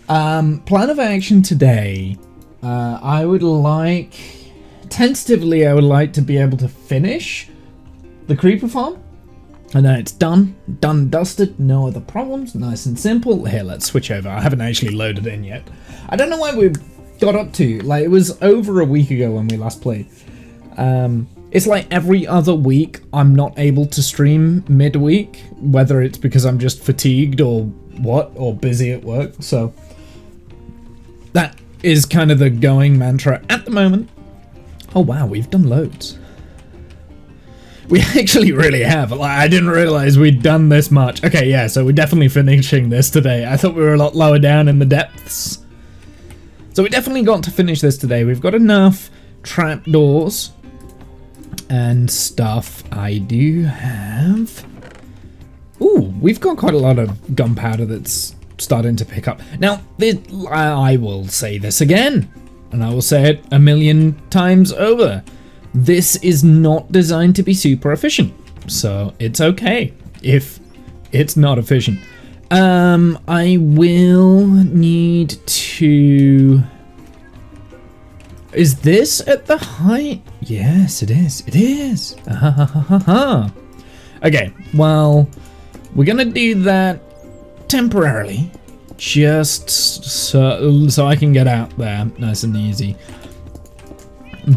Plan of action today. I would like... Tentatively, I would like to be able to finish the creeper farm. And then it's done, dusted, no other problems, nice and simple. Here, let's switch over. I haven't actually loaded in yet. I don't know why we got up to. Like, it was over a week ago when we last played. It's like every other week I'm not able to stream midweek, whether it's because I'm just fatigued or what, or busy at work. So that is kind of the going mantra at the moment. Oh wow, we've done loads. We actually really have. Like, I didn't realize we'd done this much. Okay, yeah, so we're definitely finishing this today. I thought we were a lot lower down in the depths. So we definitely got to finish this today. We've got enough trapdoors and stuff. I do have... Ooh, we've got quite a lot of gunpowder that's starting to pick up. Now, I will say this again, and I will say it a million times over. This is not designed to be super efficient, so it's okay if it's not efficient. I will need to... Is this at the height? Yes, it is. It is. Okay, well, we're gonna do that temporarily, just so I can get out there nice and easy.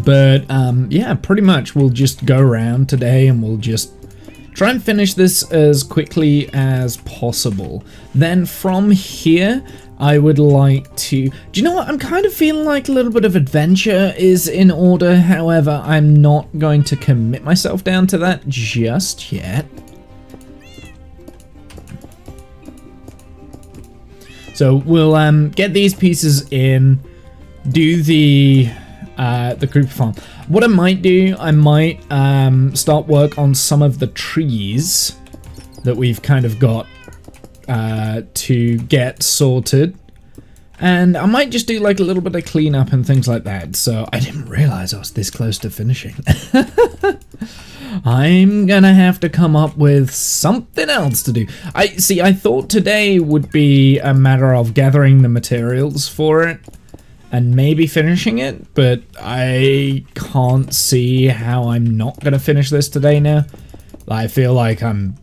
But yeah, pretty much we'll just go around today and we'll just try and finish this as quickly as possible. Then from here, I would like to... Do you know what? I'm kind of feeling like a little bit of adventure is in order. However, I'm not going to commit myself down to that just yet. So we'll get these pieces in, do the creeper farm. What I might do, I might start work on some of the trees that we've kind of got to get sorted, and I might just do like a little bit of cleanup and things like that. So I didn't realize I was this close to finishing. I'm gonna have to come up with something else to do. I thought today would be a matter of gathering the materials for it and maybe finishing it, but I can't see how I'm not gonna finish this today now. I feel like I'm,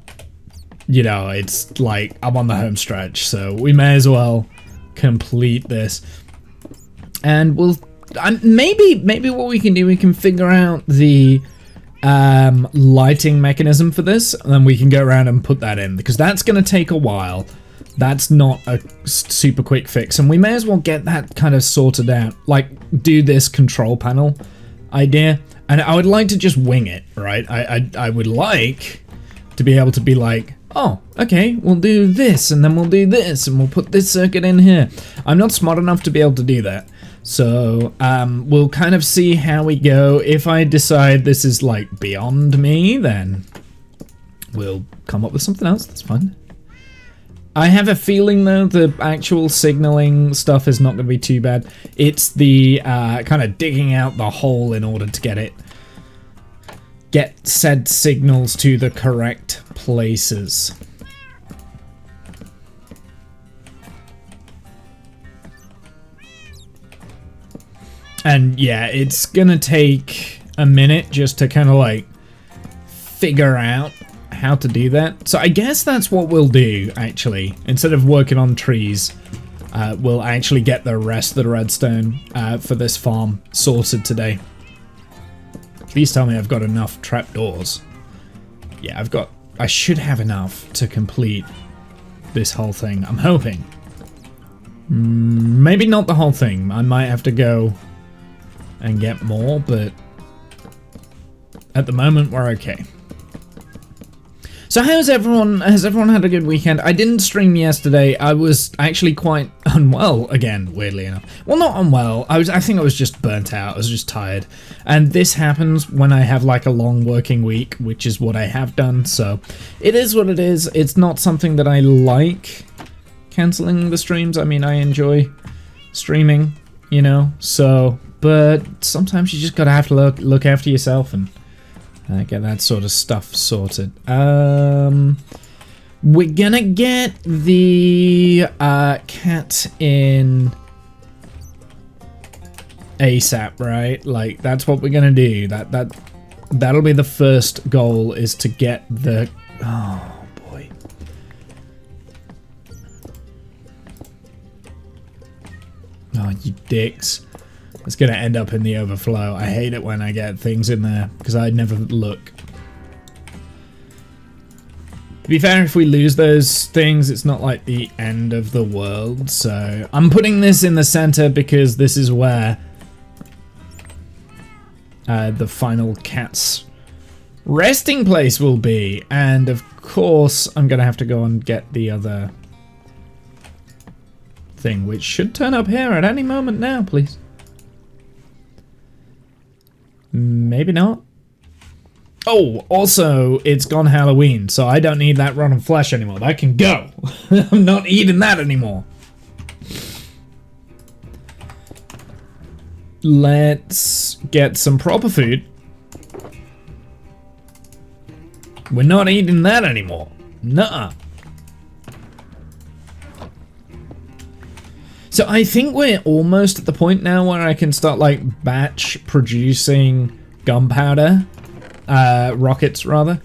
you know, it's like I'm on the home stretch, so we may as well complete this. And we'll, maybe what we can do, we can figure out the lighting mechanism for this, and then we can go around and put that in, because that's gonna take a while. That's not a super quick fix, and we may as well get that kind of sorted out. Like, do this control panel idea, and I would like to just wing it, right? I would like to be able to be like, oh, okay, we'll do this, and then we'll do this, and we'll put this circuit in here. I'm not smart enough to be able to do that, so we'll kind of see how we go. If I decide this is like beyond me, then we'll come up with something else. That's fine. I have a feeling, though, the actual signaling stuff is not going to be too bad. It's the kind of digging out the hole in order to get said signals to the correct places. And yeah, it's going to take a minute just to kind of like figure out how to do that. So I guess that's what we'll do, actually. Instead of working on trees, we'll actually get the rest of the redstone for this farm sorted today. Please tell me I've got enough trapdoors. Yeah, I should have enough to complete this whole thing. I'm hoping. Maybe not the whole thing. I might have to go and get more, but at the moment we're okay. So has everyone had a good weekend? I didn't stream yesterday. I was actually quite unwell again, weirdly enough. Well, not unwell. I think I was just burnt out. I was just tired. And this happens when I have like a long working week, which is what I have done. So it is what it is. It's not something that I like, canceling the streams. I mean, I enjoy streaming, you know, so, but sometimes you just gotta have to look after yourself and get that sort of stuff sorted. We're gonna get the cat in ASAP, right? Like, that's what we're gonna do. That'll be the first goal, is to get the... Oh, boy. Oh, you dicks. It's gonna end up in the overflow. I hate it when I get things in there, because I never look. To be fair, if we lose those things, it's not like the end of the world, so... I'm putting this in the center because this is where the final cat's resting place will be. And of course, I'm gonna have to go and get the other thing, which should turn up here at any moment now, please. Maybe not. Oh, also, it's gone Halloween, so I don't need that rotten flesh anymore. That can go. I'm not eating that anymore. Let's get some proper food. We're not eating that anymore. Nuh-uh. So I think we're almost at the point now where I can start, like, batch producing gunpowder. Rockets, rather.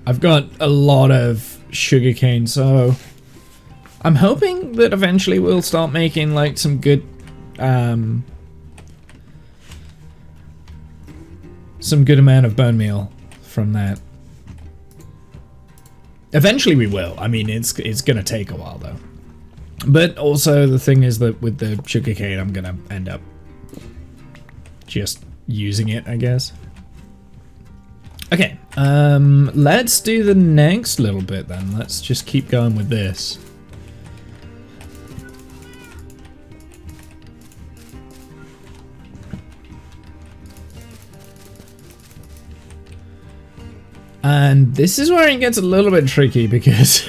I've got a lot of sugarcane, so I'm hoping that eventually we'll start making, like, some good, some good amount of bone meal from that. Eventually we will. I mean, it's gonna take a while, though. But also, the thing is that with the sugarcane, I'm gonna end up just using it, I guess. Okay, let's do the next little bit then. Let's just keep going with this. And this is where it gets a little bit tricky because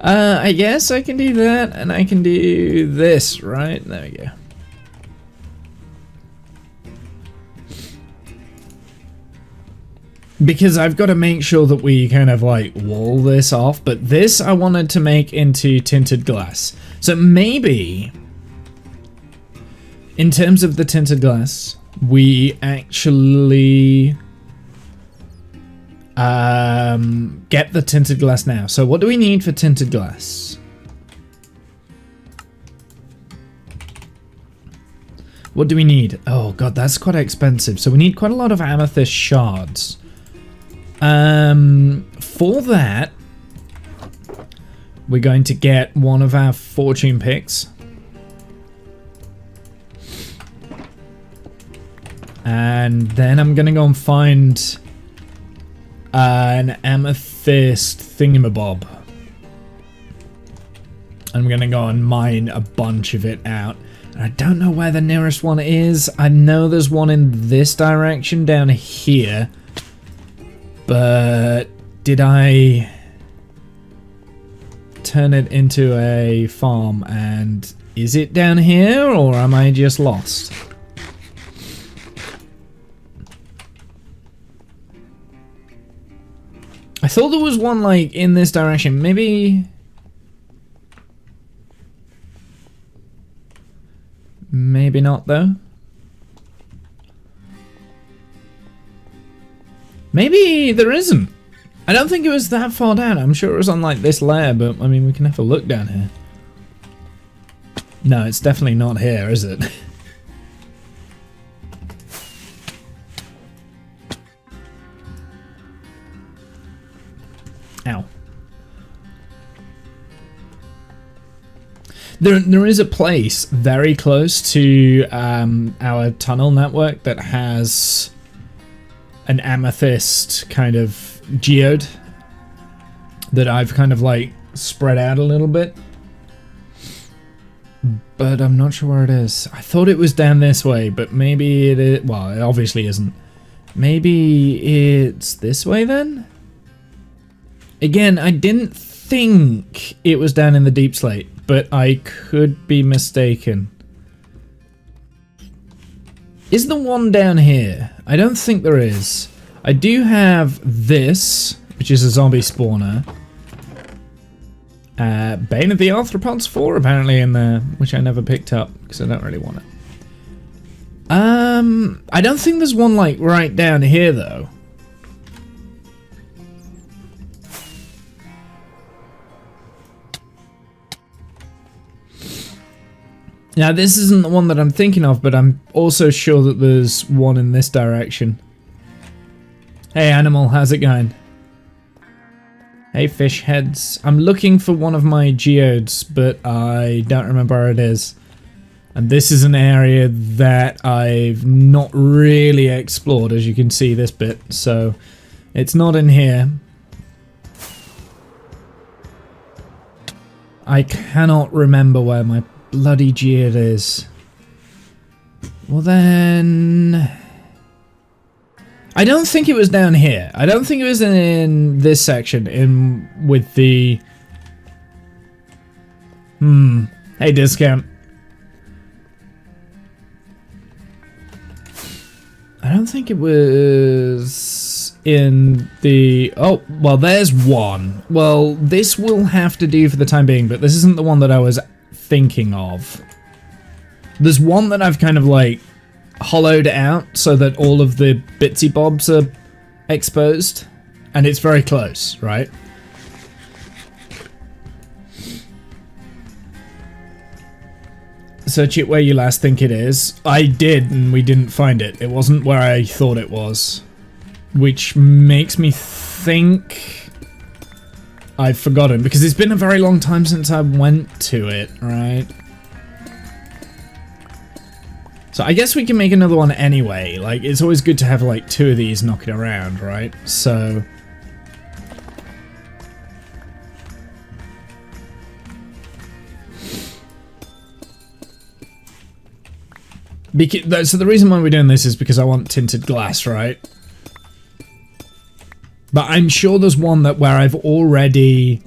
I guess I can do that and I can do this, right? There we go. Because I've got to make sure that we kind of like wall this off, but this I wanted to make into tinted glass. So maybe, in terms of the tinted glass, we actually get the tinted glass now. So what do we need for tinted glass? What do we need? Oh god, that's quite expensive. So we need quite a lot of amethyst shards. For that, we're going to get one of our fortune picks. And then I'm gonna go and find an amethyst thingamabob. I'm gonna go and mine a bunch of it out. And I don't know where the nearest one is. I know there's one in this direction down here. But did I turn it into a farm? And is it down here or am I just lost? I thought there was one like in this direction. Maybe not though. Maybe there isn't. I don't think it was that far down. I'm sure it was on like this layer, but I mean, we can have a look down here. No, it's definitely not here, is it? Ow. There is a place very close to our tunnel network that has an amethyst kind of geode that I've kind of like spread out a little bit, but I'm not sure where it is. I thought it was down this way, but maybe it is. Well, it obviously isn't. Maybe it's this way then? Again, I didn't think it was down in the deep slate, but I could be mistaken. Is the one down here? I don't think there is. I do have this, which is a zombie spawner. Bane of the Arthropods 4 apparently in there, which I never picked up because I don't really want it. I don't think there's one like right down here though. Now this isn't the one that I'm thinking of, but I'm also sure that there's one in this direction. Hey animal, how's it going? Hey fish heads. I'm looking for one of my geodes, but I don't remember where it is. And this is an area that I've not really explored, as you can see this bit, so it's not in here. I cannot remember where my bloody geode is. Well then... I don't think it was down here. I don't think it was in this section, with the... Hey discount. I don't think it was in the... Oh, well there's one. Well, this will have to do for the time being, but this isn't the one that I was thinking of. There's one that I've kind of like hollowed out so that all of the bitsy bobs are exposed, and it's very close, right? Search it where you last think it is. I did, and we didn't find it. It wasn't where I thought it was, which makes me think I've forgotten, because it's been a very long time since I went to it, right? So I guess we can make another one anyway. Like, it's always good to have like 2 of these knocking around, right? So... so the reason why we're doing this is because I want tinted glass, right? But I'm sure there's one where I've already,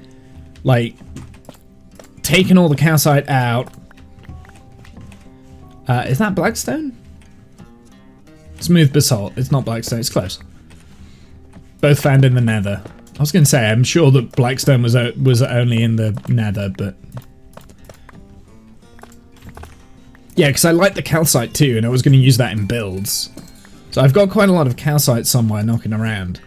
like, taken all the calcite out. Is that blackstone? Smooth basalt. It's not blackstone. It's close. Both found in the nether. I was going to say, I'm sure that blackstone was only in the nether, but... Yeah, because I like the calcite too, and I was going to use that in builds. So I've got quite a lot of calcite somewhere knocking around.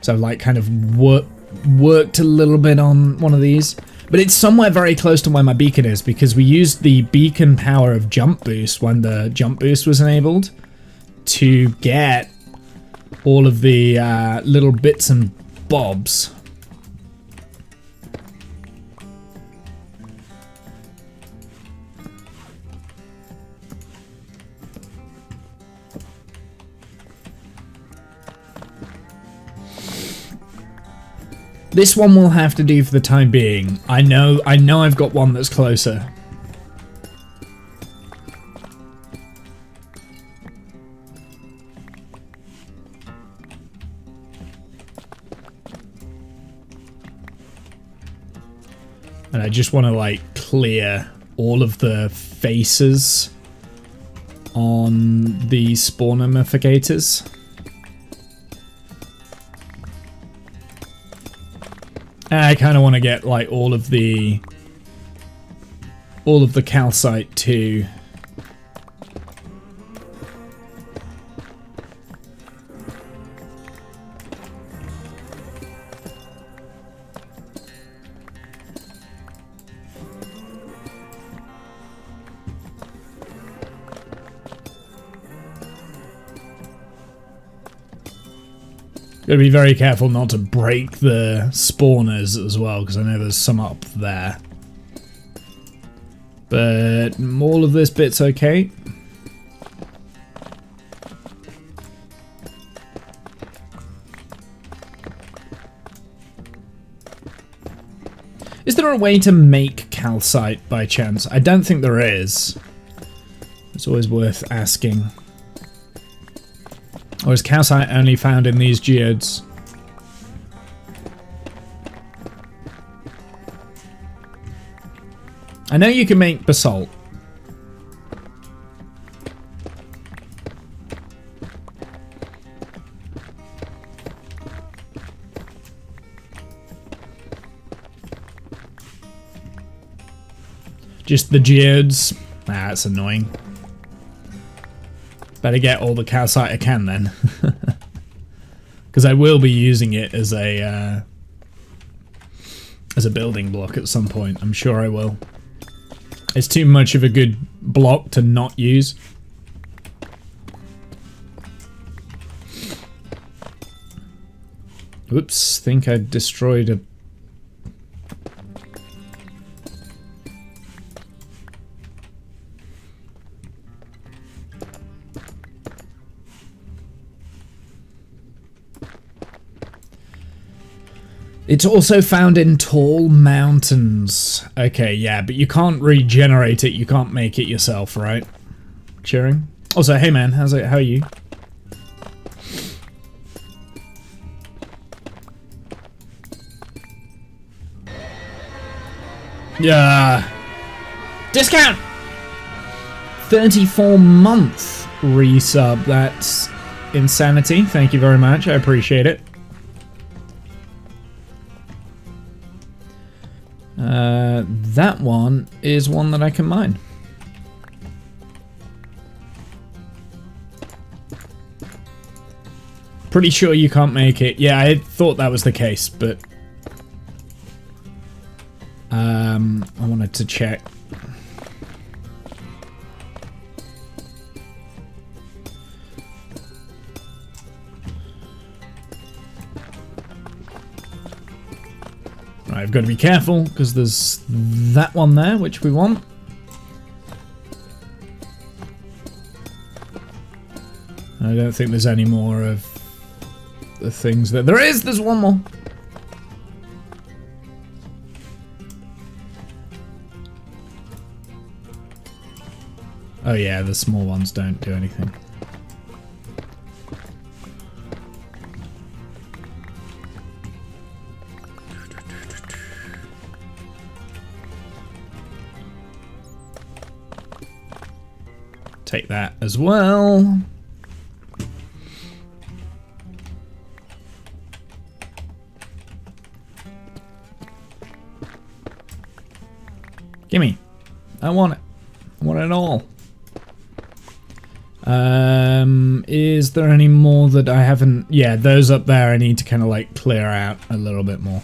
So I've like kind of worked a little bit on one of these. But it's somewhere very close to where my beacon is, because we used the beacon power of jump boost when the jump boost was enabled to get all of the little bits and bobs. This one will have to do for the time being. I know I've got one that's closer. And I just want to like clear all of the faces on the spawner modificators. I kind of want to get like all of the calcite too. Gotta be very careful not to break the spawners as well, because I know there's some up there. But all of this bit's okay. Is there a way to make calcite by chance? I don't think there is. It's always worth asking. Or is calcite only found in these geodes? I know you can make basalt. Just the geodes. Ah, that's annoying. Better get all the calcite I can then. Because I will be using it as a building block at some point. I'm sure I will. It's too much of a good block to not use. Oops, think I destroyed a... It's also found in tall mountains. Okay, yeah, but you can't regenerate it. You can't make it yourself, right? Cheering. Also, hey man, how are you? Yeah. Discount! 34-month resub. That's insanity. Thank you very much. I appreciate it. That one is one that I can mine. Pretty sure you can't make it. Yeah, I thought that was the case, but I wanted to check. Right, I've got to be careful because there's that one there, which we want. I don't think there's any more of the things that... There is! There's one more! Oh yeah, the small ones don't do anything. Take that as well. Gimme. I want it. I want it all. Is there any more that I haven't... Yeah, those up there I need to kind of like clear out a little bit more.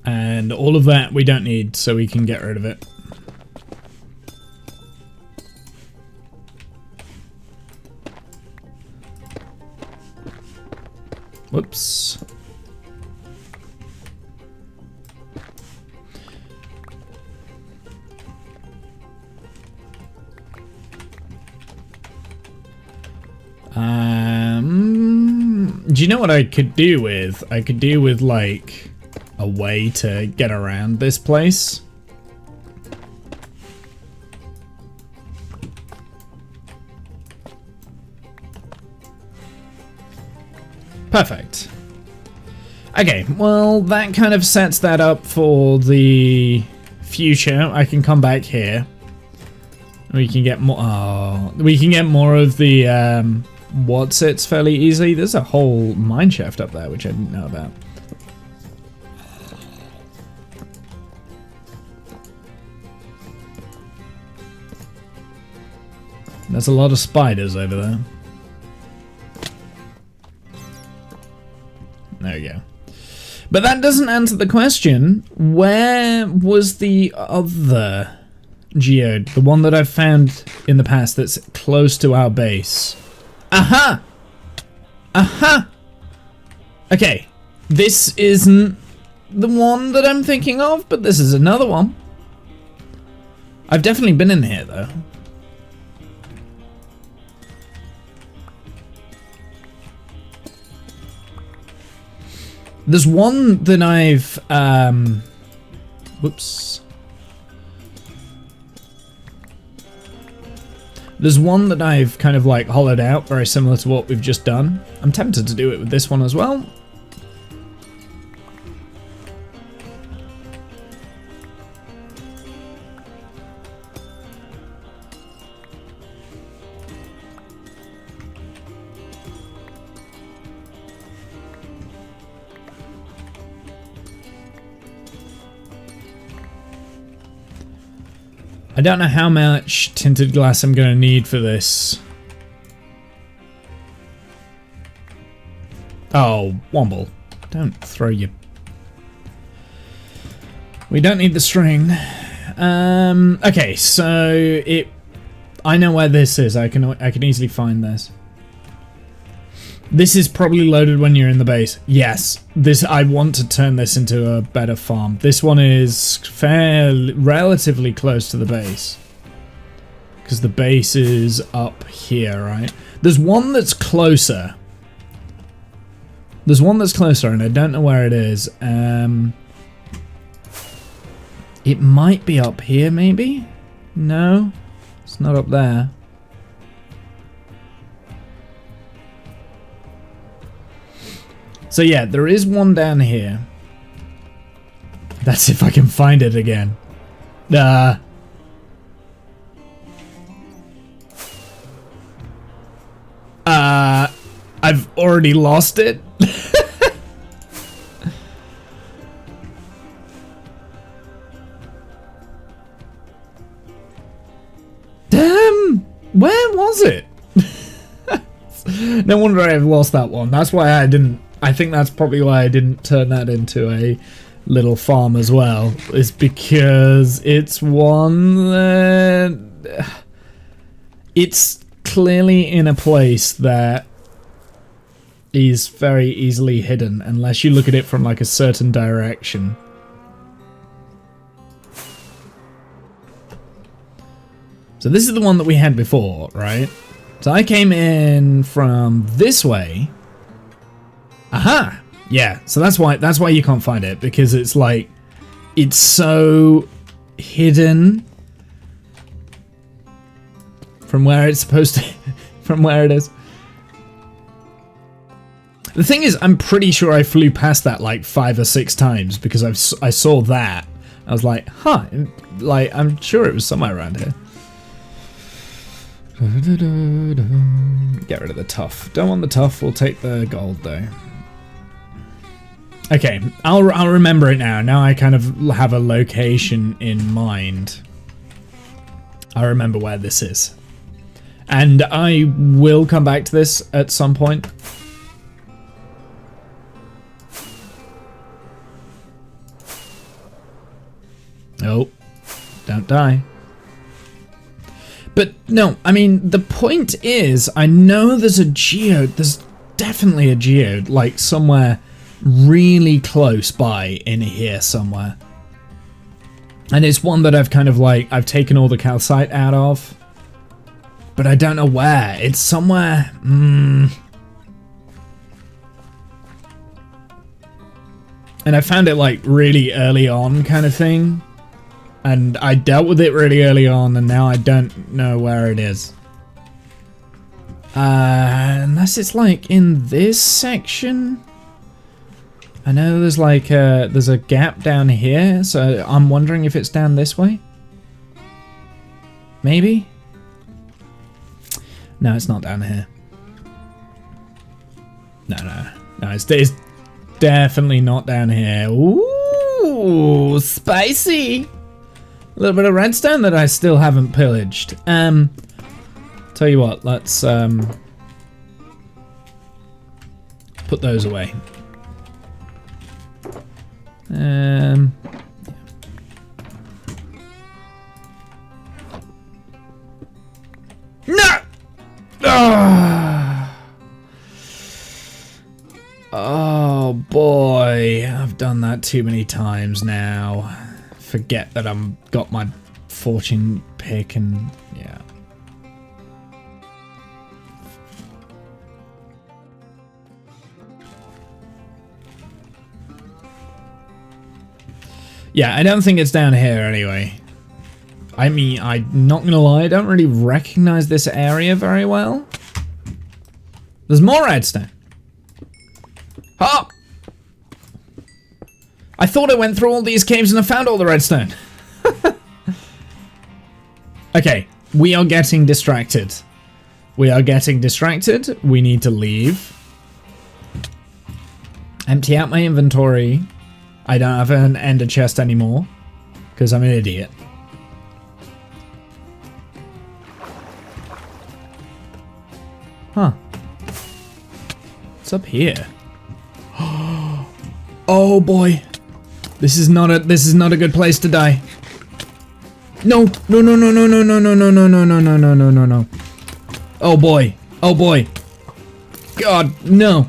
And all of that we don't need, so we can get rid of it. Whoops. Do you know what I could do with? I could do with like a way to get around this place. Perfect. Okay, well, that kind of sets that up for the future. I can come back here. We can get more. Oh, we can get more of the what's-its fairly easily. There's a whole mine shaft up there, which I didn't know about. There's a lot of spiders over there. There we go. But that doesn't answer the question. Where was the other geode? The one that I've found in the past that's close to our base. Aha! Aha! Okay. This isn't the one that I'm thinking of, but this is another one. I've definitely been in here, though. There's one that I've, whoops. There's one that I've kind of like hollowed out, very similar to what we've just done. I'm tempted to do it with this one as well. I don't know how much tinted glass I'm going to need for this. Oh, Womble. Don't throw your... We don't need the string. Okay, so I know where this is. I can easily find this. This is probably loaded when you're in the base. Yes, I want to turn this into a better farm. This one is relatively close to the base. Because the base is up here, right? There's one that's closer. There's one that's closer, and I don't know where it is. It might be up here, maybe? No, it's not up there. So yeah, there is one down here. That's if I can find it again. I've already lost it. Damn! Where was it? No wonder I've lost that one. That's why I didn't... I think that's probably why I didn't turn that into a little farm as well. Is because it's one that... It's clearly in a place that is very easily hidden unless you look at it from like a certain direction. So this is the one that we had before, right? So I came in from this way. Aha! Yeah, so that's why you can't find it, because it's like it's so hidden from where it's supposed to from where it is. The thing is, I'm pretty sure I flew past that like 5 or 6 times because I saw that. I was like, huh, like I'm sure it was somewhere around here. Get rid of the tough. Don't want the tough, we'll take the gold though. Okay, I'll remember it now. Now I kind of have a location in mind. I remember where this is. And I will come back to this at some point. Oh, don't die. But no, I mean, the point is, I know there's a geode, there's definitely a geode, like somewhere really close by in here somewhere. And it's one that I've kind of like, I've taken all the calcite out of, but I don't know where. It's somewhere, and I found it like really early on kind of thing. And I dealt with it really early on, and now I don't know where it is. Unless it's like in this section. I know there's like there's a gap down here, so I'm wondering if it's down this way. Maybe? No, it's not down here. No, it's definitely not down here. Ooh, spicy! A little bit of redstone that I still haven't pillaged. Tell you what, let's put those away. No! Oh boy, I've done that too many times now. Forget that I'm got my fortune pick and yeah. Yeah, I don't think it's down here anyway. I mean, I'm not gonna lie, I don't really recognize this area very well. There's more redstone. Oh! I thought I went through all these caves and I found all the redstone. Okay, we are getting distracted. We are getting distracted. We need to leave. Empty out my inventory. I don't have an ender chest anymore because I'm an idiot. Huh. What's up here? Oh boy. This is not a good place to die. No. No, no, no, no, no, no, no, no, no, no, no, no, no, no, no, no. Oh boy. Oh boy. God, no.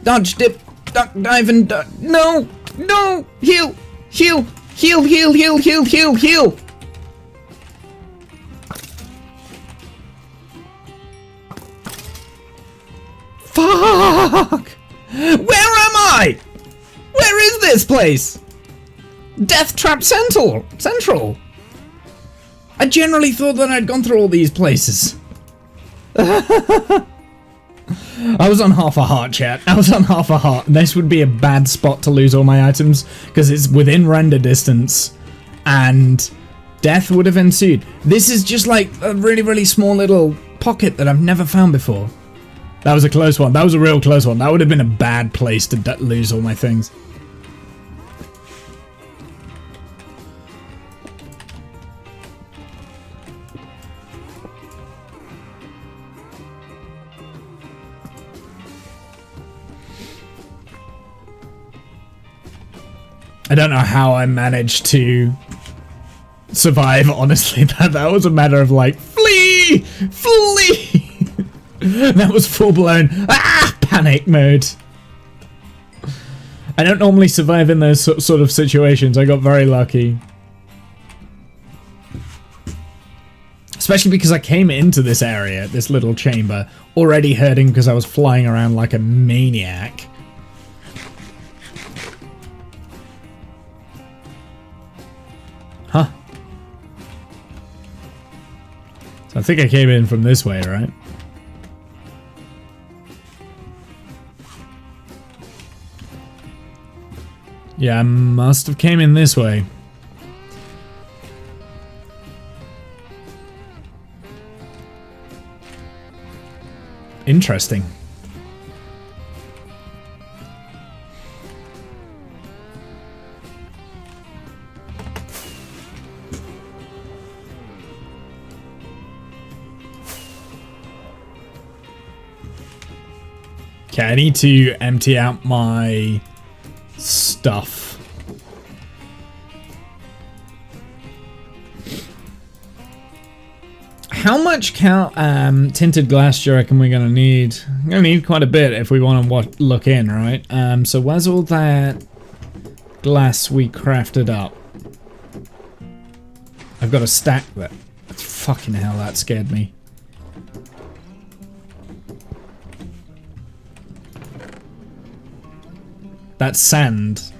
Dodge, dip, duck, dive, and no, no, heal, heal, heal, heal, heal, heal, heal, heal. Fuck! Where am I? Where is this place? Death Trap Central. I generally thought that I'd gone through all these places. I was on half a heart, chat. I was on half a heart. This would be a bad spot to lose all my items because it's within render distance and death would have ensued. This is just like a really, really small little pocket that I've never found before. That was a close one. That was a real close one. That would have been a bad place to lose all my things. I don't know how I managed to survive, honestly. That was a matter of like, flee! Flee! That was full-blown panic mode. I don't normally survive in those sort of situations. I got very lucky. Especially because I came into this area, this little chamber, already hurting because I was flying around like a maniac. Huh. So I think I came in from this way, right? Yeah, I must have came in this way. Interesting. Okay, I need to empty out my stuff. How much tinted glass do you reckon we're gonna need? I'm gonna need quite a bit if we want to look in, right? So where's all that glass we crafted up? I've got a stack that. Fucking hell, that scared me. That's sand.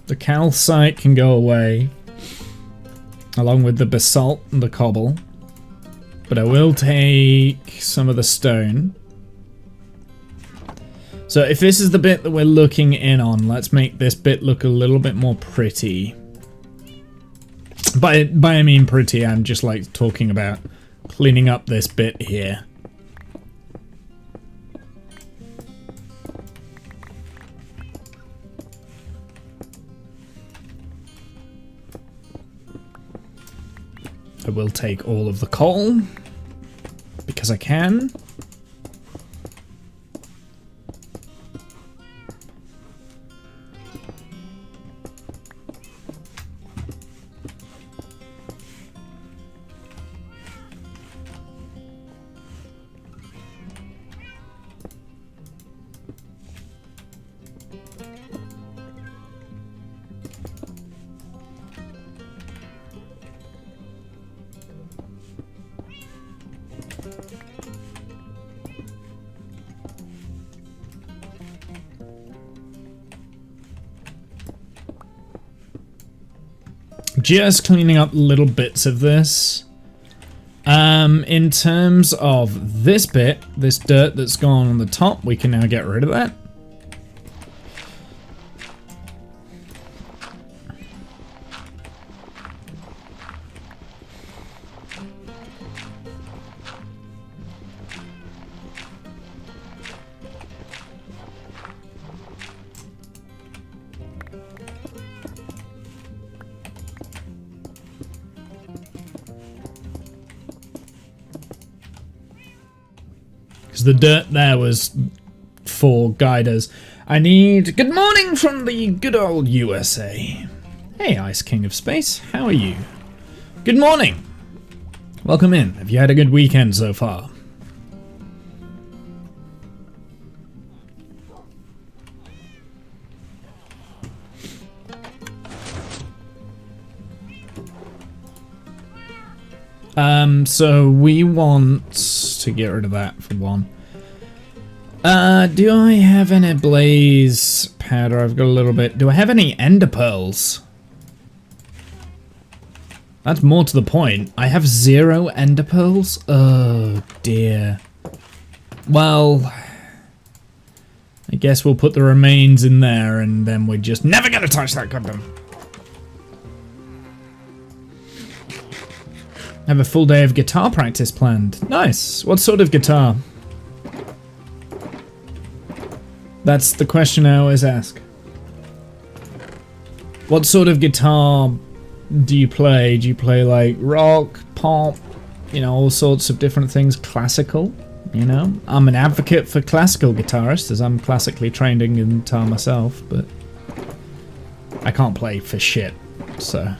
The calcite can go away, along with the basalt and the cobble. But I will take some of the stone. So if this is the bit that we're looking in on, let's make this bit look a little bit more pretty. By I mean pretty, I'm just like talking about cleaning up this bit here. I will take all of the coal because I can. Just cleaning up little bits of this. In terms of this bit, this dirt that's gone on the top, we can now get rid of that. Because the dirt there was for guiders. I need good morning from the good old USA. Hey, Ice King of Space, how are you? Good morning. Welcome in. Have you had a good weekend so far? So we want to get rid of that for one. Do I have any blaze powder? I've got a little bit. Do I have any ender pearls? That's more to the point. I have 0 ender pearls? Oh dear. Well, I guess we'll put the remains in there and then we're just never gonna touch that goddamn. I have a full day of guitar practice planned. Nice. What sort of guitar? That's the question I always ask. What sort of guitar do you play? Do you play like rock, pop, you know, all sorts of different things, classical, you know? I'm an advocate for classical guitarists as I'm classically trained in guitar myself, but I can't play for shit, so.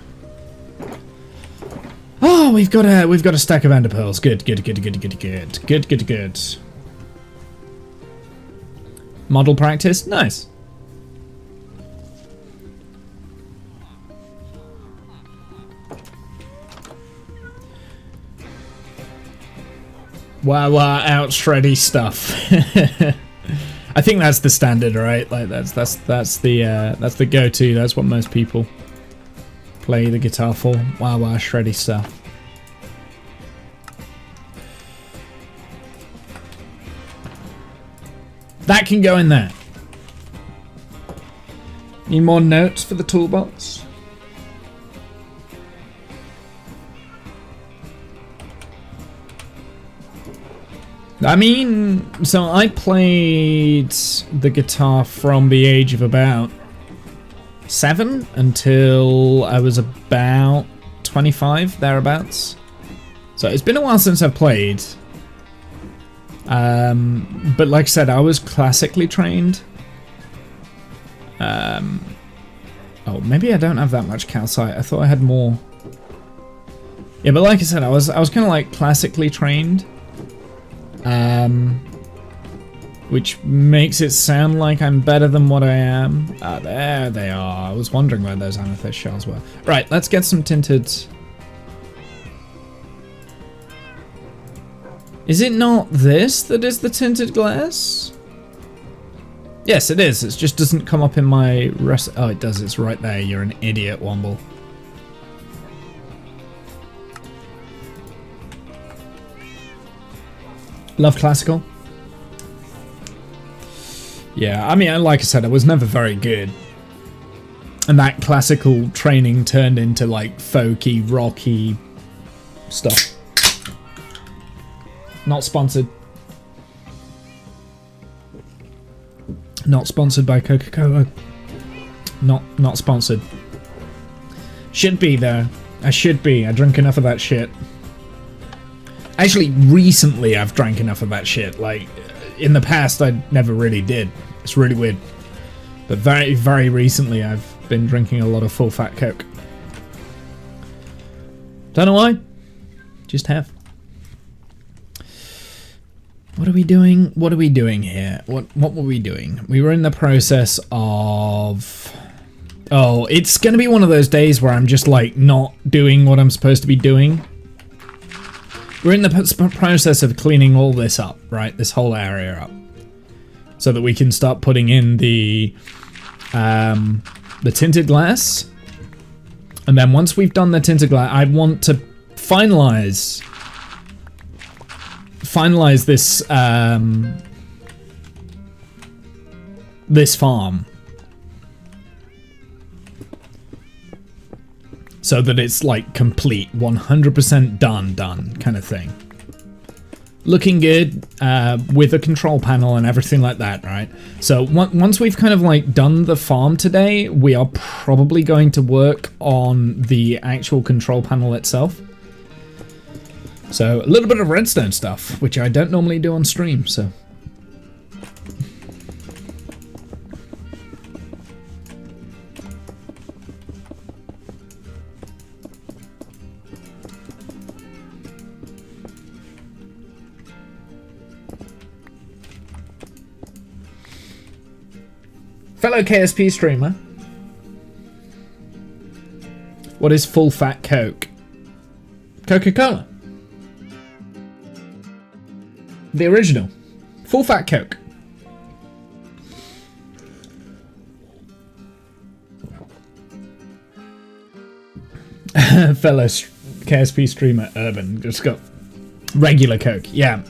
Oh, we've got a stack of ender pearls. Good. Model practice, nice. Wow, out shreddy stuff. I think that's the standard, right? Like that's the go-to. That's what most people play the guitar for. Wow, shreddy stuff. That can go in there. Need more notes for the toolbox? I mean, so I played the guitar from the age of about 7 until I was about 25, thereabouts. So it's been a while since I've played. But like I said, I was classically trained. Oh, maybe I don't have that much calcite. I thought I had more. Yeah, but like I said, I was kind of like classically trained. Which makes it sound like I'm better than what I am. Ah, there they are. I was wondering where those amethyst shells were. Right, let's get some tinted. Is it not this that is the tinted glass? Yes, it is. It just doesn't come up in my rest. Oh, it does. It's right there. You're an idiot, Womble. Love classical. Yeah, I mean, like I said, I was never very good. And that classical training turned into like folky, rocky stuff. Not sponsored. Not sponsored by Coca-Cola. Not sponsored. Should be though. I should be. I drink enough of that shit. Actually, recently I've drank enough of that shit. Like, in the past I never really did. It's really weird. But very, very recently I've been drinking a lot of full fat Coke. Don't know why. Just have. What are we doing? What are we doing here? What were we doing? We were in the process of... Oh, it's going to be one of those days where I'm just like not doing what I'm supposed to be doing. We're in the process of cleaning all this up, right? This whole area up. So that we can start putting in the tinted glass. And then once we've done the tinted glass, I want to finalize this this farm. So that it's like complete, 100% done kind of thing. Looking good with a control panel and everything like that, right? So once we've kind of like done the farm today, we are probably going to work on the actual control panel itself. So a little bit of redstone stuff, which I don't normally do on stream, so. Fellow KSP streamer, what is full fat Coke? Coca-Cola. The original. Full fat Coke. Fellow KSP streamer Urban just got regular Coke. Yeah.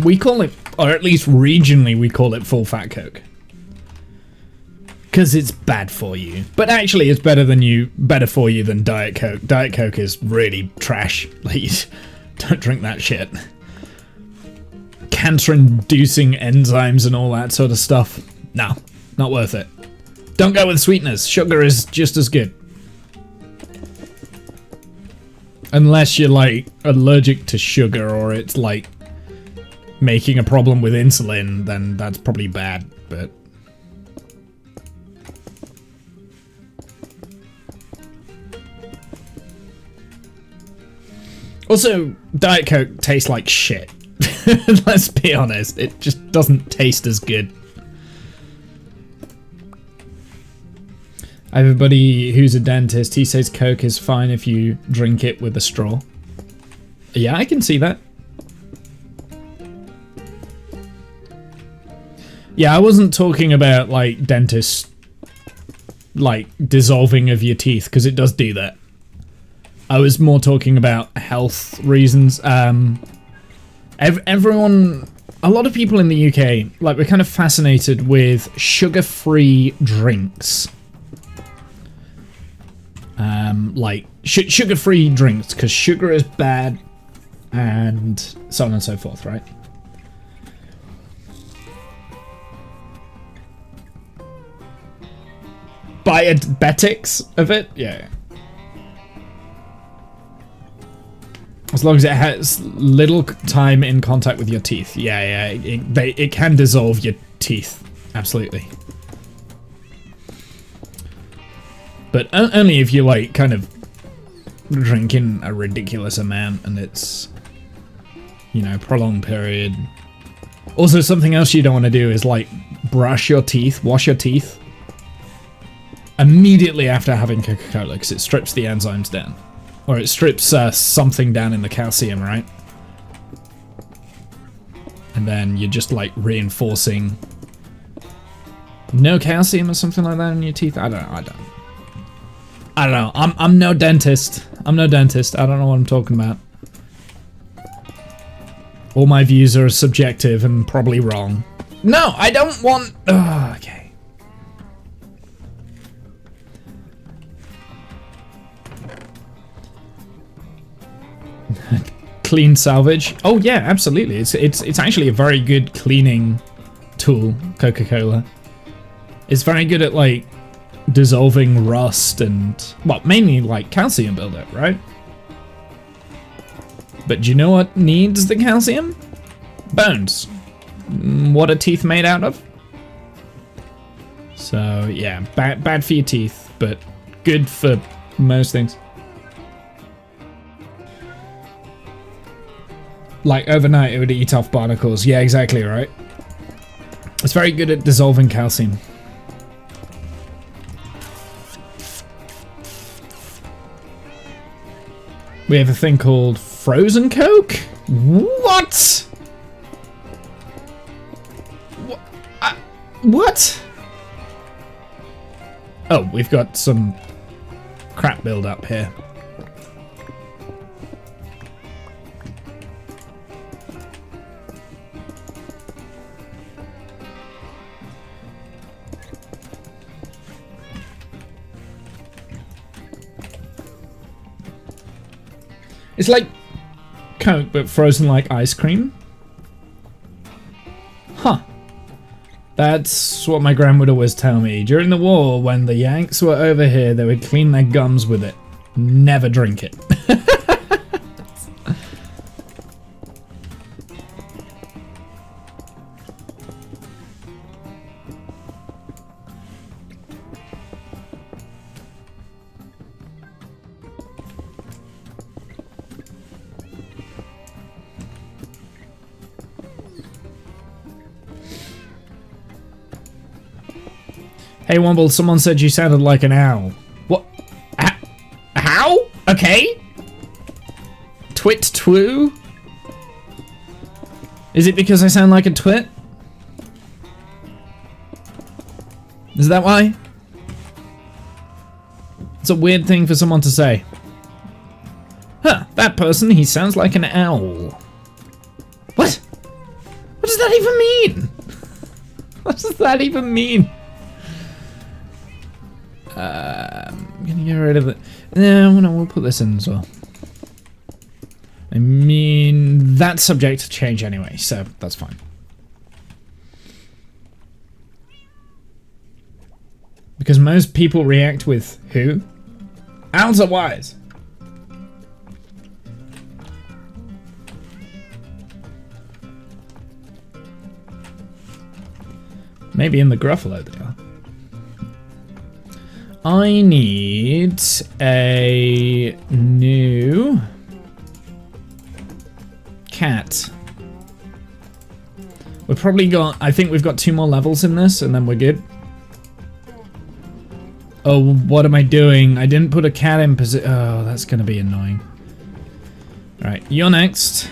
We call it, or at least regionally we call it full fat Coke. Because it's bad for you. But actually it's better for you than Diet Coke. Diet Coke is really trash. Like, don't drink that shit. Cancer-inducing enzymes and all that sort of stuff. No, not worth it. Don't go with sweeteners. Sugar is just as good. Unless you're like allergic to sugar or it's like making a problem with insulin, then that's probably bad, but also, Diet Coke tastes like shit. Let's be honest, it just doesn't taste as good. Everybody who's a dentist, he says Coke is fine if you drink it with a straw. Yeah, I can see that. Yeah, I wasn't talking about like dentist, like dissolving of your teeth, because it does do that. I was more talking about health reasons. Everyone, a lot of people in the UK, like, we're kind of fascinated with sugar-free drinks. Like, sugar-free drinks, because sugar is bad, and so on and so forth, right? Diabetics of it? Yeah. As long as it has little time in contact with your teeth. Yeah, it can dissolve your teeth. Absolutely. But only if you like kind of drinking a ridiculous amount and it's, you know, prolonged period. Also, something else you don't want to do is like brush your teeth, wash your teeth immediately after having Coca-Cola, because it strips the enzymes down. Or it strips something down in the calcium, right? And then you're just like reinforcing no calcium or something like that in your teeth. I don't know. I'm no dentist. I'm no dentist. I don't know what I'm talking about. All my views are subjective and probably wrong. No, I don't want... Oh, okay. Clean salvage. Oh yeah, absolutely. It's actually a very good cleaning tool, Coca-Cola. It's very good at like dissolving rust and, well, mainly like calcium buildup, right? But do you know what needs the calcium? Bones. What are teeth made out of? So yeah, bad for your teeth, but good for most things. Like overnight it would eat off barnacles. Yeah, exactly, right? It's very good at dissolving calcium. We have a thing called frozen Coke? What? What? Oh, we've got some crap build up here. It's like Coke, but frozen like ice cream. Huh. That's what my grandma would always tell me. During the war, when the Yanks were over here, they would clean their gums with it. Never drink it. Hey Womble, someone said you sounded like an owl. What? How? Okay. Twit-twoo? Is it because I sound like a twit? Is that why? It's a weird thing for someone to say. Huh, that person, he sounds like an owl. What? What does that even mean? What does that even mean? I'm gonna get rid of it. No, we'll put this in as well. I mean, that's subject to change anyway, so that's fine. Because most people react with who? Owls are wise. Maybe in the Gruffalo they are. I need a new cat. We've probably got, I think we've got 2 more levels in this and then we're good. Oh, what am I doing? I didn't put a cat in position. Oh, that's gonna be annoying. Alright, you're next.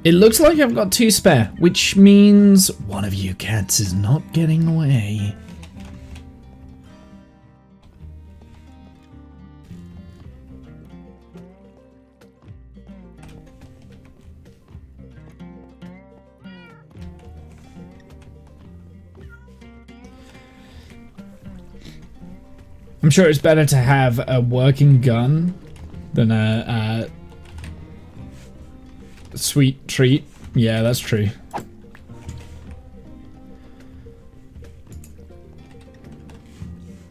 It looks like I've got 2 spare, which means one of you cats is not getting away. I'm sure it's better to have a working gun than a sweet treat. Yeah, that's true.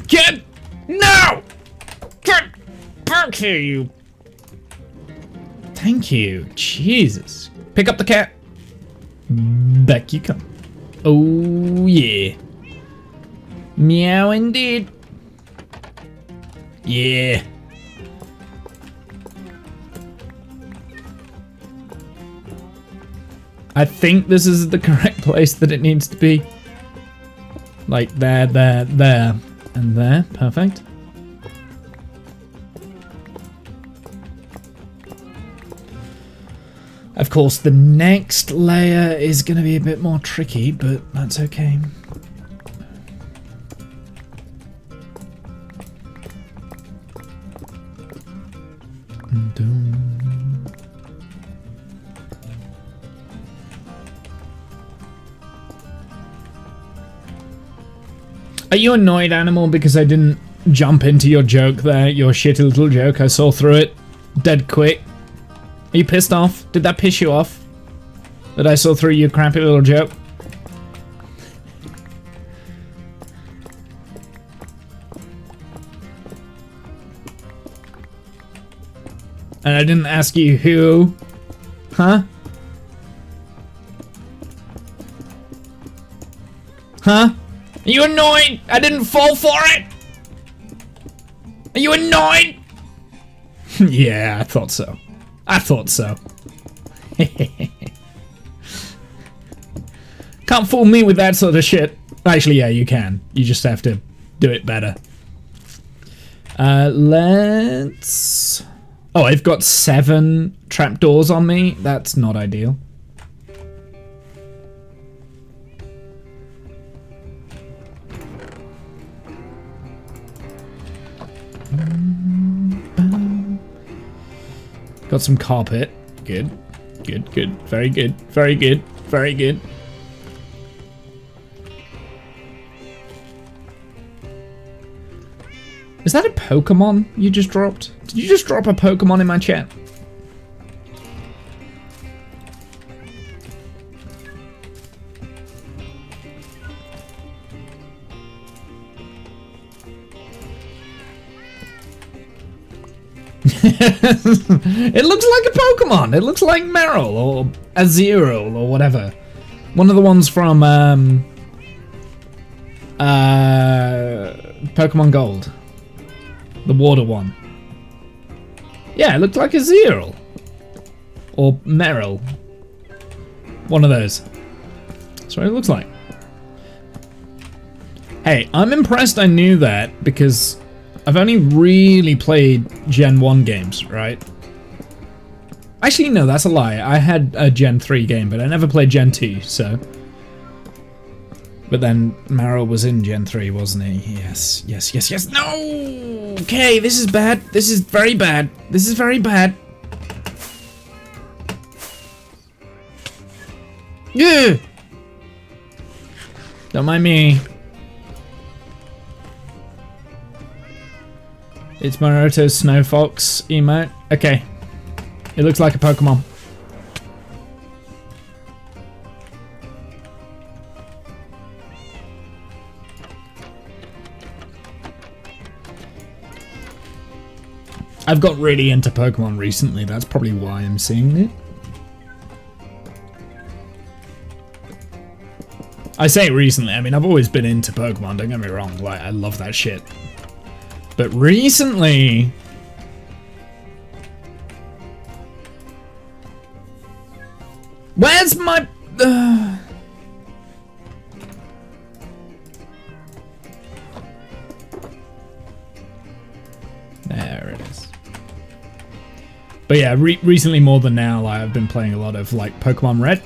Kid! No! Get back here, you! Thank you. Jesus. Pick up the cat. Back you come. Oh, yeah. Meow indeed. Yeah. I think this is the correct place that it needs to be. Like there, there, there, and there. Perfect. Of course, the next layer is going to be a bit more tricky, but that's okay. Are you annoyed, Animal, because I didn't jump into your joke there? Your shitty little joke. I saw through it. Dead quick. Are you pissed off? Did that piss you off? That I saw through your crappy little joke? And I didn't ask you who? Huh? Huh? Are you annoyed? I didn't fall for it? Are you annoyed? Yeah, I thought so. I thought so. Can't fool me with that sort of shit. Actually, yeah, you can. You just have to do it better. Let's... Oh, I've got 7 trapdoors on me. That's not ideal. Got some carpet. Good. Good, good. Very good. Very good. Very good. Is that a Pokemon you just dropped? Did you just drop a Pokemon in my chat? It looks like a Pokemon. It looks like Meryl or Azurill or whatever. One of the ones from Pokemon Gold. The water one. Yeah, it looked like Azurill. Or Meryl. One of those. That's what it looks like. Hey, I'm impressed I knew that because I've only really played Gen 1 games, right? Actually, no, that's a lie. I had a Gen 3 game, but I never played Gen 2, so... But then Marrow was in Gen 3, wasn't he? Yes, yes, yes, yes. No! Okay, this is bad. This is very bad. This is very bad. Yeah! Don't mind me. It's Maroto's Snow Fox emote. Okay. It looks like a Pokemon. I've got really into Pokemon recently, that's probably why I'm seeing it. I say recently, I mean I've always been into Pokemon, don't get me wrong, like I love that shit. But recently... Where's my... There it is. But yeah, recently more than now, like, I've been playing a lot of like Pokemon Red.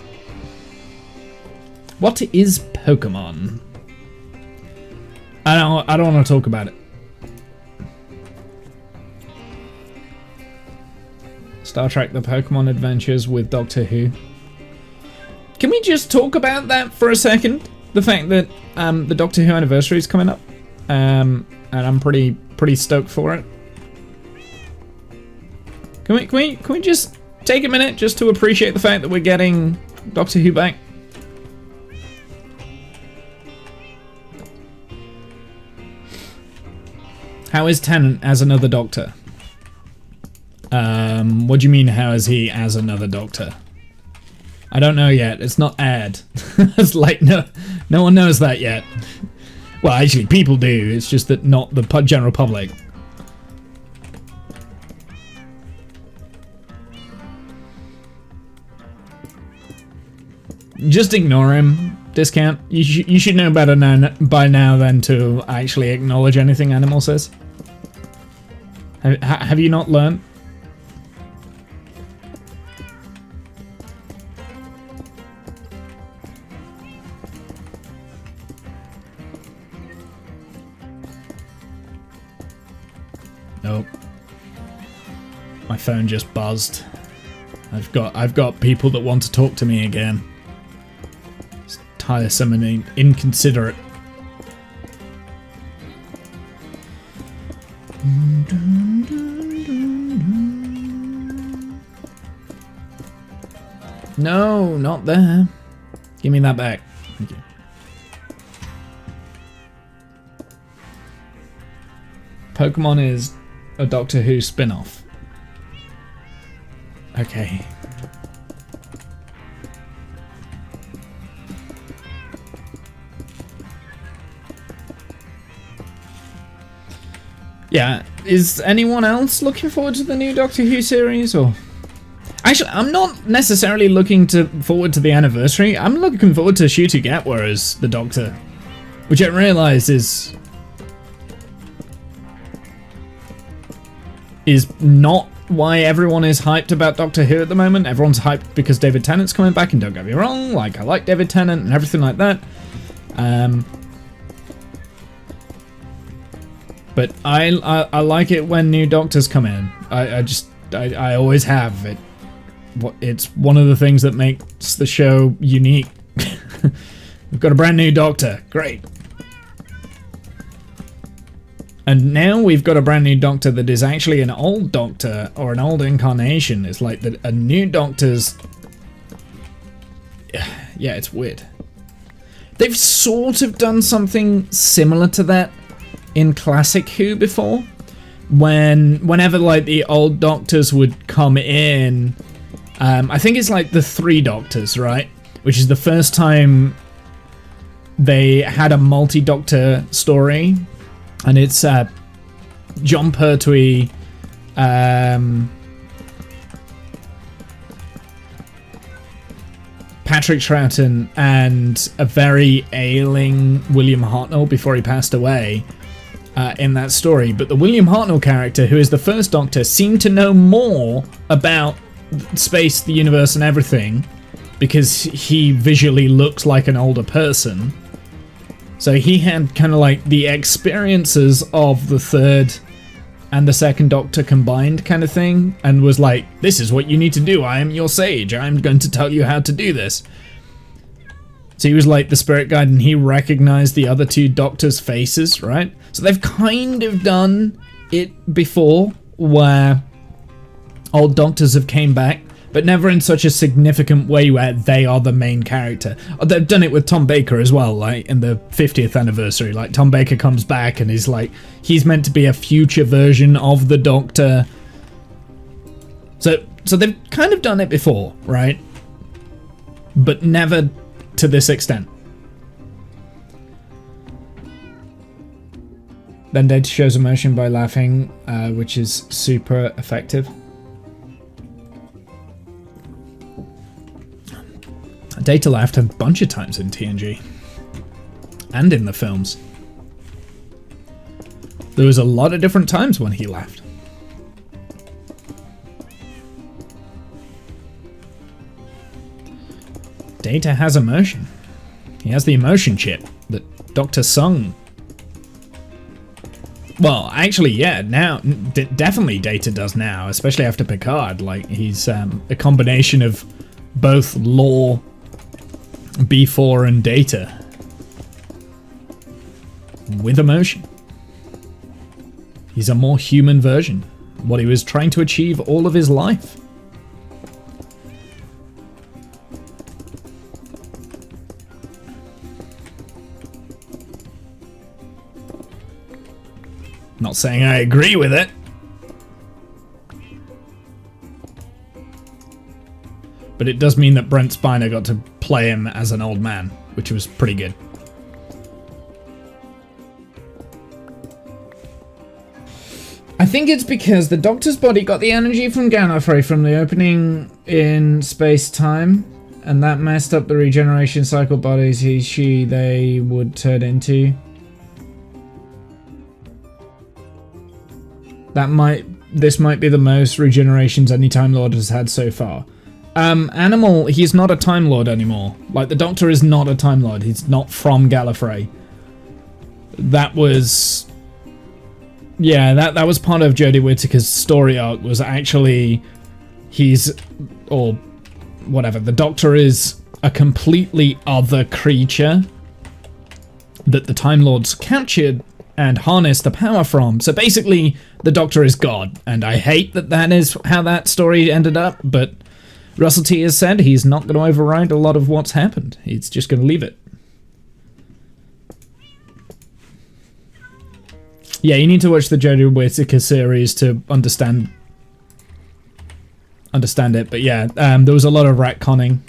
What is Pokemon? I don't want to talk about it. Star Trek: The Pokemon Adventures with Doctor Who. Can we just talk about that for a second? The fact that the Doctor Who anniversary is coming up, and I'm pretty stoked for it. Can we just take a minute just to appreciate the fact that we're getting Doctor Who back? How is Tennant as another Doctor? What do you mean, how is he as another Doctor? I don't know yet. It's not aired. It's like, no one knows that yet. Well, actually, people do. It's just that not the general public. Just ignore him. Discount. You should know better by now than to actually acknowledge anything Animal says. Have you not learned? Nope. My phone just buzzed. I've got people that want to talk to me again. It's tiresome and inconsiderate. No, not there. Give me that back. Thank you. Pokemon is a Doctor Who spin-off. Okay. Yeah, is anyone else looking forward to the new Doctor Who series, or... Actually, I'm not necessarily looking forward to the anniversary. I'm looking forward to Shutu Gatwa as the Doctor, which I realise is not why everyone is hyped about Doctor Who at the moment. Everyone's hyped because David Tennant's coming back, and don't get me wrong, like, I like David Tennant and everything like that. But I like it when new Doctors come in. I always have. It's one of the things that makes the show unique. We've got a brand new Doctor. Great. And now we've got a brand new Doctor that is actually an old Doctor, or an old incarnation. It's like a new Doctor's... Yeah, it's weird. They've sort of done something similar to that in Classic Who before. Whenever like the old Doctors would come in... I think it's like the 3 Doctors, right? Which is the first time they had a multi-Doctor story. And it's John Pertwee, Patrick Troughton and a very ailing William Hartnell before he passed away in that story. But the William Hartnell character, who is the first Doctor, seemed to know more about space, the universe, and everything because he visually looks like an older person. So he had kind of like the experiences of the third and the second Doctor combined kind of thing, and was like, this is what you need to do, I am your sage, I'm going to tell you how to do this. So he was like the spirit guide, and he recognized the other two Doctors' faces, right? So they've kind of done it before, where old Doctors have came back, but never in such a significant way where they are the main character. They've done it with Tom Baker as well, like in the 50th anniversary. Like Tom Baker comes back and is like, he's meant to be a future version of the Doctor. So they've kind of done it before, right? But never to this extent. Then Data shows emotion by laughing, which is super effective. Data laughed a bunch of times in TNG and in the films. There was a lot of different times when he laughed. Data has emotion. He has the emotion chip that Dr. Sung. Well, actually, yeah, now definitely Data does now, especially after Picard. Like he's a combination of both lore, B4 and Data with emotion. He's a more human version, what he was trying to achieve all of his life. Not saying I agree with it. But it does mean that Brent Spiner got to play him as an old man, which was pretty good. I think it's because the Doctor's body got the energy from Gallifrey from the opening in space-time, and that messed up the regeneration cycle bodies they would turn into. This might be the most regenerations any Time Lord has had so far. Animal, he's not a Time Lord anymore. Like, the Doctor is not a Time Lord. He's not from Gallifrey. That was... Yeah, that was part of Jodie Whittaker's story arc, was actually... or whatever, the Doctor is a completely other creature that the Time Lords captured and harnessed the power from. So basically, the Doctor is God. And I hate that is how that story ended up, but... Russell T has said he's not going to override a lot of what's happened. He's just going to leave it. Yeah, you need to watch the Jodie Whittaker series to understand it. But yeah, there was a lot of retconning.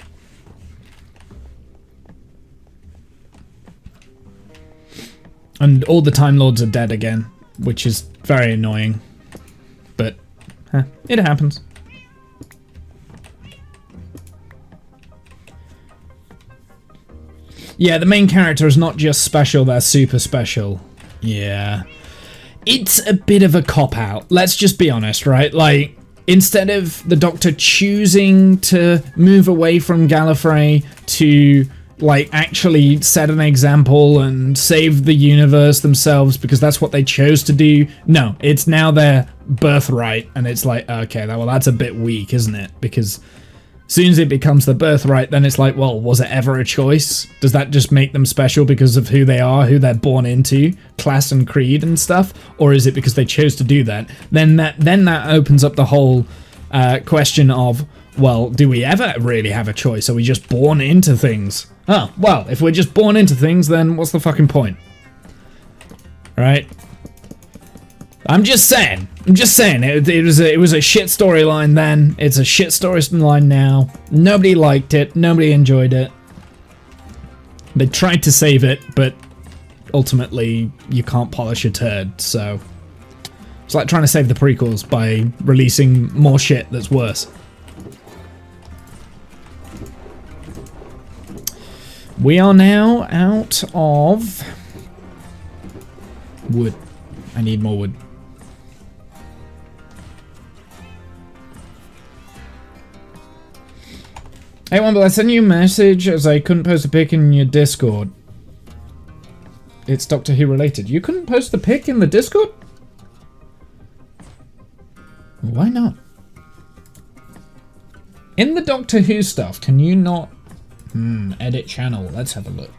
And all the Time Lords are dead again, which is very annoying. But it happens. Yeah, the main character is not just special, they're super special. Yeah. It's a bit of a cop-out, let's just be honest, right? Like, instead of the Doctor choosing to move away from Gallifrey to, like, actually set an example and save the universe themselves because that's what they chose to do, no, it's now their birthright, and it's like, okay, well, that's a bit weak, isn't it? Because... as soon as it becomes the birthright, then it's like, well, was it ever a choice? Does that just make them special because of who they are, who they're born into, class and creed and stuff? Or is it because they chose to do that? Then that opens up the whole question of, well, do we ever really have a choice? Are we just born into things? Oh, well, if we're just born into things, then what's the fucking point? Right? I'm just saying. It was a shit storyline then. It's a shit storyline now. Nobody liked it. Nobody enjoyed it. They tried to save it, but ultimately you can't polish a turd. So it's like trying to save the prequels by releasing more shit that's worse. We are now out of wood. I need more wood. Hey, Womble, I sent you a message as I couldn't post a pic in your Discord. It's Doctor Who related. You couldn't post the pic in the Discord? Why not? In the Doctor Who stuff, can you not... edit channel. Let's have a look.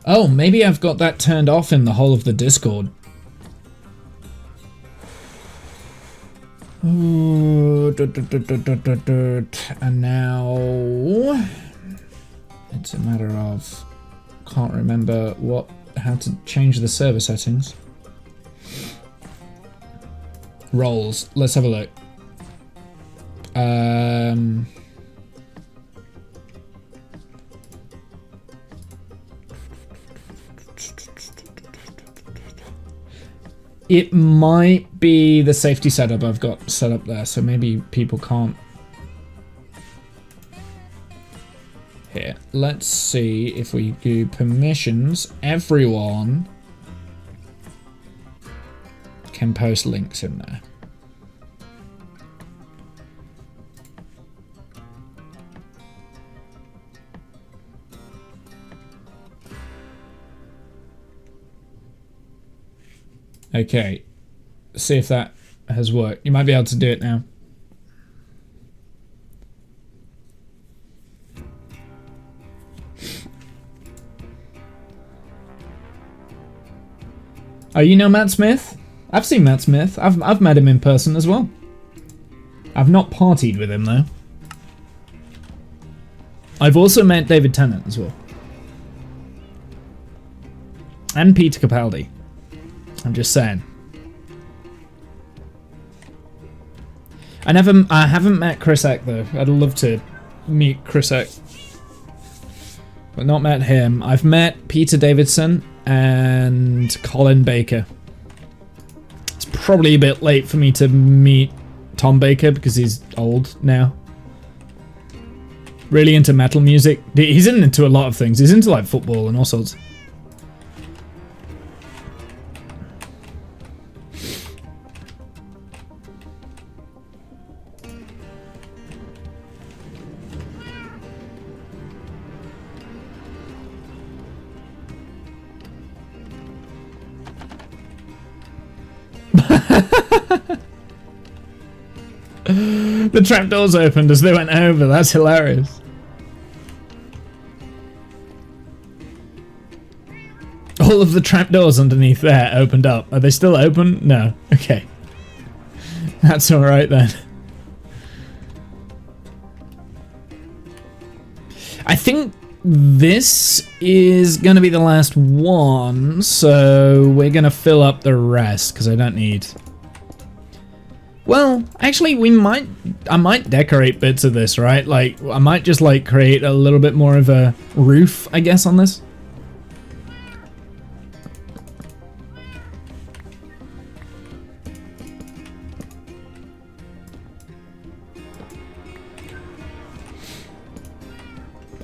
Oh, maybe I've got that turned off in the whole of the Discord. Ooh, and now it's a matter of can't remember how to change the server settings. Roles. Let's have a look. It might be the safety setup I've got set up there, so maybe people can't. Here, let's see if we do permissions. Everyone can post links in there. Okay, see if that has worked. You might be able to do it now. Oh, you know Matt Smith? I've seen Matt Smith. I've met him in person as well. I've not partied with him though. I've also met David Tennant as well. And Peter Capaldi. I'm just saying. I haven't met Chris Eck though. I'd love to meet Chris Eck, but not met him. I've met Peter Davidson and Colin Baker. It's probably a bit late for me to meet Tom Baker because he's old now. Really into metal music. He's into a lot of things. He's into like football and all sorts. The trapdoors opened as they went over. That's hilarious. All of the trapdoors underneath there opened up. Are they still open? No. Okay. That's alright then. I think this is going to be the last one, so we're going to fill up the rest because I don't need... Well, actually, I might decorate bits of this, right? Like, I might just, like, create a little bit more of a roof, I guess, on this.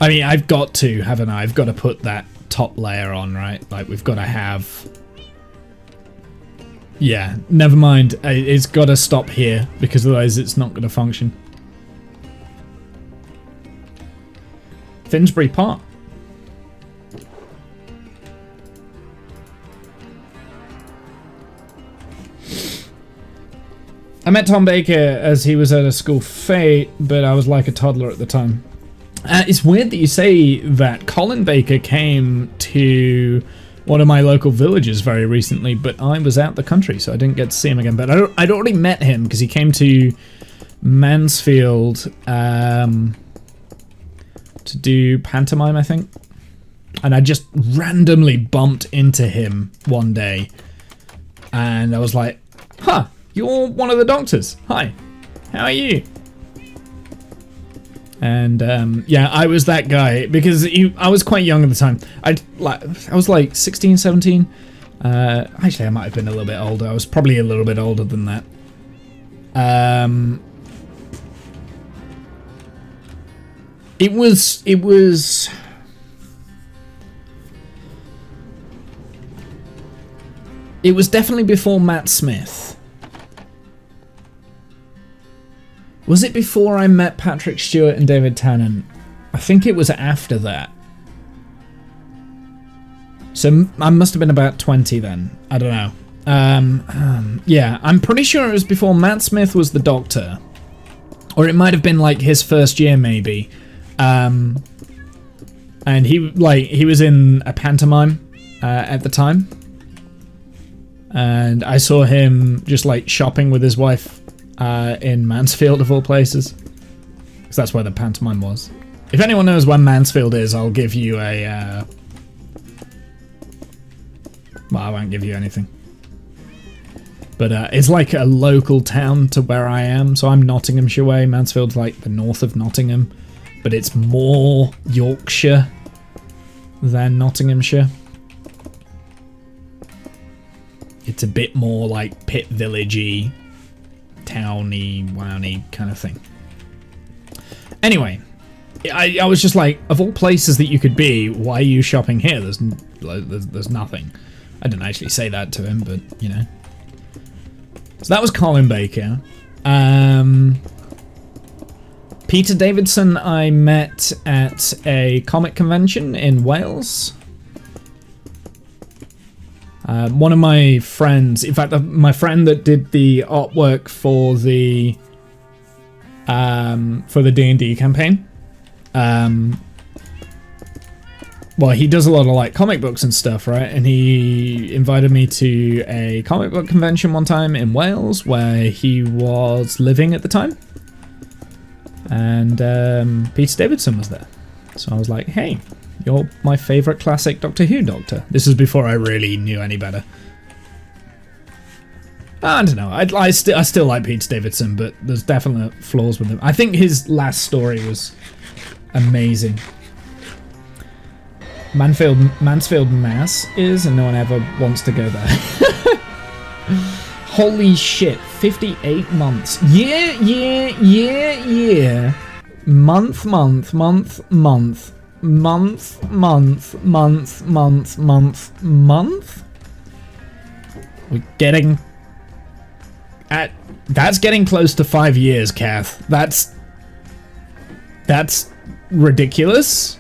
I mean, I've got to, haven't I? I've got to put that top layer on, right? Like, we've got to have... Yeah, never mind. It's got to stop here because otherwise it's not going to function. Finsbury Park. I met Tom Baker as he was at a school fete, but I was like a toddler at the time. It's weird that you say that. Colin Baker came to one of my local villages very recently, but I was out the country, so I didn't get to see him again. But I'd already met him because he came to Mansfield to do pantomime, I think. And I just randomly bumped into him one day. And I was like, huh, you're one of the doctors. Hi, how are you? And yeah, I was that guy because I was quite young at the time. I was like 16, 17. Actually, I might have been a little bit older. I was probably a little bit older than that. It was definitely before Matt Smith. Was it before I met Patrick Stewart and David Tennant? I think it was after that. So I must have been about 20 then. I don't know. Yeah, I'm pretty sure it was before Matt Smith was the Doctor. Or it might have been like his first year maybe. And he was in a pantomime at the time. And I saw him just like shopping with his wife in Mansfield of all places. Because that's where the pantomime was. If anyone knows where Mansfield is, I'll give you a... Well, I won't give you anything. But it's like a local town to where I am. So I'm Nottinghamshire way. Mansfield's like the north of Nottingham. But it's more Yorkshire than Nottinghamshire. It's a bit more like pit villagey, towny, wowny kind of thing. Anyway, I was just like, of all places that you could be, why are you shopping here? There's nothing. I didn't actually say that to him, but you know. So that was Colin Baker. Peter Davidson I met at a comic convention in Wales. One of my friends, in fact, my friend that did the artwork for the D&D campaign. Well, he does a lot of like comic books and stuff, right? And he invited me to a comic book convention one time in Wales where he was living at the time. And Peter Davidson was there. So I was like, hey, you're my favourite classic Doctor Who Doctor. This is before I really knew any better. I don't know. I still like Peter Davidson, but there's definite flaws with him. I think his last story was amazing. Mansfield, Mass is, and no one ever wants to go there. Holy shit, 58 months. Year. Month. We're getting at... That's getting close to 5 years, Kath. That's ridiculous.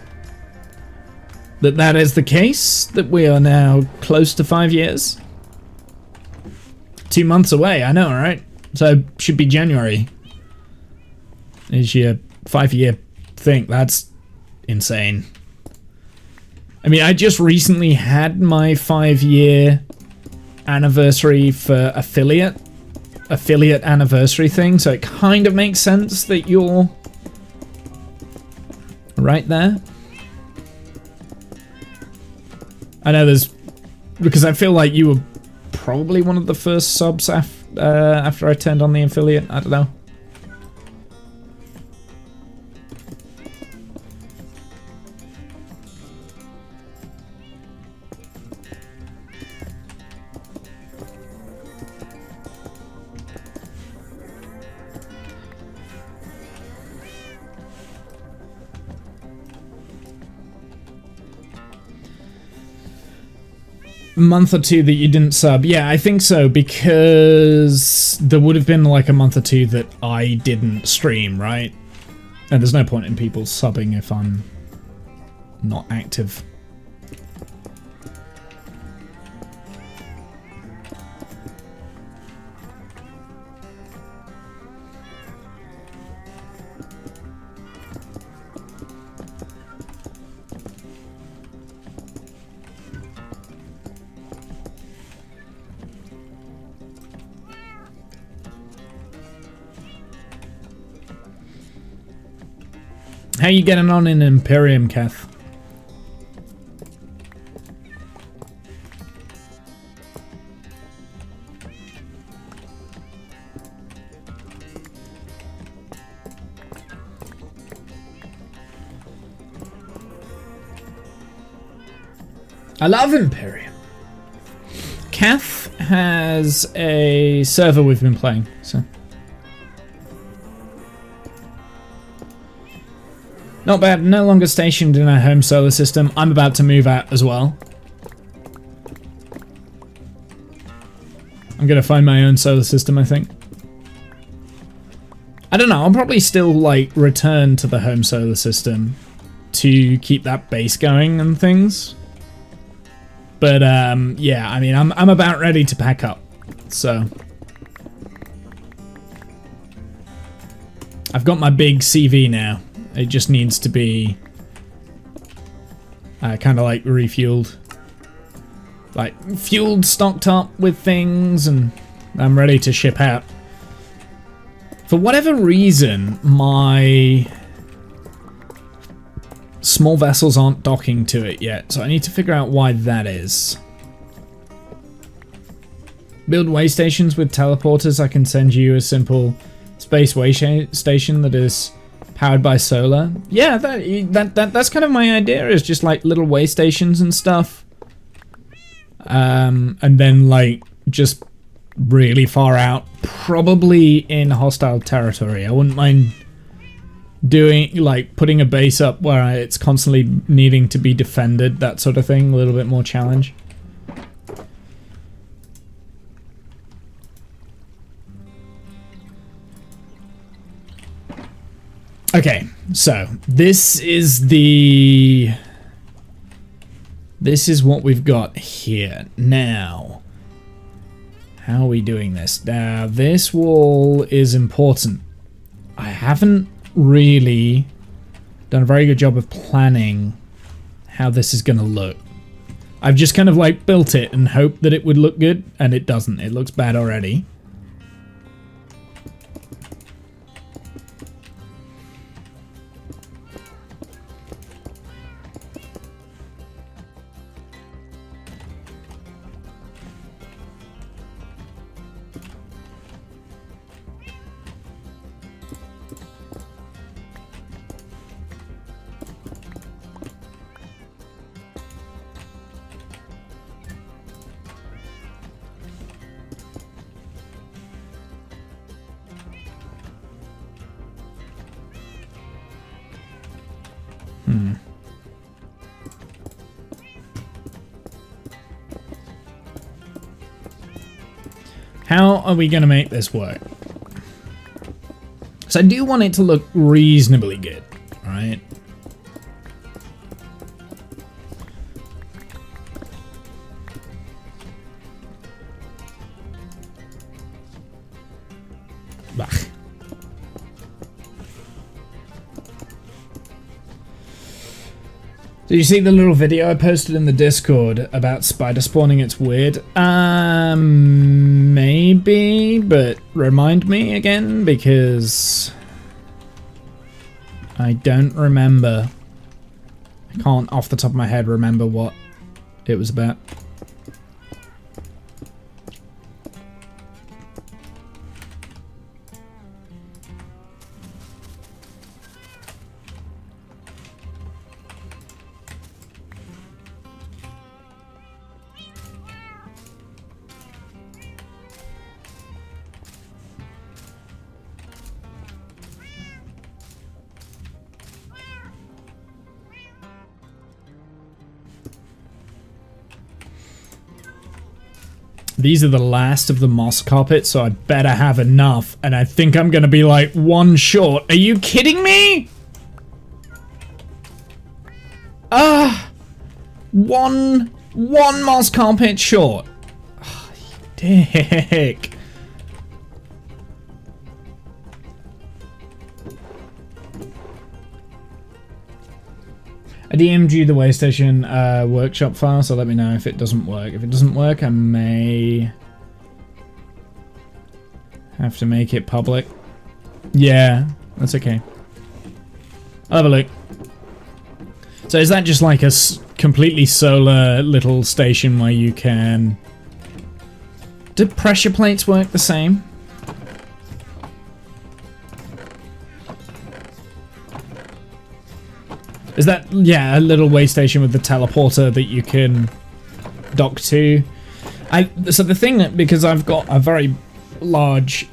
That is the case, that we are now close to 5 years. 2 months away, I know, right? So, should be January. Is your 5-year thing. That's insane. I mean, I just recently had my 5-year anniversary for affiliate anniversary thing, so it kind of makes sense that you're right there. I know because I feel like you were probably one of the first subs after I turned on the affiliate. I don't know. Month or two that you didn't sub. Yeah, I think so, because there would have been like a month or two that I didn't stream, right? And there's no point in people subbing if I'm not active. How you getting on in Imperium, Kath? I love Imperium. Kath has a server we've been playing, so... Not bad, no longer stationed in our home solar system. I'm about to move out as well. I'm gonna find my own solar system, I think. I don't know, I'll probably still, like, return to the home solar system to keep that base going and things. But, yeah, I mean, I'm about ready to pack up, so. I've got my big CV now. It just needs to be kind of like refueled. Like, fueled, stocked up with things, and I'm ready to ship out. For whatever reason, my small vessels aren't docking to it yet, so I need to figure out why that is. Build way stations with teleporters. I can send you a simple space way station that is powered by solar. Yeah, that's kind of my idea, is just like little way stations and stuff. And then like just really far out, probably in hostile territory. I wouldn't mind doing, like, putting a base up where it's constantly needing to be defended, that sort of thing, a little bit more challenge. Okay, so this is what we've got here. Now, how are we doing this? Now, this wall is important. I haven't really done a very good job of planning how this is going to look. I've just kind of like built it and hoped that it would look good, and it doesn't. It looks bad already. How are we going to make this work? So I do want it to look reasonably good, right? Bah. Did you see the little video I posted in the Discord about spider spawning? It's weird. Maybe, but remind me again, because I don't remember. I can't off the top of my head remember what it was about. These are the last of the moss carpets, so I better have enough. And I think I'm gonna be like one short. Are you kidding me? One moss carpet short. Oh, you dick. I DM'd you the Waystation workshop file, so let me know if it doesn't work. If it doesn't work, I may have to make it public. Yeah, that's okay. I'll have a look. So is that just like a completely solar little station where you can... Do pressure plates work the same? Is that, yeah, a little way station with the teleporter that you can dock to? So the thing, because I've got a very large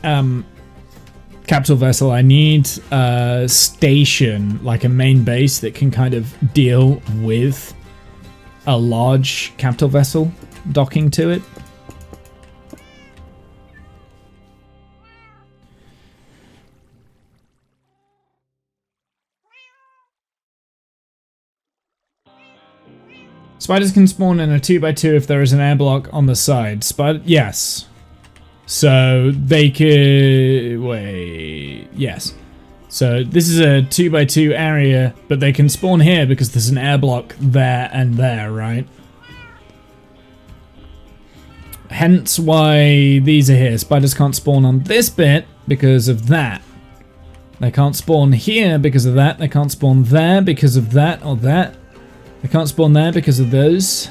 capital vessel, I need a station, like a main base that can kind of deal with a large capital vessel docking to it. Spiders can spawn in a 2x2 if there is an air block on the side. Yes. So they could... Wait... Yes. So this is a 2x2 area, but they can spawn here because there's an air block there and there, right? Hence why these are here. Spiders can't spawn on this bit because of that. They can't spawn here because of that. They can't spawn there because of that or that. They can't spawn there because of those.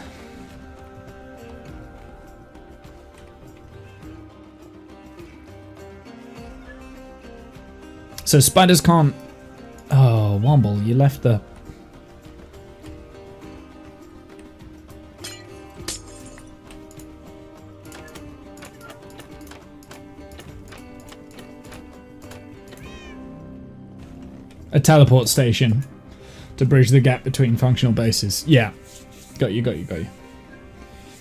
So spiders can't... Oh, Womble, you left the... A teleport station to bridge the gap between functional bases. Yeah. Got you.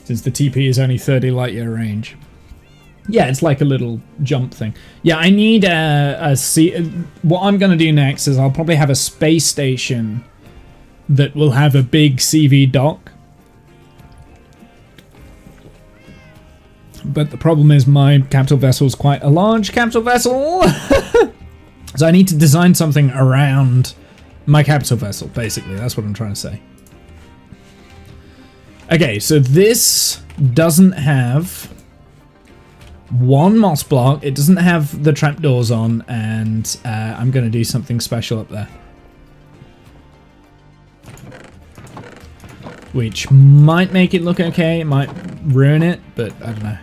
Since the TP is only 30 light year range. Yeah, it's like a little jump thing. Yeah, I need what I'm going to do next is I'll probably have a space station that will have a big CV dock. But the problem is my capital vessel is quite a large capital vessel. So I need to design something around my capital vessel, basically. That's what I'm trying to say. Okay, so this doesn't have one moss block. It doesn't have the trapdoors on, and I'm going to do something special up there. Which might make it look okay. It might ruin it, but I don't know.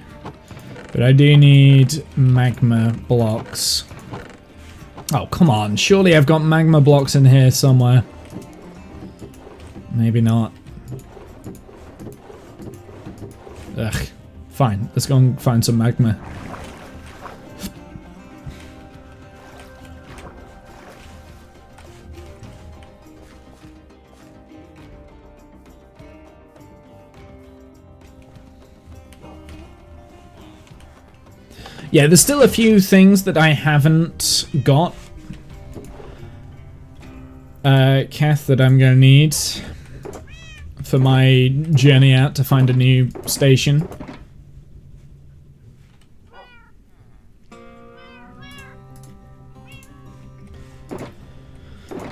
But I do need magma blocks. Oh, come on. Surely I've got magma blocks in here somewhere. Maybe not. Ugh. Fine. Let's go and find some magma. Yeah, there's still a few things that I haven't got. Kath, that I'm going to need for my journey out to find a new station.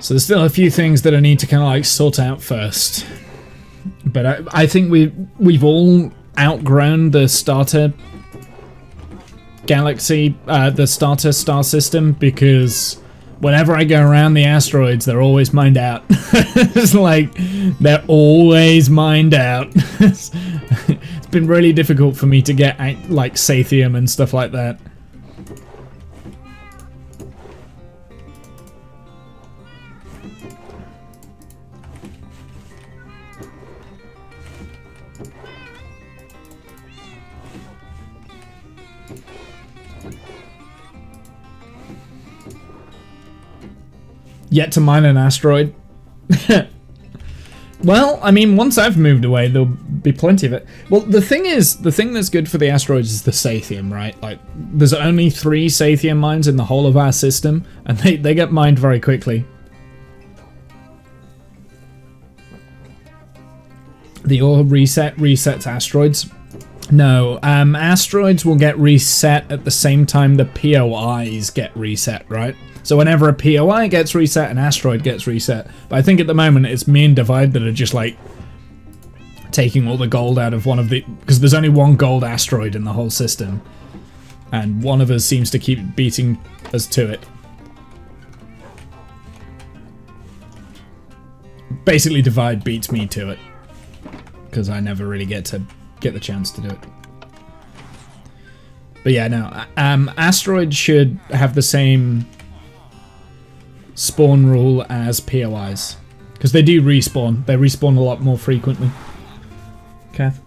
So there's still a few things that I need to kind of like sort out first. But I think we've all outgrown the starter galaxy, the starter star system, because whenever I go around the asteroids, they're always mined out. It's like, they're always mined out. It's been really difficult for me to get, like, Sathium and stuff like that. Yet to mine an asteroid. Well, I mean, once I've moved away, there'll be plenty of it. Well, the thing that's good for the asteroids is the Sathium, right? Like, there's only 3 Sathium mines in the whole of our system, and they get mined very quickly. The ore resets asteroids. No, asteroids will get reset at the same time the POIs get reset, right? So whenever a POI gets reset, an asteroid gets reset. But I think at the moment it's me and Divide that are just like taking all the gold out of one of the... Because there's only one gold asteroid in the whole system. And one of us seems to keep beating us to it. Basically Divide beats me to it. Because I never really get the chance to do it. But yeah, no. Asteroids should have the same spawn rule as POIs. Because they do respawn. They respawn a lot more frequently. Kath?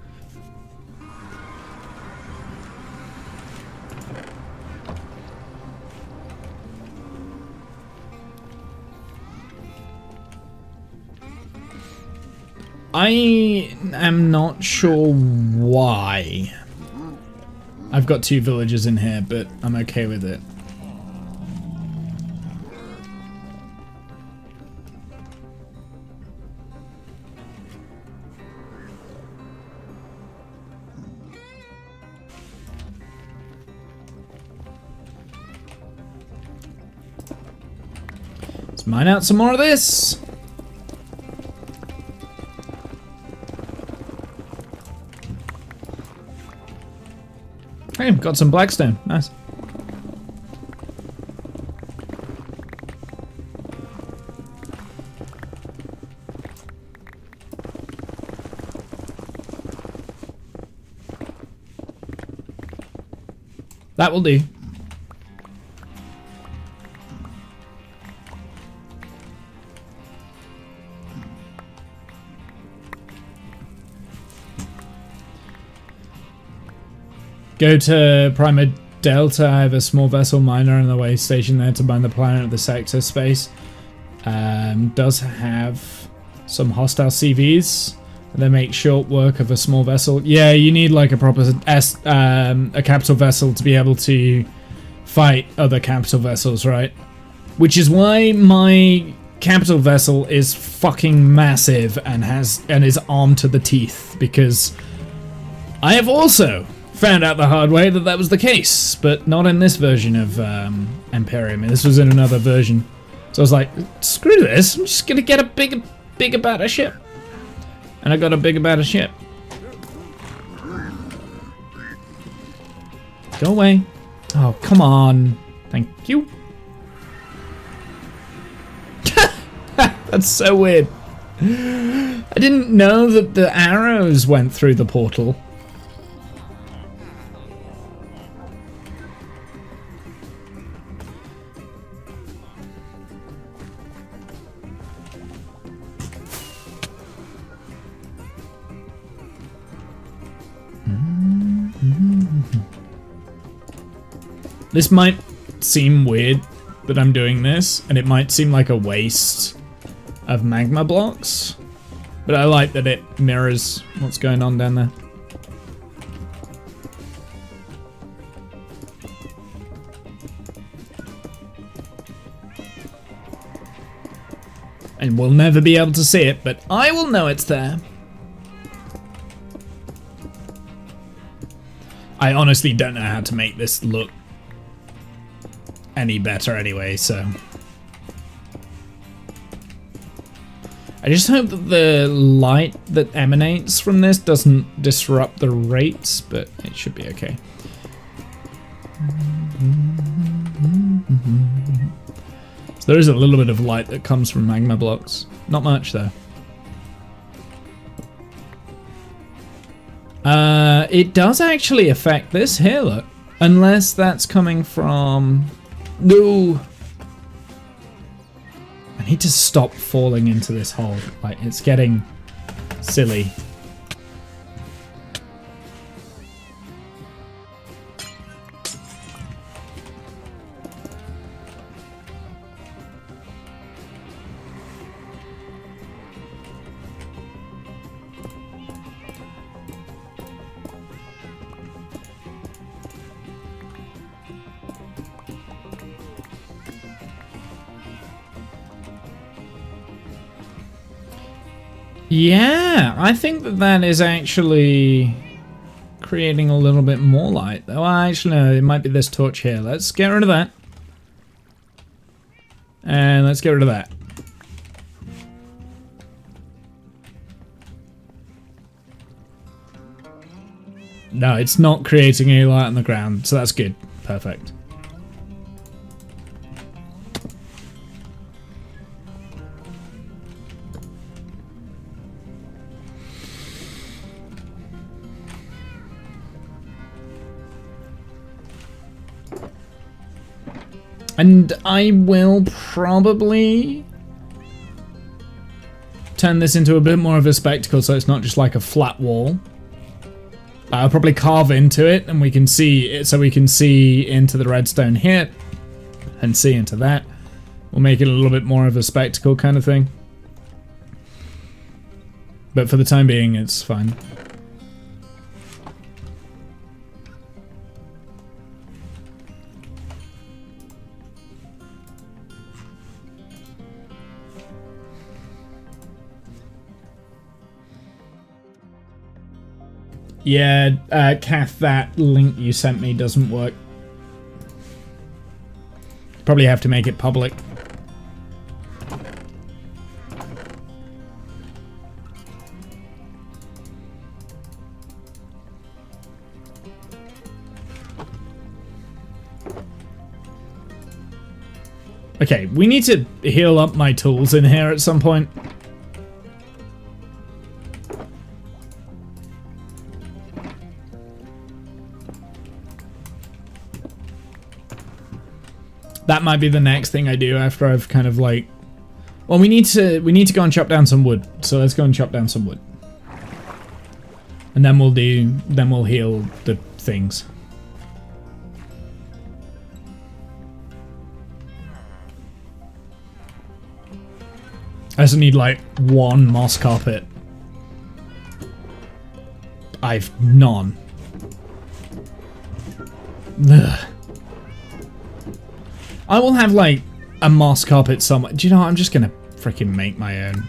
I am not sure why. I've got 2 villagers in here, but I'm okay with it. Let's mine out some more of this. Hey, got some blackstone. Nice. That will do. Go to Prima Delta. I have a small vessel miner on the way station there to mine the planet of the sector space. Does have some hostile CVs. They make short work of a small vessel. Yeah, you need like a proper a capital vessel to be able to fight other capital vessels, right? Which is why my capital vessel is fucking massive and is armed to the teeth, because I have also found out the hard way that was the case, but not in this version of Imperium. This was in another version. So I was like, screw this, I'm just gonna get a bigger, better ship. And I got a bigger, better ship. Go away. Oh, come on. Thank you. That's so weird. I didn't know that the arrows went through the portal. This might seem weird that I'm doing this, and it might seem like a waste of magma blocks, but I like that it mirrors what's going on down there. And we'll never be able to see it, but I will know it's there. I honestly don't know how to make this look any better anyway, so I just hope that the light that emanates from this doesn't disrupt the rates, but it should be okay. So there is a little bit of light that comes from magma blocks. Not much though. It does actually affect this here, look. Unless that's coming from... No! I need to stop falling into this hole. Like, it's getting silly. Yeah, I think that is actually creating a little bit more light. Oh, actually, no, it might be this torch here. Let's get rid of that. And let's get rid of that. No, it's not creating any light on the ground, so that's good. Perfect. And I will probably turn this into a bit more of a spectacle, so it's not just like a flat wall. I'll probably carve into it, and we can see it, so we can see into the redstone here, and see into that. We'll make it a little bit more of a spectacle kind of thing. But for the time being, it's fine. Yeah, Kath, that link you sent me doesn't work. Probably have to make it public. Okay, we need to heal up my tools in here at some point. That might be the next thing I do after I've kind of like... Well, we need to go and chop down some wood. So let's go and chop down some wood. And then we'll heal the things. I just need like one moss carpet. I've none. Ugh. I will have like a moss carpet somewhere. Do you know what? I'm just gonna freaking make my own.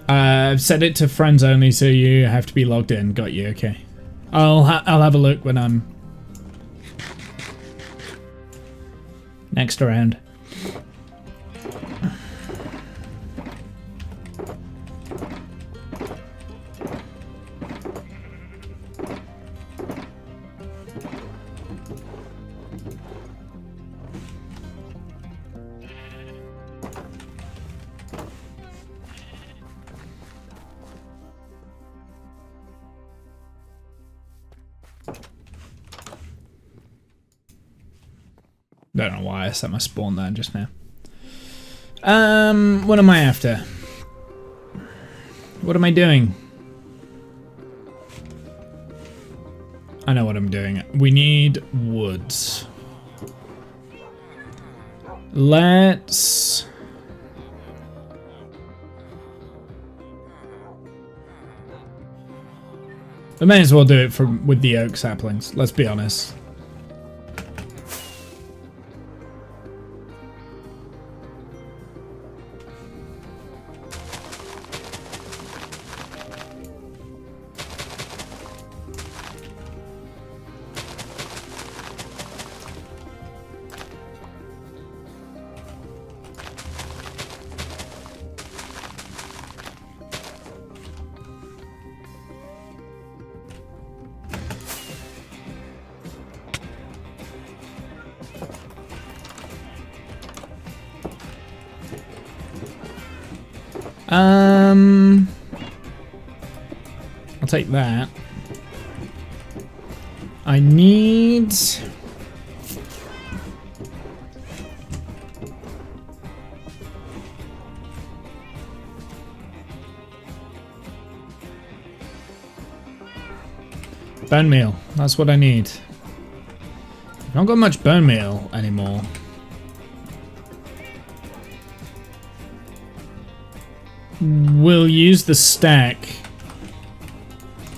I've set it to friends only, so you have to be logged in. Got you. Okay. I'll have a look when I'm next around. Don't know why I set my spawn there just now. What am I after? What am I doing? I know what I'm doing. We need woods. Let's... We may as well do it with the oak saplings, let's be honest. I'll take that. I need... bone meal. That's what I need. I've not got much bone meal anymore. We'll use the stack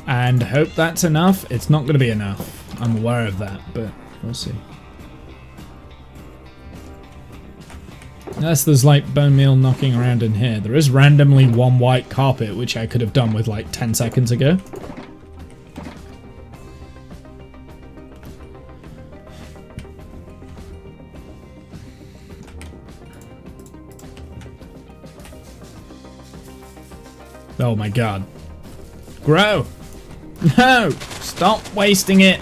and hope that's enough. It's not going to be enough. I'm aware of that, but we'll see. Unless there's like bone meal knocking around in here. There is randomly one white carpet, which I could have done with like 10 seconds ago. Oh my god. Grow! No! Stop wasting it!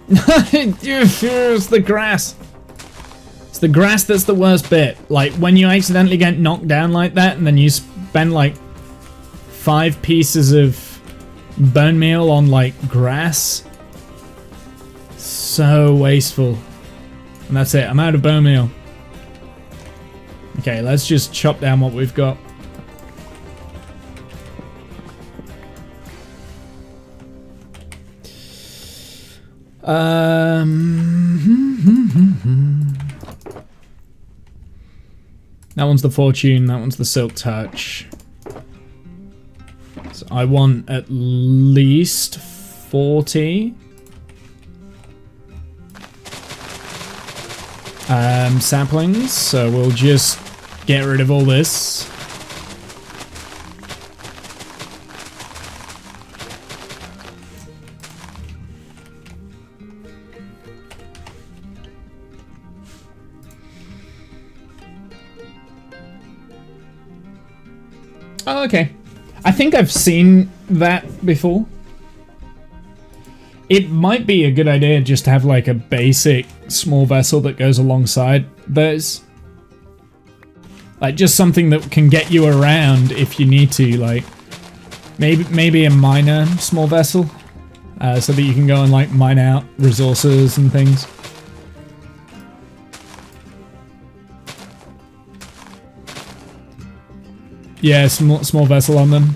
It's the grass. It's the grass that's the worst bit. Like, when you accidentally get knocked down like that, and then you spend, like, 5 pieces of bone meal on, like, grass. So wasteful. And that's it. I'm out of bone meal. Okay, let's just chop down what we've got. That one's the Fortune, that one's the Silk Touch. So I want at least 40. Saplings, so we'll just get rid of all this. Oh, okay. I think I've seen that before. It might be a good idea just to have like a basic small vessel that goes alongside those. Like just something that can get you around if you need to, like maybe a minor small vessel, so that you can go and like mine out resources and things. Yeah, small vessel on them.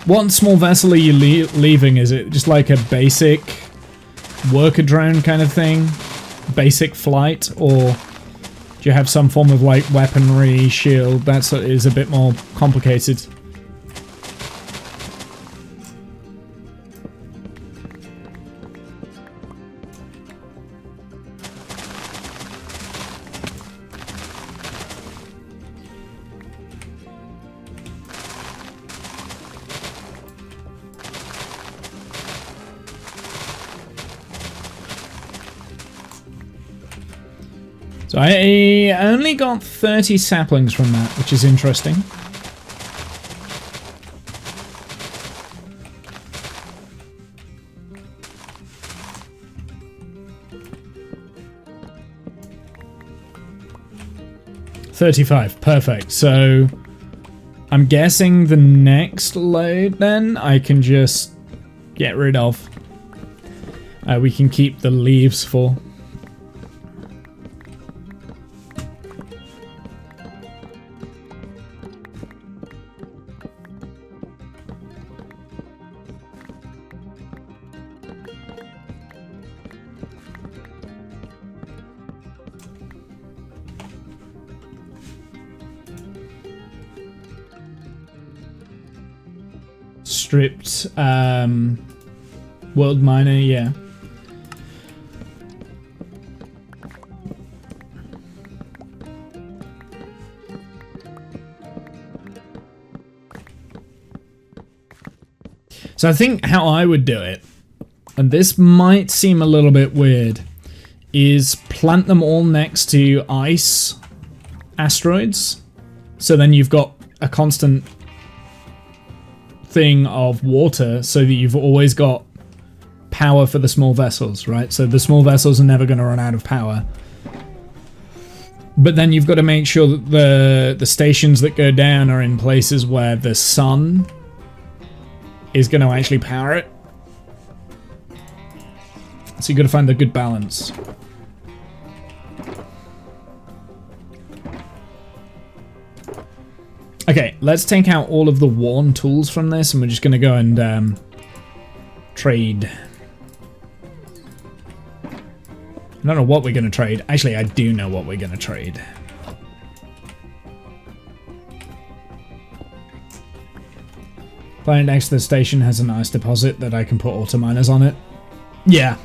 What small vessel are you leaving? Is it just like a basic worker drone kind of thing? Basic flight? Or do you have some form of like weaponry, shield? That is a bit more complicated. So I only got 30 saplings from that, which is interesting. $35, perfect. So I'm guessing the next load then I can just get rid of. We can keep the leaves for. Stripped world miner, yeah. So I think how I would do it, and this might seem a little bit weird, is plant them all next to ice asteroids, so then you've got a constant thing of water, so that you've always got power for the small vessels, right? So the small vessels are never going to run out of power. But then you've got to make sure that the stations that go down are in places where the sun is going to actually power it. So you've got to find the good balance. Okay, let's take out all of the worn tools from this, and we're just going to go and trade. I don't know what we're going to trade. Actually, I do know what we're going to trade. Planet next to the station has an ice deposit that I can put auto miners on it. Yeah.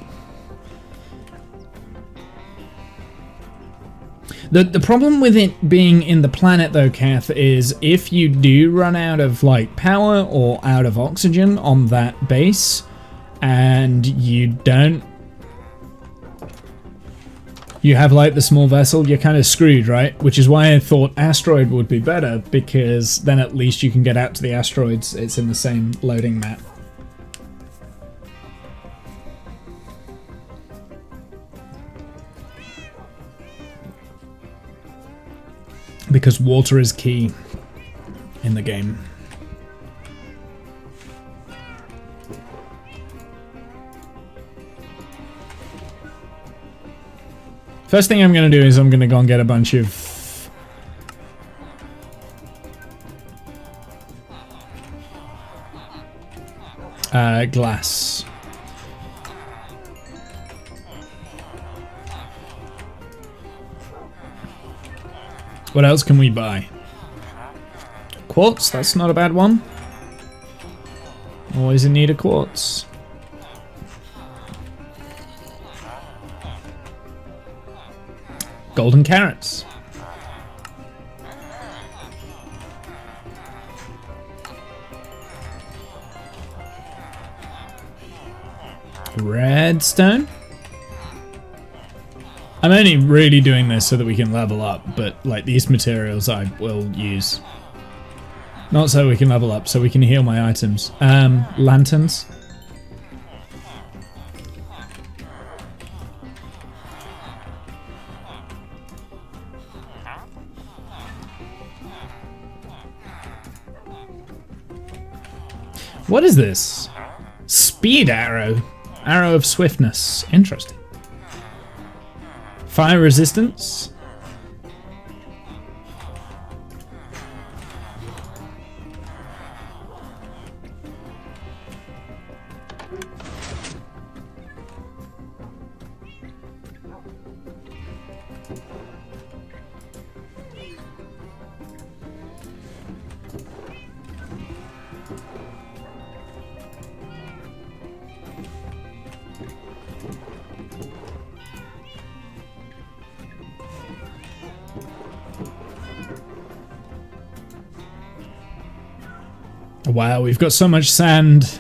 The problem with it being in the planet though, Kath, is if you do run out of like power or out of oxygen on that base, and you have like the small vessel, you're kind of screwed, right? Which is why I thought asteroid would be better, because then at least you can get out to the asteroids. It's in the same loading map. because water is key in the game. First thing I'm going to do is I'm going to go and get a bunch of glass. What else can we buy? Quartz, that's not a bad one. Always in need of quartz. Golden carrots. Redstone. I'm only really doing this so that we can level up, but like these materials I will use. Not so we can level up, so we can heal my items. Lanterns. What is this? Speed arrow. Arrow of swiftness. Interesting. Fire resistance. Wow, we've got so much sand.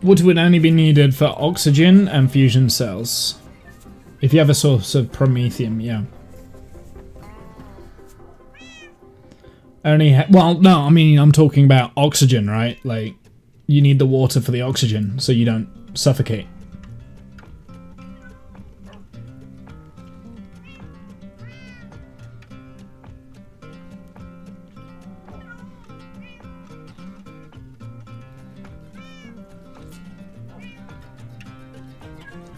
Water would only be needed for oxygen and fusion cells. If you have a source of promethium, yeah. Well, no, I mean, I'm talking about oxygen, right? Like, you need the water for the oxygen so you don't suffocate.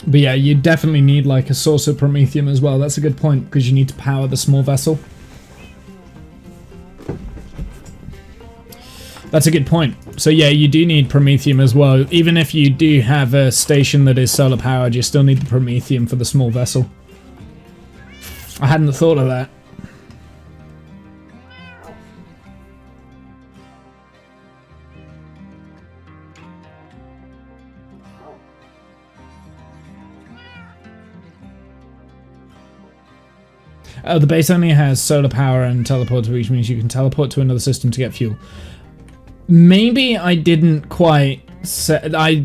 But yeah, you definitely need like a source of promethium as well. That's a good point, because you need to power the small vessel. That's a good point. So yeah, you do need promethium as well. Even if you do have a station that is solar powered, you still need the promethium for the small vessel. I hadn't thought of that. Oh, the base only has solar power and teleport, which means you can teleport to another system to get fuel. Maybe I didn't quite set... I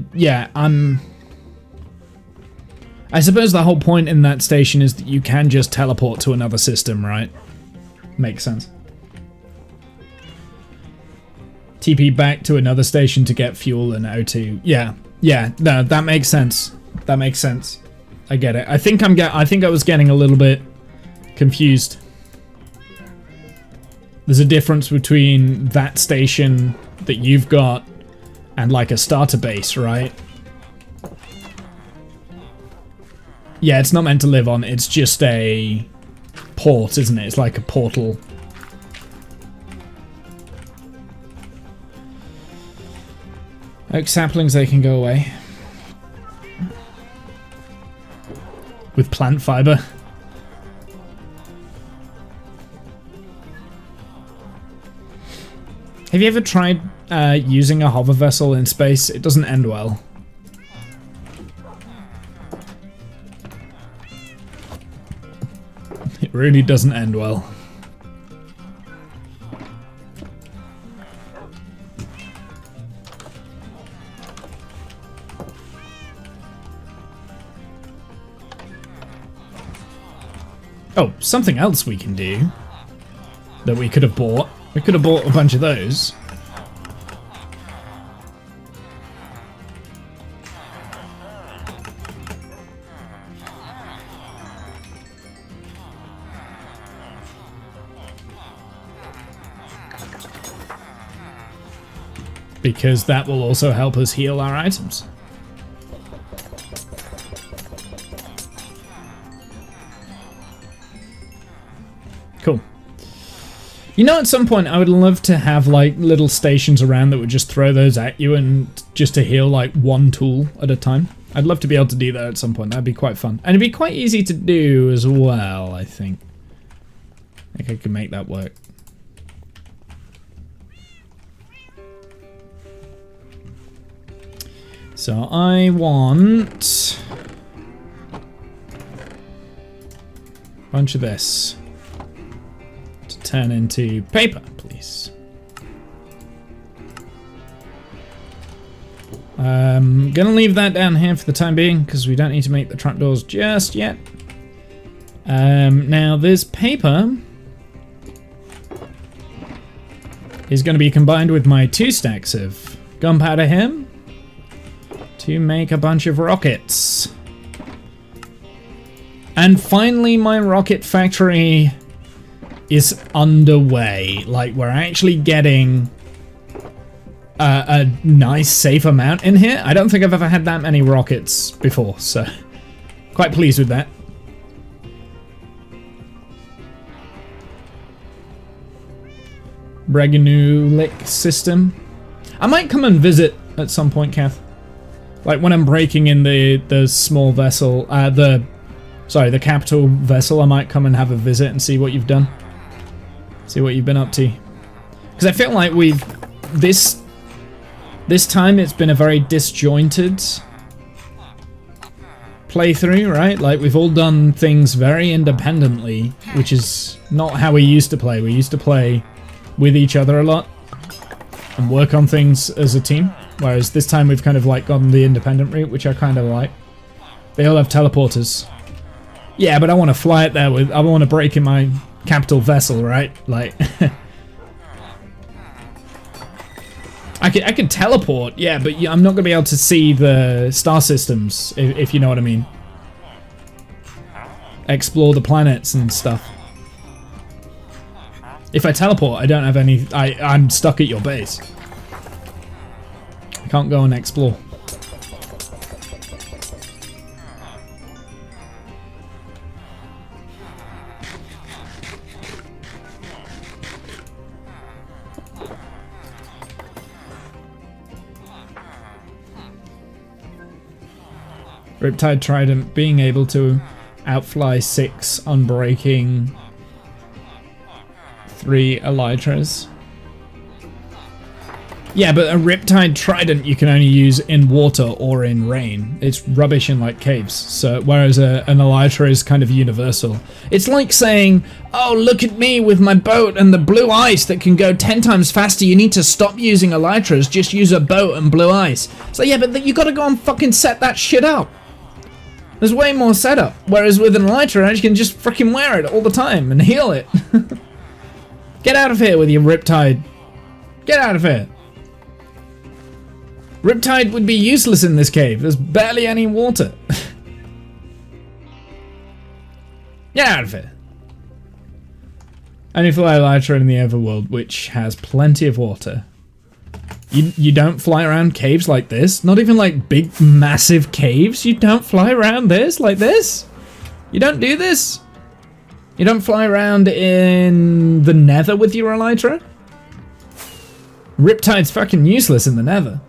suppose the whole point in that station is that you can just teleport to another system, right? Makes sense. TP back to another station to get fuel and O2. Yeah, no, that makes sense. That makes sense. I get it. I think I was getting a little bit confused. There's a difference between that station that you've got and like a starter base, right? Yeah, it's not meant to live on, it's just a port, isn't it? It's like a portal. Oak saplings, they can go away. With plant fiber. Have you ever tried using a hover vessel in space? It doesn't end well. It really doesn't end well. Oh, something else we can do that we could have bought. We could have bought a bunch of those. because that will also help us heal our items. Cool. You know, at some point I would love to have like little stations around that would just throw those at you and just to heal like one tool at a time. I'd love to be able to do that at some point. That'd be quite fun. And it'd be quite easy to do as well, I think. I think I could make that work. So I want a bunch of this to turn into paper, please. Gonna leave that down here for the time being because we don't need to make the trapdoors just yet. Now this paper is going to be combined with my 2 stacks of gunpowder here to make a bunch of rockets. And finally my rocket factory is underway. Like, we're actually getting a nice safe amount in here. I don't think I've ever had that many rockets before, so quite pleased with that. Breganulic system. I might come and visit at some point, Kath. Like when I'm breaking in the small vessel, the capital vessel, I might come and have a visit and see what you've done. See what you've been up to. Because I feel like we've this time it's been a very disjointed playthrough, right? Like we've all done things very independently, which is not how we used to play. We used to play with each other a lot and work on things as a team, whereas this time we've kind of like gone the independent route, which I kind of like. They all have teleporters. Yeah, but I want to fly it there with, I want to break in my capital vessel, right? Like I can teleport, yeah, but I'm not going to be able to see the star systems, if you know what I mean. Explore the planets and stuff. If I teleport, I don't have any... I'm stuck at your base. I can't go and explore. Riptide Trident being able to outfly 6 unbreaking 3 elytras. Yeah, but a Riptide Trident you can only use in water or in rain. It's rubbish in like caves. So whereas an elytra is kind of universal. It's like saying, "Oh, look at me with my boat and the blue ice that can go 10 times faster. You need to stop using elytras. Just use a boat and blue ice." So yeah, but you got to go and fucking set that shit up. There's way more setup. Whereas with an elytra, you can just freaking wear it all the time and heal it. Get out of here with your Riptide. Get out of here. Riptide would be useless in this cave. There's barely any water. Get out of here. Only fly elytra in the overworld, which has plenty of water. You don't fly around caves like this. Not even like big, massive caves. You don't fly around this like this. You don't do this. You don't fly around in the nether with your elytra? Riptide's fucking useless in the nether.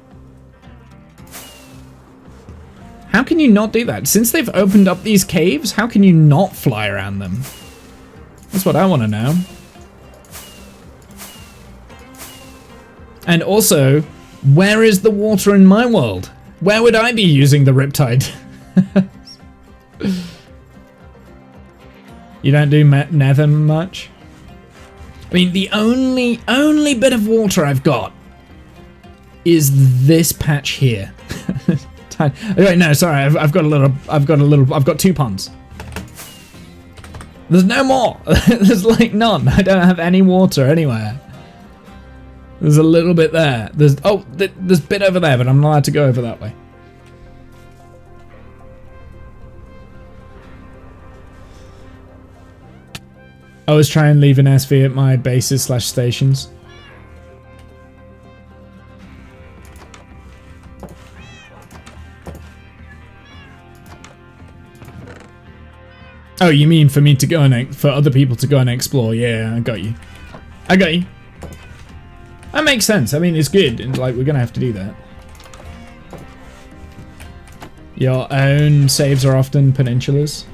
How can you not do that? Since they've opened up these caves, how can you not fly around them? That's what I want to know. And also, where is the water in my world? Where would I be using the Riptide? You don't do nether much? I mean, the only bit of water I've got is this patch here. Wait, no, sorry, I've got 2 ponds. There's no more. There's like none. I don't have any water anywhere. There's a little bit there. There's a bit over there, but I'm not allowed to go over that way. I always try and leave an SV at my bases / stations. Oh, you mean for me to go and for other people to go and explore? Yeah, I got you. I got you. That makes sense. I mean, it's good, and like we're gonna have to do that. Your own saves are often peninsulas.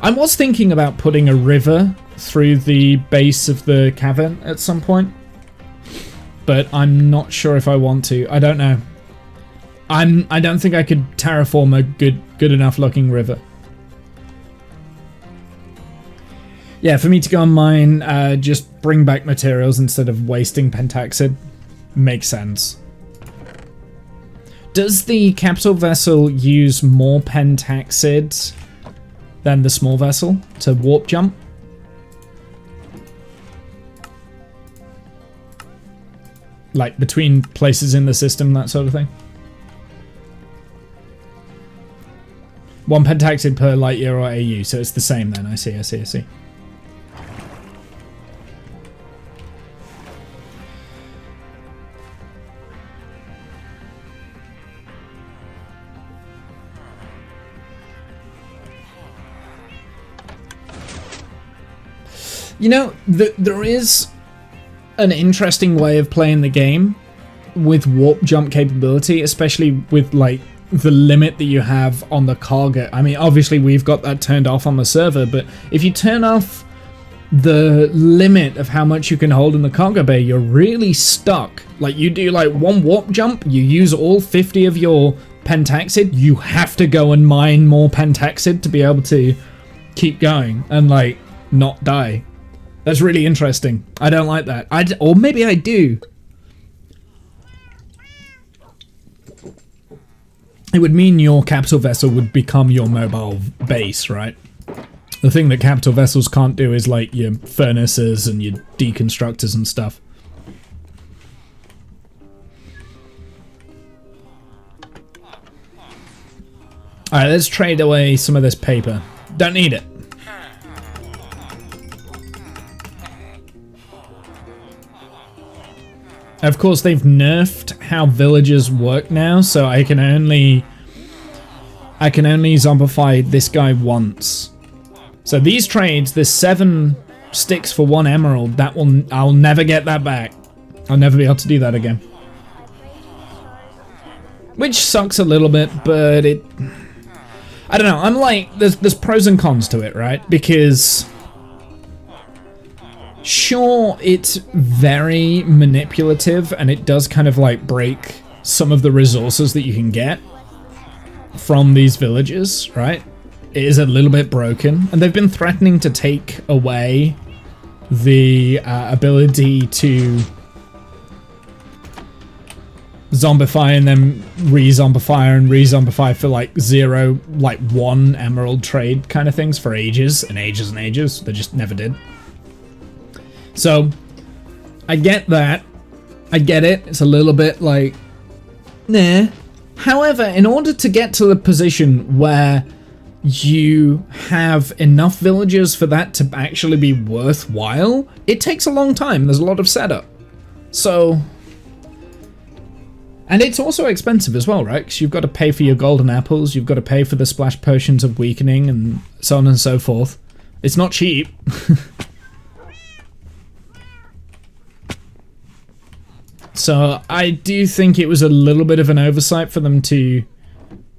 I was thinking about putting a river through the base of the cavern at some point, but I'm not sure if I want to. I don't know. I don't think I could terraform a good enough looking river. Yeah, for me to go and mine, just bring back materials instead of wasting pentaxid makes sense. Does the capital vessel use more pentaxid than the small vessel to warp jump? Like between places in the system, that sort of thing? 1 pentaxid per light year or AU, so it's the same then. I see. You know, there is an interesting way of playing the game with warp jump capability, especially with like the limit that you have on the cargo. I mean, obviously we've got that turned off on the server, but if you turn off the limit of how much you can hold in the cargo bay, you're really stuck. Like you do like 1 warp jump, you use all 50 of your pentaxid, you have to go and mine more pentaxid to be able to keep going and like not die. That's really interesting. I don't like that. Or maybe I do. It would mean your capital vessel would become your mobile base, right? The thing that capital vessels can't do is like your furnaces and your deconstructors and stuff. Alright, let's trade away some of this paper. Don't need it. Of course, they've nerfed how villagers work now, so I can only zombify this guy once. So these trades, there's 7 sticks for 1 emerald. I'll never get that back. I'll never be able to do that again. Which sucks a little bit, but I don't know. I'm like, there's pros and cons to it, right? Because sure, it's very manipulative and it does kind of like break some of the resources that you can get from these villages, right? It is a little bit broken, and they've been threatening to take away the ability to zombify and then re-zombify for like 0, like 1 emerald trade kind of things for ages and ages and ages. They just never did. So, I get that. I get it. It's a little bit like, nah. However, in order to get to the position where you have enough villagers for that to actually be worthwhile, it takes a long time. There's a lot of setup. So, and it's also expensive as well, right? Because you've got to pay for your golden apples, you've got to pay for the splash potions of weakening, and so on and so forth. It's not cheap. So I do think it was a little bit of an oversight for them to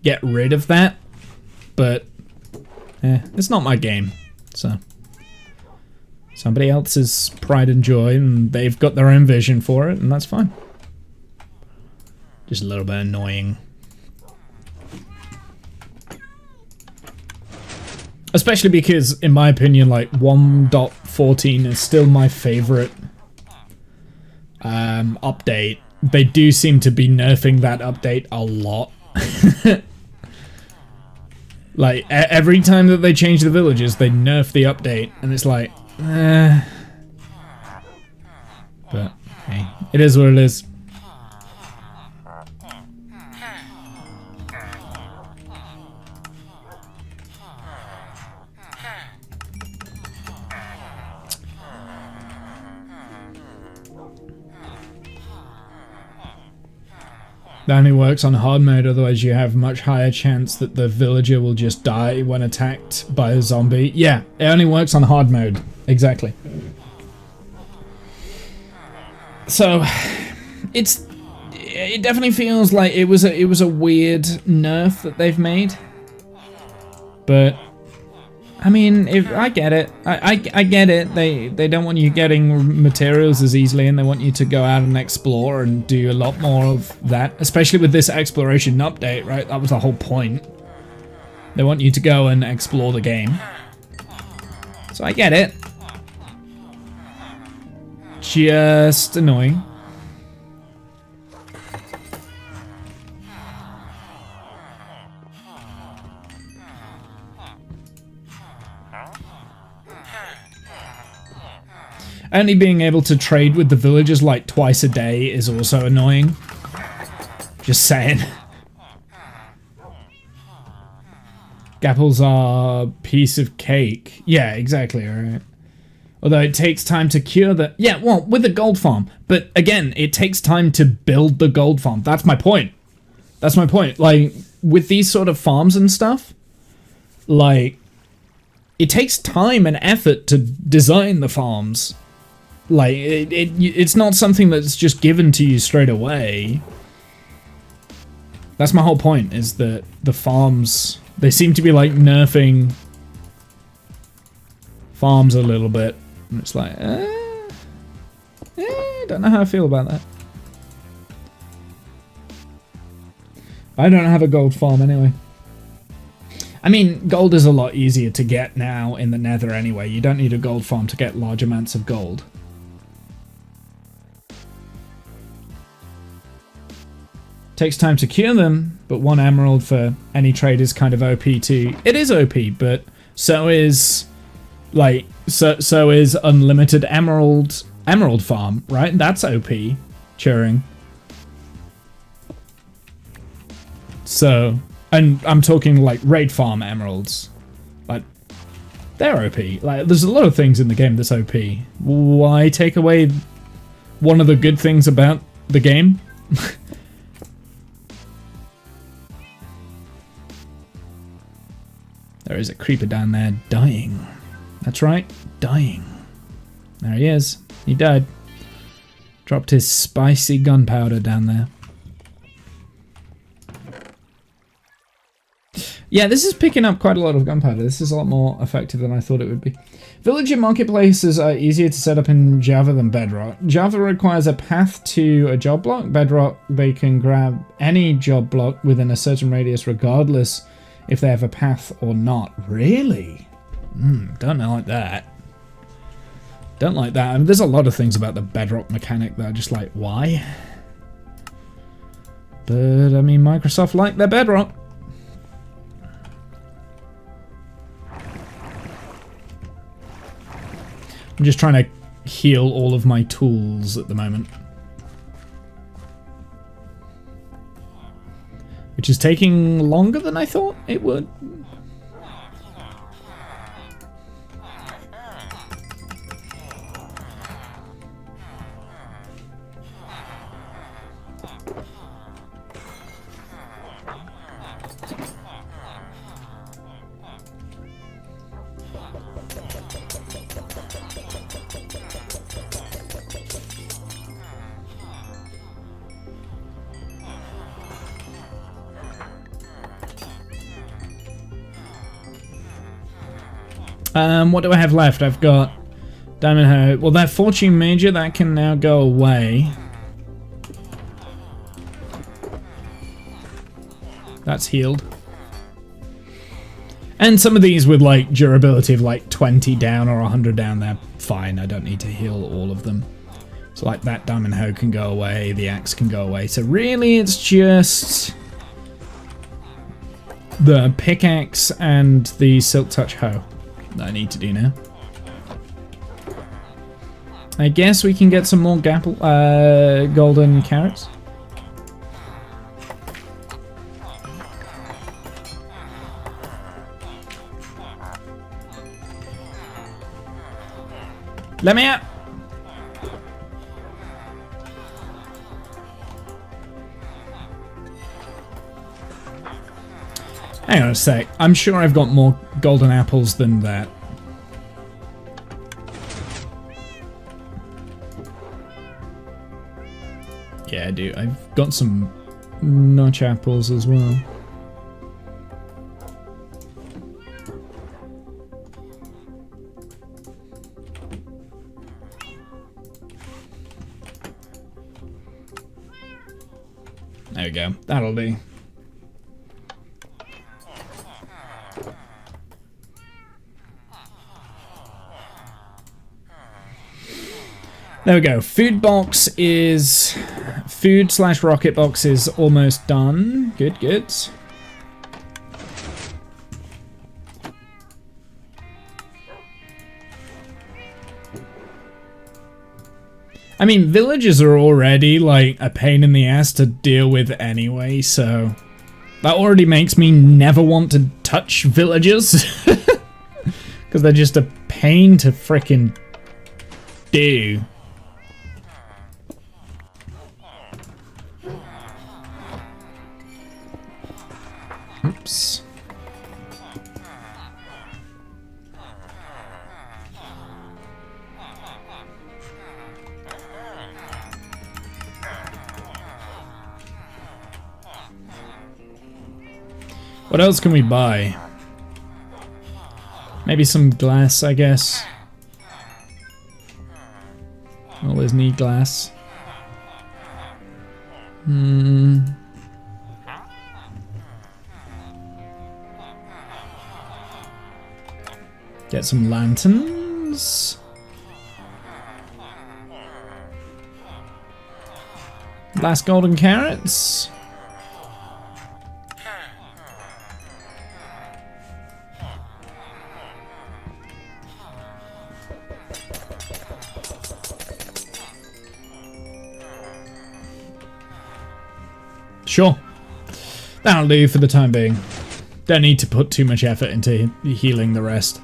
get rid of that, but it's not my game, so somebody else's pride and joy, and they've got their own vision for it, and that's fine. Just a little bit annoying. Especially because, in my opinion, like 1.14 is still my favorite update. They do seem to be nerfing that update a lot. Like, every time that they change the villages, they nerf the update, and it's like, But, hey, it is what it is. That only works on hard mode, otherwise you have much higher chance that the villager will just die when attacked by a zombie. Yeah, it only works on hard mode. Exactly. So, it definitely feels like it was a weird nerf that they've made. But I mean, if I get it, I get it. They don't want you getting materials as easily, and they want you to go out and explore and do a lot more of that. Especially with this exploration update, right? That was the whole point. They want you to go and explore the game. So I get it. Just annoying. Only being able to trade with the villagers like twice a day is also annoying. Just saying. Gapples are a piece of cake. Yeah, exactly, alright. Although it takes time to cure the... Yeah, well, with a gold farm. But again, it takes time to build the gold farm. That's my point. That's my point. Like, with these sort of farms and stuff, like, it takes time and effort to design the farms. Like, it's not something that's just given to you straight away. That's my whole point, is that the farms... They seem to be, like, nerfing farms a little bit. And it's like, don't know how I feel about that. I don't have a gold farm anyway. I mean, gold is a lot easier to get now in the Nether anyway. You don't need a gold farm to get large amounts of gold. Takes time to cure them, but 1 emerald for any trade is kind of OP too. It is OP, but so is, like, so is unlimited emerald farm, right? That's OP, Turing. So, and I'm talking like raid farm emeralds. Like, they're OP. Like, there's a lot of things in the game that's OP. Why take away one of the good things about the game? There is a creeper down there dying. That's right, dying. There he is. He died. Dropped his spicy gunpowder down there. Yeah, this is picking up quite a lot of gunpowder. This is a lot more effective than I thought it would be. Villager marketplaces are easier to set up in Java than Bedrock. Java requires a path to a job block. Bedrock, they can grab any job block within a certain radius regardless if they have a path or not. Really? Don't know like that. Don't like that. I mean, there's a lot of things about the Bedrock mechanic that are just like, why? But, I mean, Microsoft like their Bedrock. I'm just trying to heal all of my tools at the moment. Which is taking longer than I thought it would. What do I have left? I've got Diamond Hoe. Well, that Fortune Major, that can now go away. That's healed. And some of these with, like, durability of, like, 20 down or 100 down, they're fine. I don't need to heal all of them. So, like, that Diamond Hoe can go away, the axe can go away. So, really, it's just the pickaxe and the Silk Touch Hoe that I need to do now. I guess we can get some more golden carrots. Let me out! on a sec. I'm sure I've got more golden apples than that. Yeah, I do. I've got some notch apples as well. There we go. That'll do. There we go. Food / rocket box is almost done. Good, good. I mean, villagers are already, like, a pain in the ass to deal with anyway, so... That already makes me never want to touch villagers. Because they're just a pain to frickin' do. Oops. What else can we buy? Maybe some glass, I guess. Always need glass. Get some lanterns. Last golden carrots. Sure. That'll do for the time being. Don't need to put too much effort into healing the rest.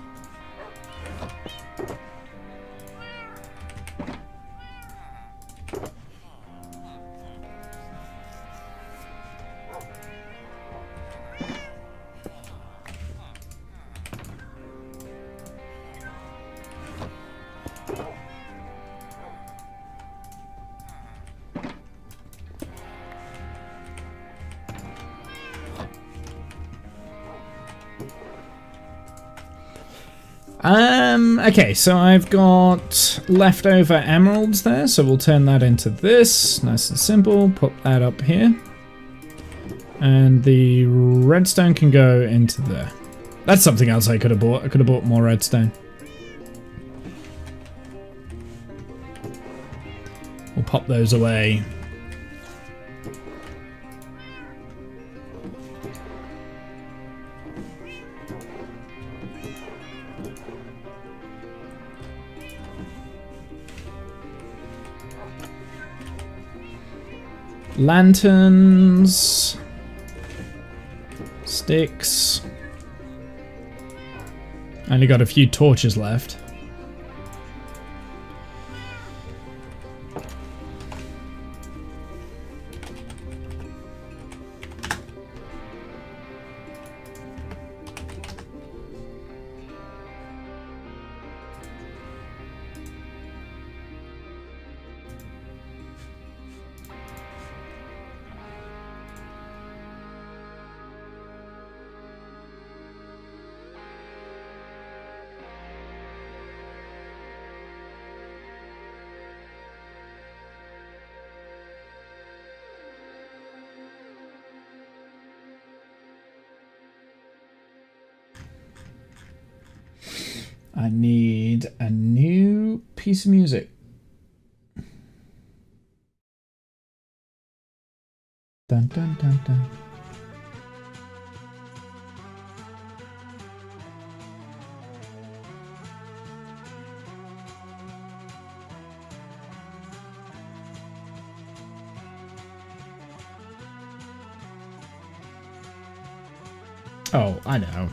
Okay, so I've got leftover emeralds there, so we'll turn that into this. Nice and simple. Put that up here. And the redstone can go into there. That's something else I could have bought. I could have bought more redstone. We'll pop those away. Lanterns, sticks. Only got a few torches left. I need a new piece of music. Dun dun dun dun. Oh, I know.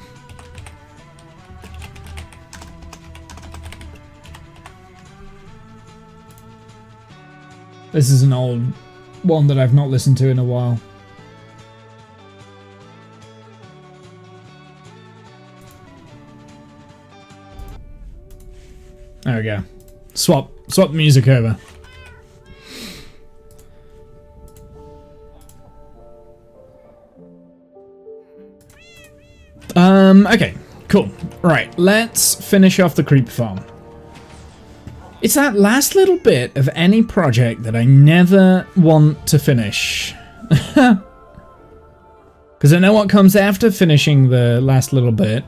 This is an old one that I've not listened to in a while. There we go. Swap the music over. Okay, cool. Right, let's finish off the creep farm. It's that last little bit of any project that I never want to finish. Because I know what comes after finishing the last little bit.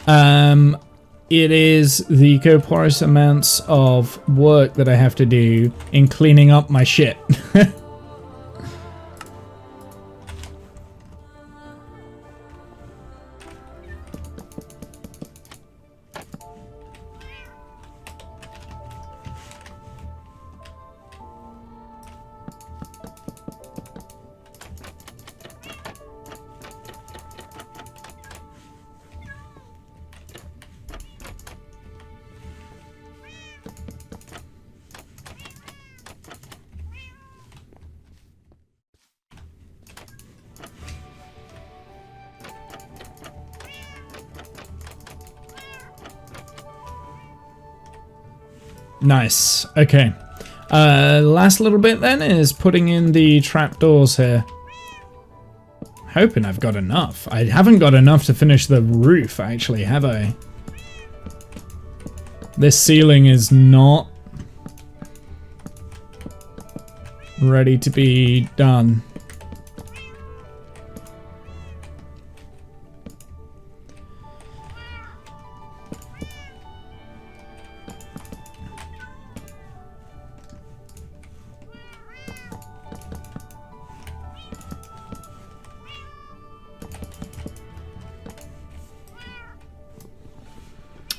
It is the copious amounts of work that I have to do in cleaning up my shit. Nice. Okay. Last little bit then is putting in the trapdoors here. Hoping I've got enough. I haven't got enough to finish the roof, actually, have I? This ceiling is not ready to be done.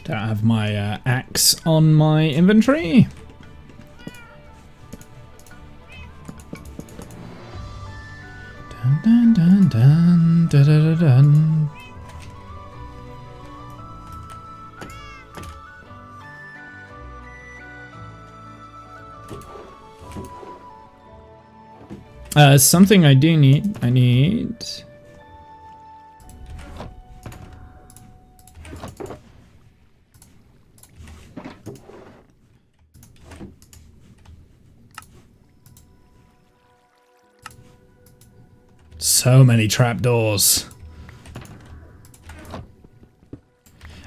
Don't have my axe on my inventory. Dun dun dun dun dun dun dun. Something I do need. I need. So many trapdoors.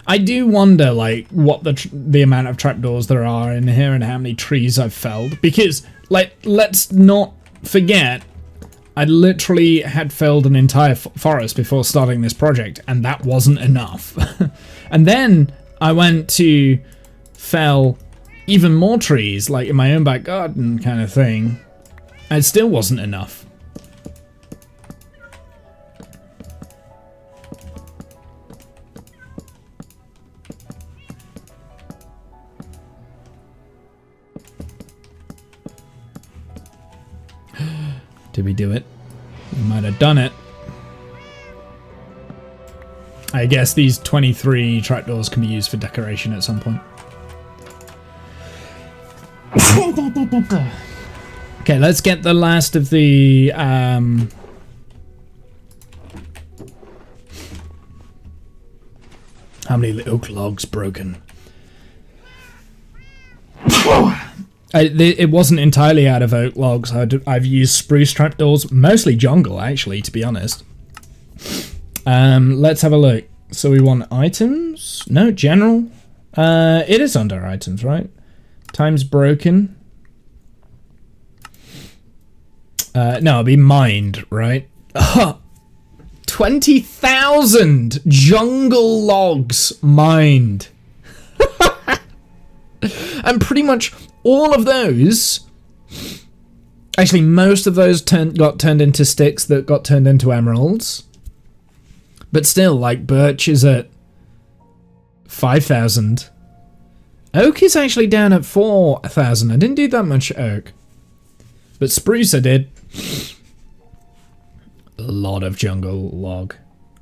I do wonder, like, what the amount of trapdoors there are in here and how many trees I've felled. Because, like, let's not forget, I literally had felled an entire forest before starting this project, and that wasn't enough. And then I went to fell even more trees, like in my own back garden kind of thing, and it still wasn't enough. Did we do it? We might have done it. I guess these 23 trapdoors can be used for decoration at some point. Okay, let's get the last of the how many oak logs broken? It wasn't entirely out of oak logs. I've used spruce trapdoors, mostly jungle, actually, to be honest. Let's have a look. So we want items? No, general. It is under items, right? Times broken. No, it'll be mined, right? 20,000 jungle logs mined. And pretty much all of those, actually most of those got turned into sticks that got turned into emeralds. But still, like, birch is at 5,000. Oak is actually down at 4,000. I didn't do that much oak. But spruce I did. A lot of jungle log.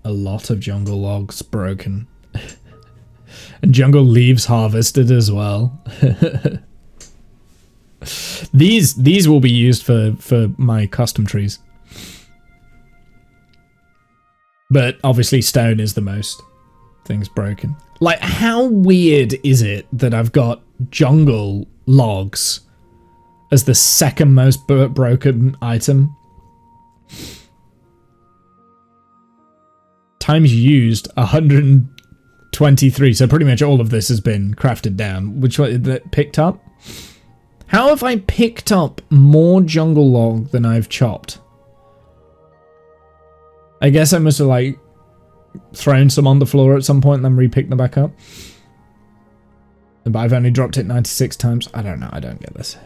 A lot of jungle logs broken. And jungle leaves harvested as well. These will be used for my custom trees. But obviously stone is the most. thing's broken. Like, how weird is it that I've got jungle logs as the second most broken item? Times used 123, so pretty much all of this has been crafted down. Which one that picked up? How have I picked up more jungle log than I've chopped? I guess I must have like thrown some on the floor at some point and then re-picked them back up. But I've only dropped it 96 times. I don't know, I don't get this.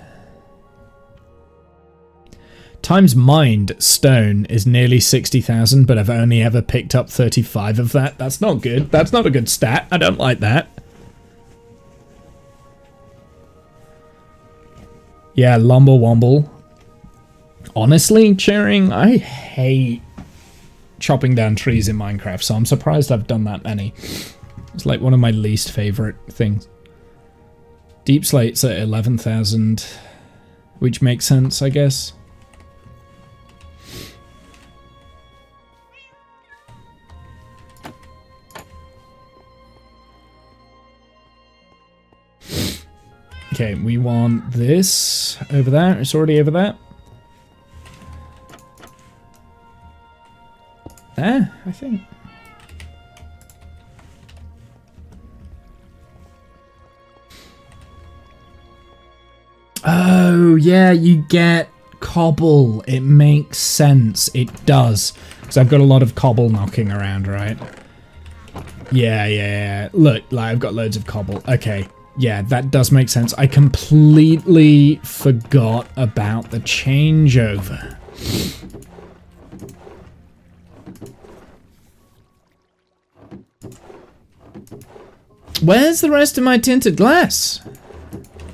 Times mined stone is nearly 60,000, but I've only ever picked up 35 of that. That's not good. That's not a good stat. I don't like that. Yeah, Lumble Womble. Honestly, Cheering, I hate chopping down trees in Minecraft, so I'm surprised I've done that many. It's like one of my least favorite things. Deep Slate's at 11,000, which makes sense, I guess. Okay, we want this over there. It's already over there. There, I think. Oh, yeah, you get cobble. It makes sense. It does. Because I've got a lot of cobble knocking around, right? Yeah. Look, like, I've got loads of cobble. Okay. Yeah, that does make sense. I completely forgot about the changeover. Where's the rest of my tinted glass?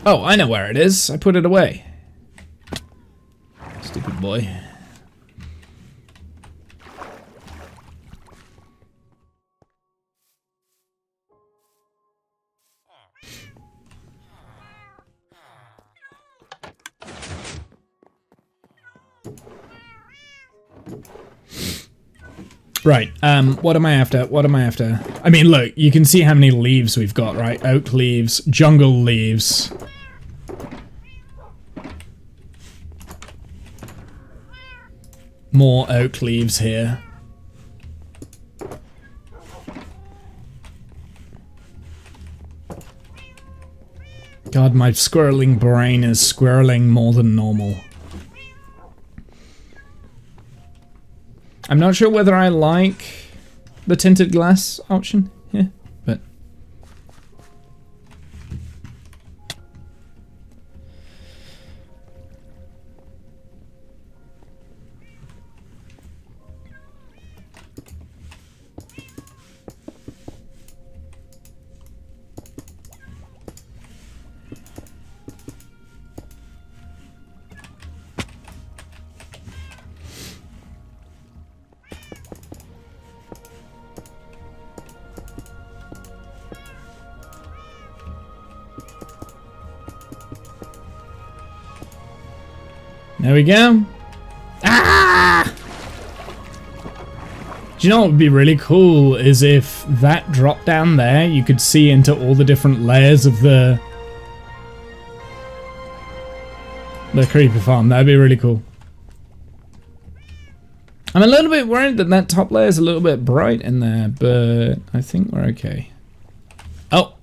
Oh, I know where it is. I put it away. Stupid boy. Right, what am I after? What am I after? I mean, look, you can see how many leaves we've got, right? Oak leaves, jungle leaves. More oak leaves here. God, my squirreling brain is squirreling more than normal. I'm not sure whether I like the tinted glass option here, but... There we go. Ah! Do you know what would be really cool is if that drop down there, you could see into all the different layers of the creeper farm. That'd be really cool. I'm a little bit worried that that top layer is a little bit bright in there, but I think we're okay. Oh.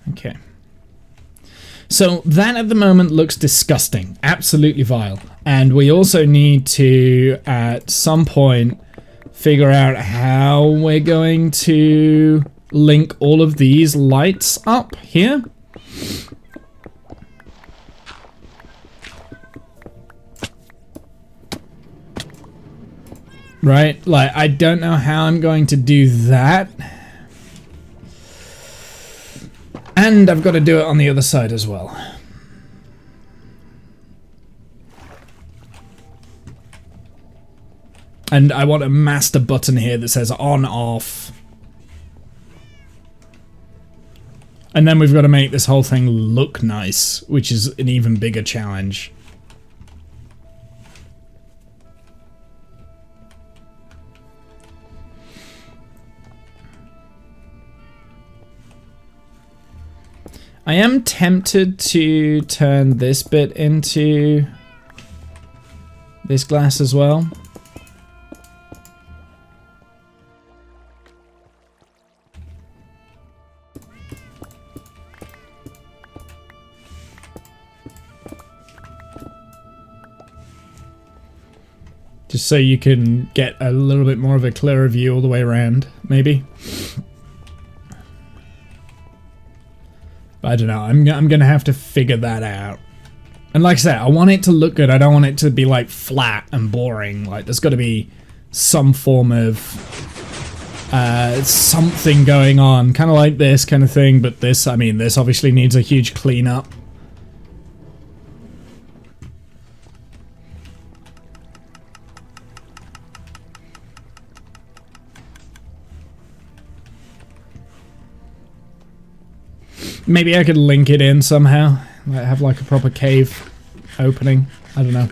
Okay. So that at the moment looks disgusting, absolutely vile. And we also need to, at some point, figure out how we're going to link all of these lights up here. Right, like, I don't know how I'm going to do that. And I've got to do it on the other side as well. And I want a master button here that says on, off. And then we've got to make this whole thing look nice, which is an even bigger challenge. I am tempted to turn this bit into this glass as well. Just so you can get a little bit more of a clearer view all the way around, maybe. But I don't know, I'm gonna have to figure that out. And like I said, I want it to look good, I don't want it to be like flat and boring. Like there's gotta be some form of something going on. Kind of like this kind of thing, but this, I mean, this obviously needs a huge cleanup. Maybe I could link it in somehow. Might have like a proper cave opening. I don't know.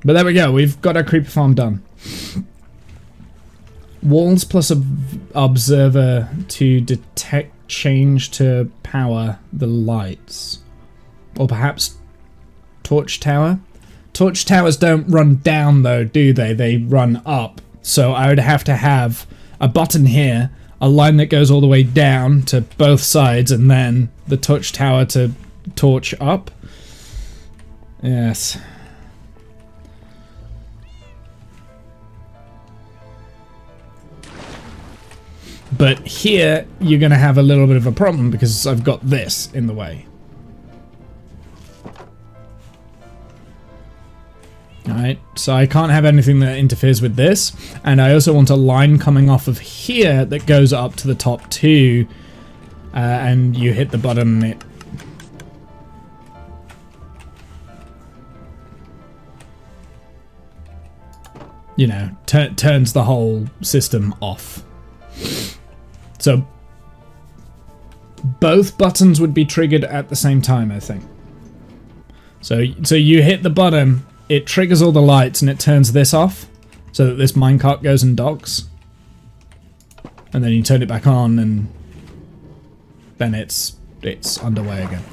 But there we go. We've got our creeper farm done. Walls plus observer to detect change to power the lights. Or perhaps torch tower? Torch towers don't run down though, do they? They run up. So I would have to have a button here, a line that goes all the way down to both sides, and then the touch tower to torch up. Yes. But here, you're going to have a little bit of a problem because I've got this in the way. Alright, so I can't have anything that interferes with this, and I also want a line coming off of here that goes up to the top too, and you hit the button and it... you know, turns the whole system off. So both buttons would be triggered at the same time, I think. So you hit the button, it triggers all the lights and it turns this off so that this minecart goes and docks. And then you turn it back on and then it's underway again.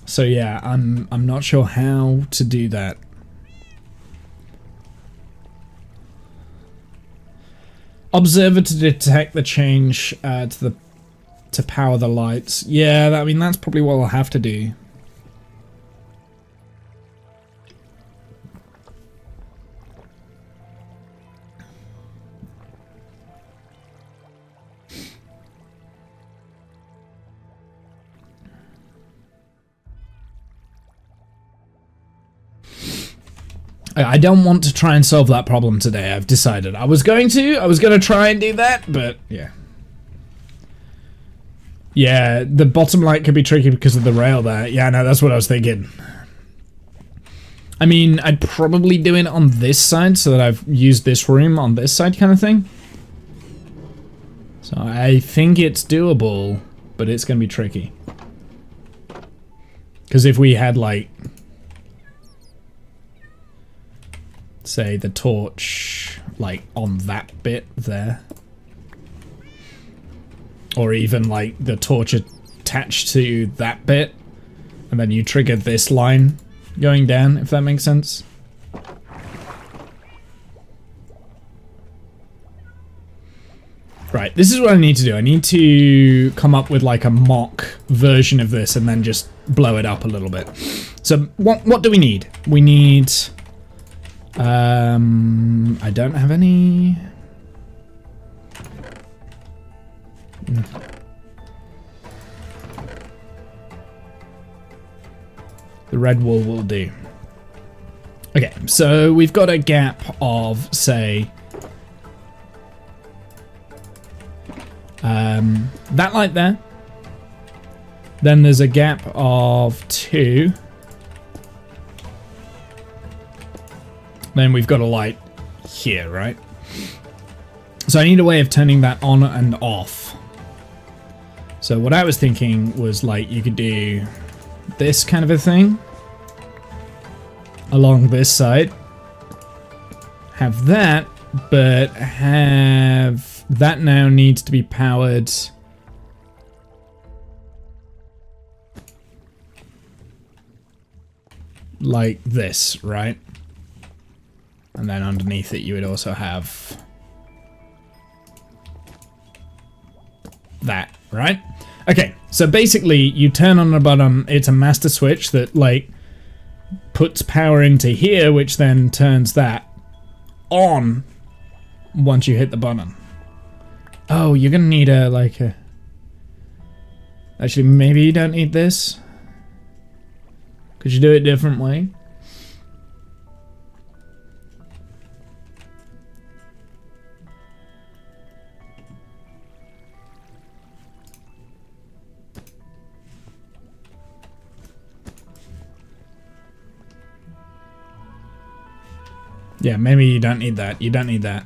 So yeah, I'm not sure how to do that. Observer to detect the change to power the lights. Yeah, I mean that's probably what I'll have to do. I don't want to try and solve that problem today, I've decided. I was going to try and do that, but yeah. Yeah, the bottom light could be tricky because of the rail there. Yeah, no, that's what I was thinking. I mean, I'd probably do it on this side so that I've used this room on this side kind of thing. So I think it's doable, but it's going to be tricky. Because if we had like... say the torch like on that bit there, or even like the torch attached to that bit, and then you trigger this line going down, if that makes sense. Right, this is what I need to do. I need to come up with like a mock version of this and then just blow it up a little bit. So what do we need? We need I don't have any... The red wool will do. Okay, so we've got a gap of, say... that light there. Then there's a gap of 2. Then we've got a light here, right? So I need a way of turning that on and off. So what I was thinking was like you could do this kind of a thing. along this side. Have that, but have that now needs to be powered like this, right? And then underneath it you would also have that, right? Okay, so basically you turn on the bottom, it's a master switch that like puts power into here, which then turns that on once you hit the button. Oh, you're gonna need a like a... Actually, maybe you don't need this. Could you do it a different way? Yeah, maybe you don't need that. You don't need that.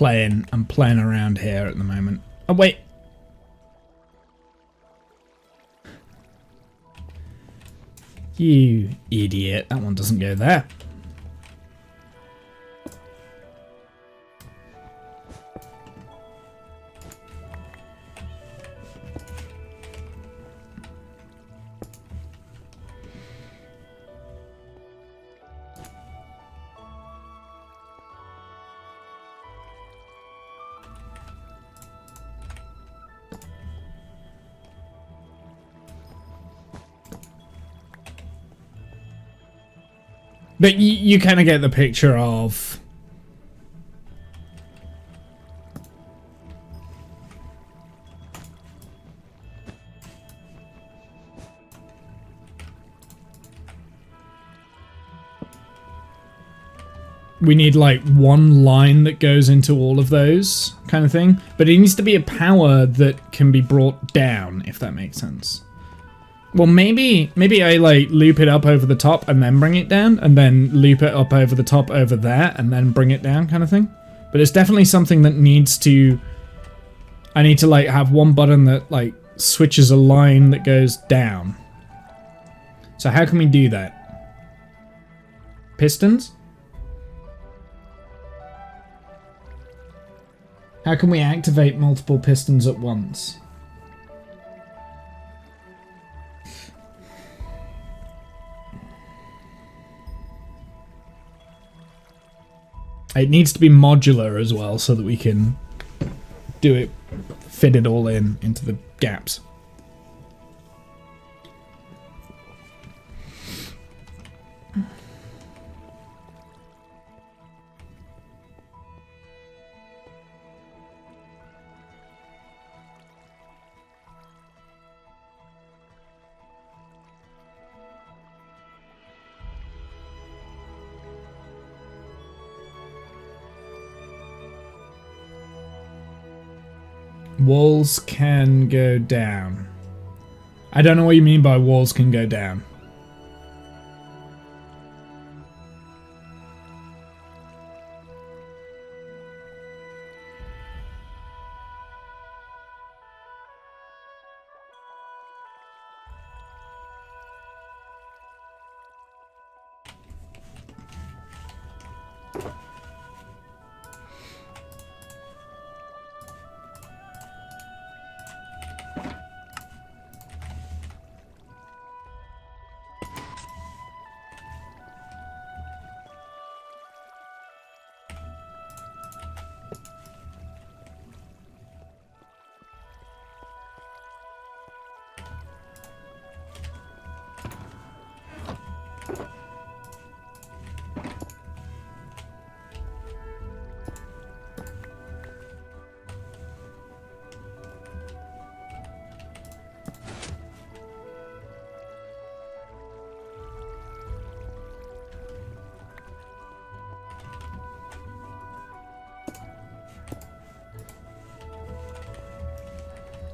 I'm playing around here at the moment. Oh wait. You idiot. That one doesn't go there. But you kind of get the picture of... We need like one line that goes into all of those kind of thing. But it needs to be a power that can be brought down, if that makes sense. Well, maybe I like loop it up over the top and then bring it down, and then loop it up over the top over there and then bring it down kind of thing. But it's definitely something that needs to... I need to like have one button that like switches a line that goes down. So how can we do that? Pistons? How can we activate multiple pistons at once? It needs to be modular as well so that we can do it, fit it all into the gaps. Walls can go down. I don't know what you mean by walls can go down.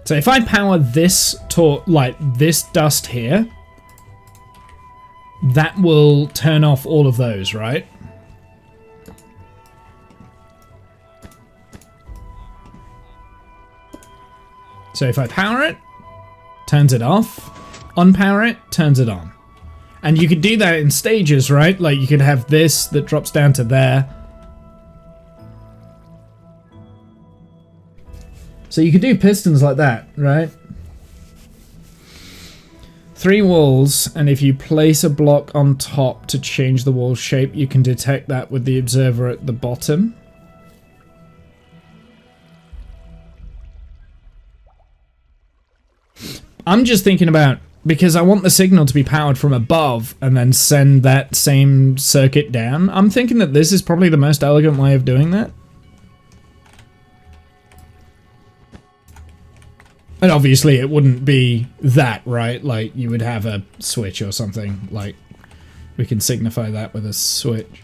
So if I power this like this dust here, that will turn off all of those, right? So if I power it, turns it off. Unpower it, turns it on. And you could do that in stages, right? Like you could have this that drops down to there. So you could do pistons like that, right? 3 walls, and if you place a block on top to change the wall shape, you can detect that with the observer at the bottom. I'm just thinking about, because I want the signal to be powered from above and then send that same circuit down, I'm thinking that this is probably the most elegant way of doing that. And obviously it wouldn't be that, right? Like you would have a switch or something. Like we can signify that with a switch.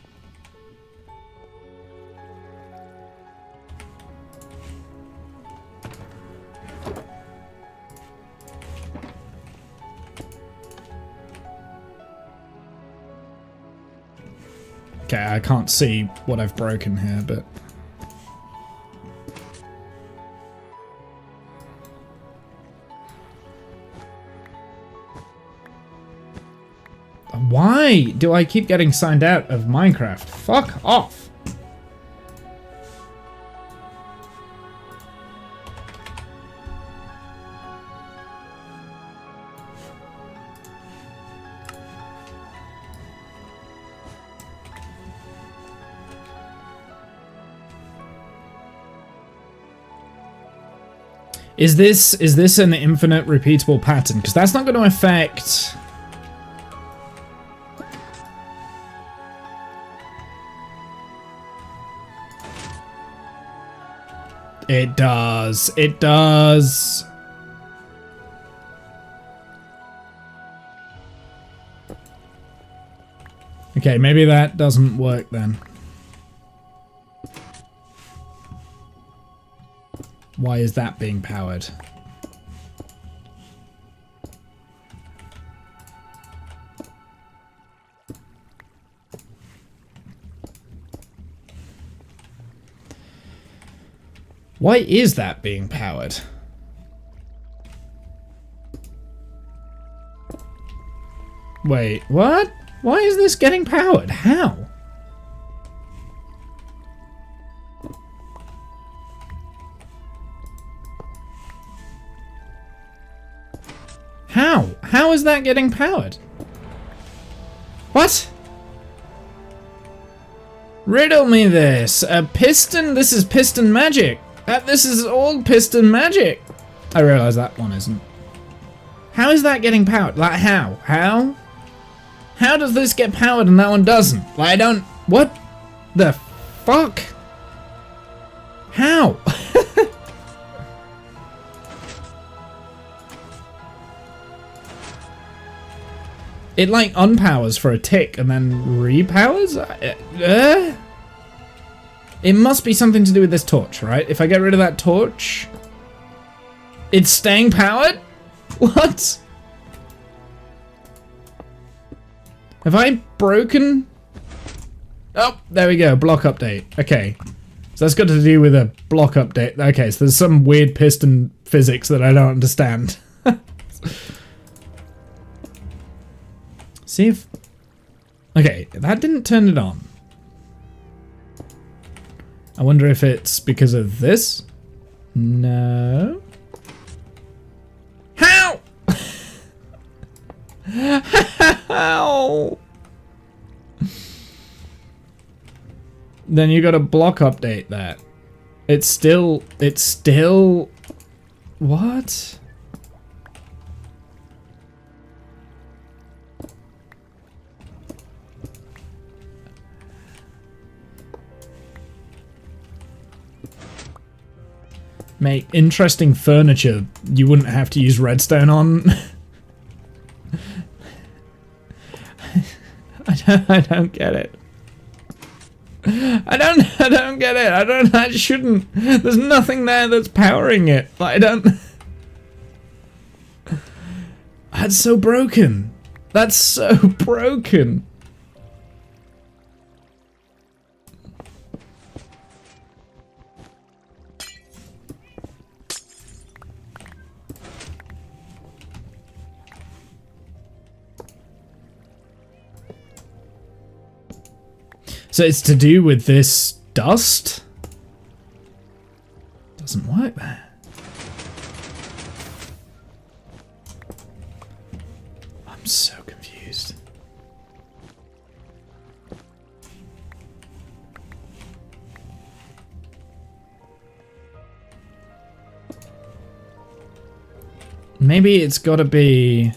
Okay, I can't see what I've broken here, but... Why do I keep getting signed out of Minecraft? Fuck off. Is this an infinite repeatable pattern? Because that's not going to affect... It does. It does. Okay, maybe that doesn't work then. Why is that being powered? Why is that being powered? Wait, what? Why is this getting powered? How? How? How is that getting powered? What? Riddle me this. A piston? This is piston magic. This is all piston magic. I realize that one isn't. How is that getting powered? Like, how? How? How does this get powered and that one doesn't? Like, I don't... What the fuck? How? It, like, unpowers for a tick and then repowers? It must be something to do with this torch, right? If I get rid of that torch... It's staying powered? What? Have I broken? Oh, there we go. Block update. Okay. So that's got to do with a block update. Okay, so there's some weird piston physics that I don't understand. See if... Okay, that didn't turn it on. I wonder if it's because of this? No. How? How? Then you gotta block update that. It's still... What? Make interesting furniture you wouldn't have to use redstone on. I don't get it. I don't get it. I shouldn't. There's nothing there that's powering it. I don't. That's so broken. That's so broken. So it's to do with this dust? Doesn't work there. I'm so confused. Maybe it's gotta be...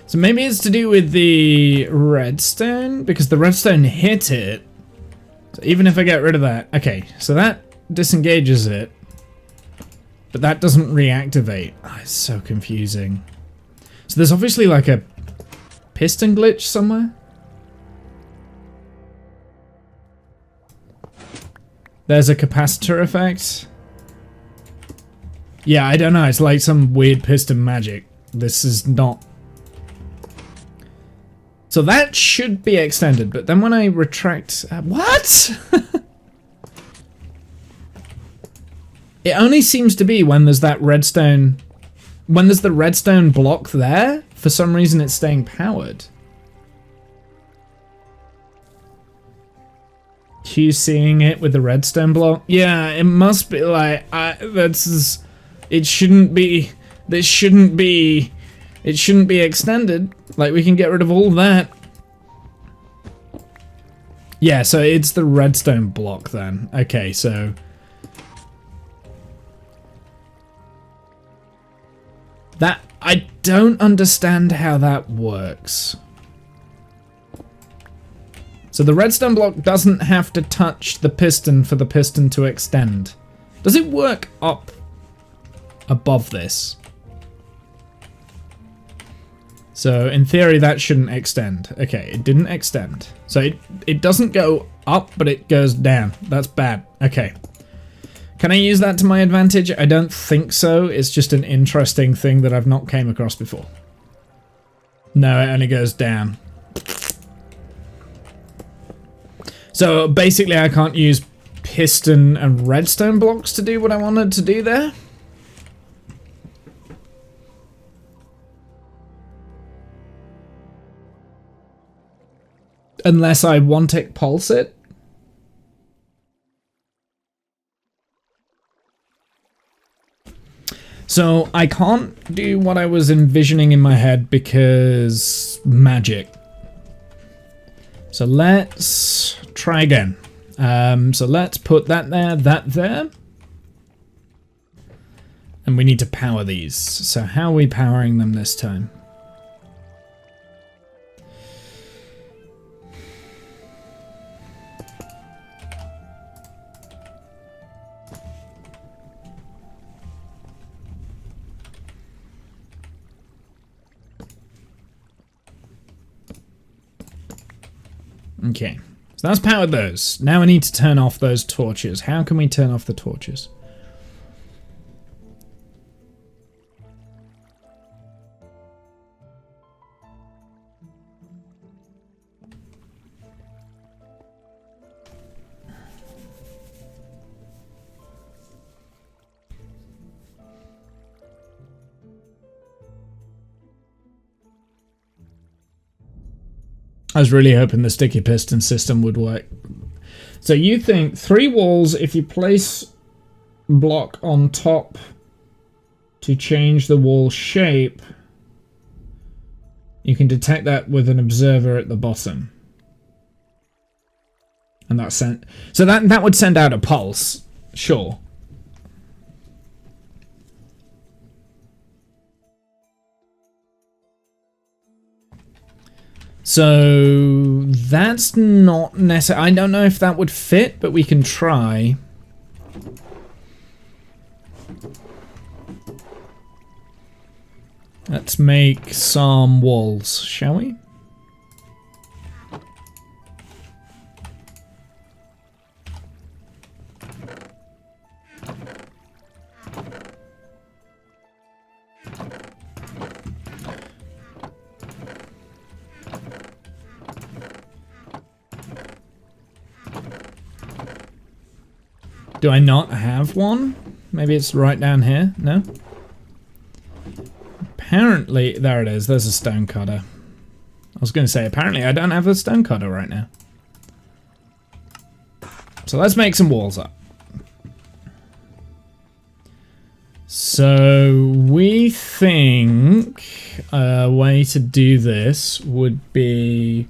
So maybe it's to do with the redstone, because the redstone hit it. So even if I get rid of that, okay, so that disengages it, but that doesn't reactivate. Oh, it's so confusing. So there's obviously like a piston glitch somewhere. There's a capacitor effect. Yeah, I don't know, it's like some weird piston magic. This is not... So that should be extended, but then when I retract... what? It only seems to be when there's that redstone... When there's the redstone block there, for some reason it's staying powered. QCing it with the redstone block? Yeah, it must be like... that's... It shouldn't be... This shouldn't be... It shouldn't be extended. Like, we can get rid of all that. Yeah, so it's the redstone block then. Okay, so... That... I don't understand how that works. So the redstone block doesn't have to touch the piston for the piston to extend. Does it work up above this? So in theory that shouldn't extend. Okay, it didn't extend. So it doesn't go up, but it goes down. That's bad. Okay. Can I use that to my advantage? I don't think so. It's just an interesting thing that I've not came across before. No, it only goes down. So basically I can't use piston and redstone blocks to do what I wanted to do there. Unless I one-tick pulse it. So I can't do what I was envisioning in my head because magic. So let's try again. So let's put that there. And we need to power these. So how are we powering them this time? Okay, so that's powered those. Now we need to turn off those torches. How can we turn off the torches? I was really hoping the sticky piston system would work. So you think 3 walls, if you place block on top to change the wall shape, you can detect that with an observer at the bottom. And that's sent. So that would send out a pulse, sure. So that's not necessary. I don't know if that would fit, but we can try. Let's make some walls, shall we? Do I not have one? Maybe it's right down here? No? Apparently, there it is. There's a stone cutter. I was going to say, apparently I don't have a stone cutter right now. So let's make some walls up. So we think a way to do this would be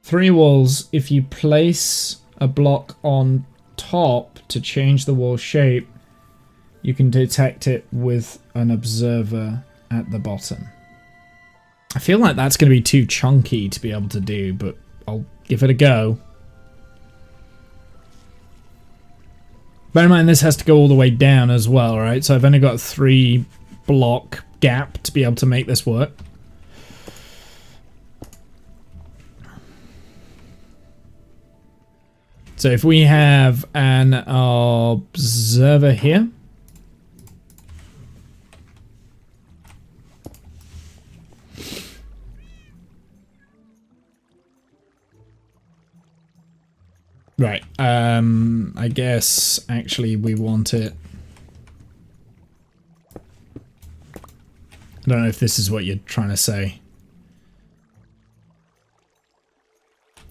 3 walls. If you place a block on top to change the wall shape, you can detect it with an observer at the bottom. I feel like that's going to be too chunky to be able to do, but I'll give it a go. Bear in mind, this has to go all the way down as well, right? So I've only got a 3 block gap to be able to make this work. So if we have an observer here. Right, I guess actually we want it. I don't know if this is what you're trying to say.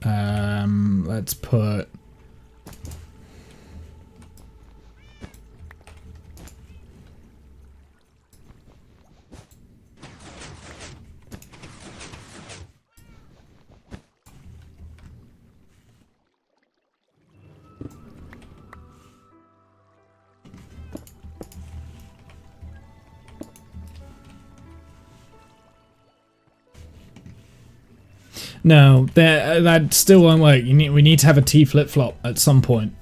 Let's put... No, that still won't work. We need to have a T flip-flop at some point.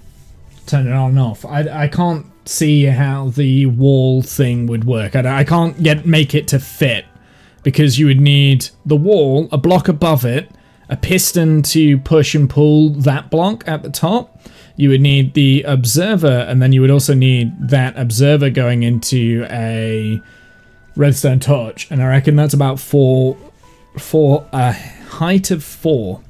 Turn it on and off. I can't see how the wall thing would work. I can't make it to fit, because you would need the wall, a block above it, a piston to push and pull that block at the top. You would need the observer, and then you would also need that observer going into a redstone torch. And I reckon that's about four height of 4.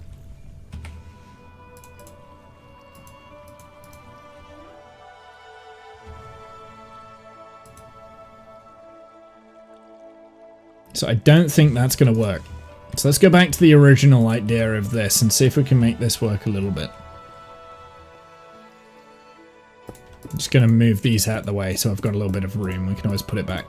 So I don't think that's going to work. So let's go back to the original idea of this and see if we can make this work a little bit. I'm just going to move these out of the way so I've got a little bit of room. We can always put it back.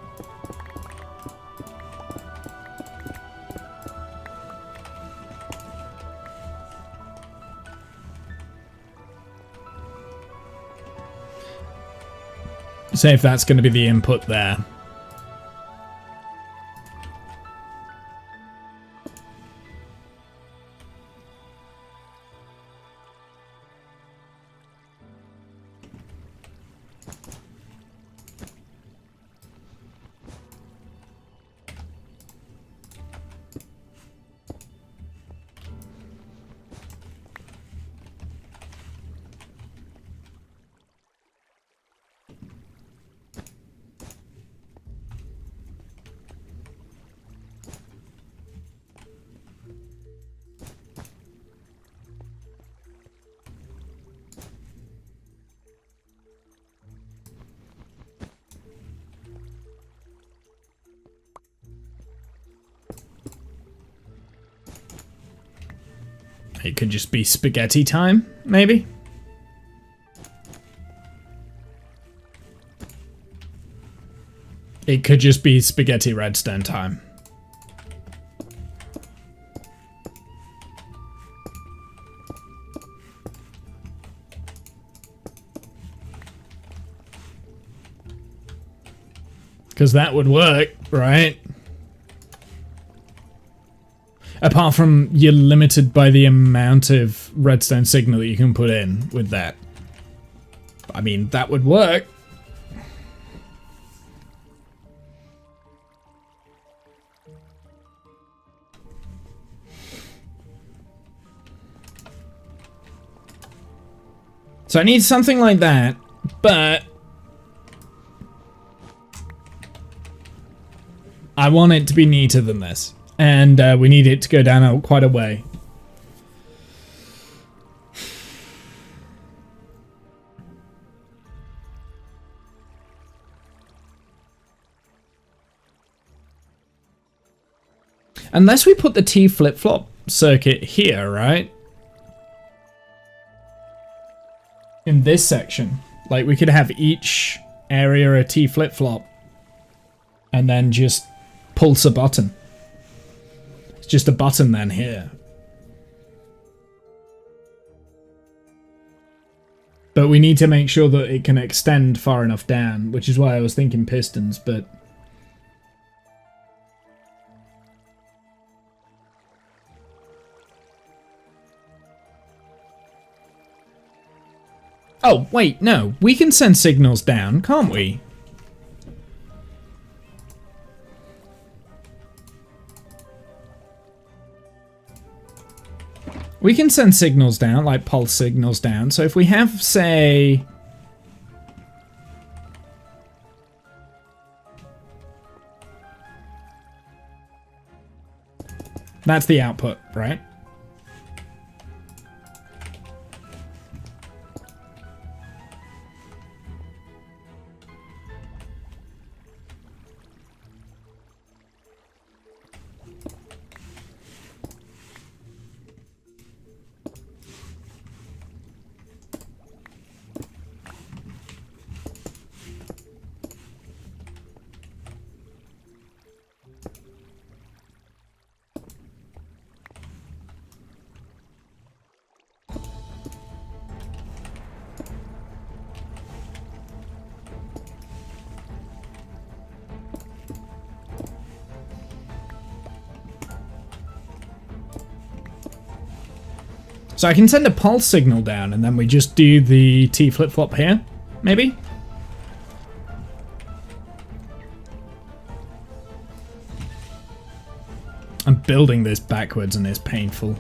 Say if that's going to be the input there. It could just be spaghetti time, maybe? It could just be spaghetti redstone time. Because that would work, right? Apart from you're limited by the amount of redstone signal that you can put in with that. I mean, that would work. So I need something like that, but I want it to be neater than this. And we need it to go down quite a way. Unless we put the T flip-flop circuit here, right? In this section. Like, we could have each area a T flip-flop. And then just pulse a button. It's just a button then here. But we need to make sure that it can extend far enough down, which is why I was thinking pistons, but... Oh, wait, no. We can send signals down, can't we? We can send signals down, like pulse signals down. So if we have, say... That's the output, right? So I can send a pulse signal down and then we just do the T flip-flop here, maybe? I'm building this backwards and it's painful.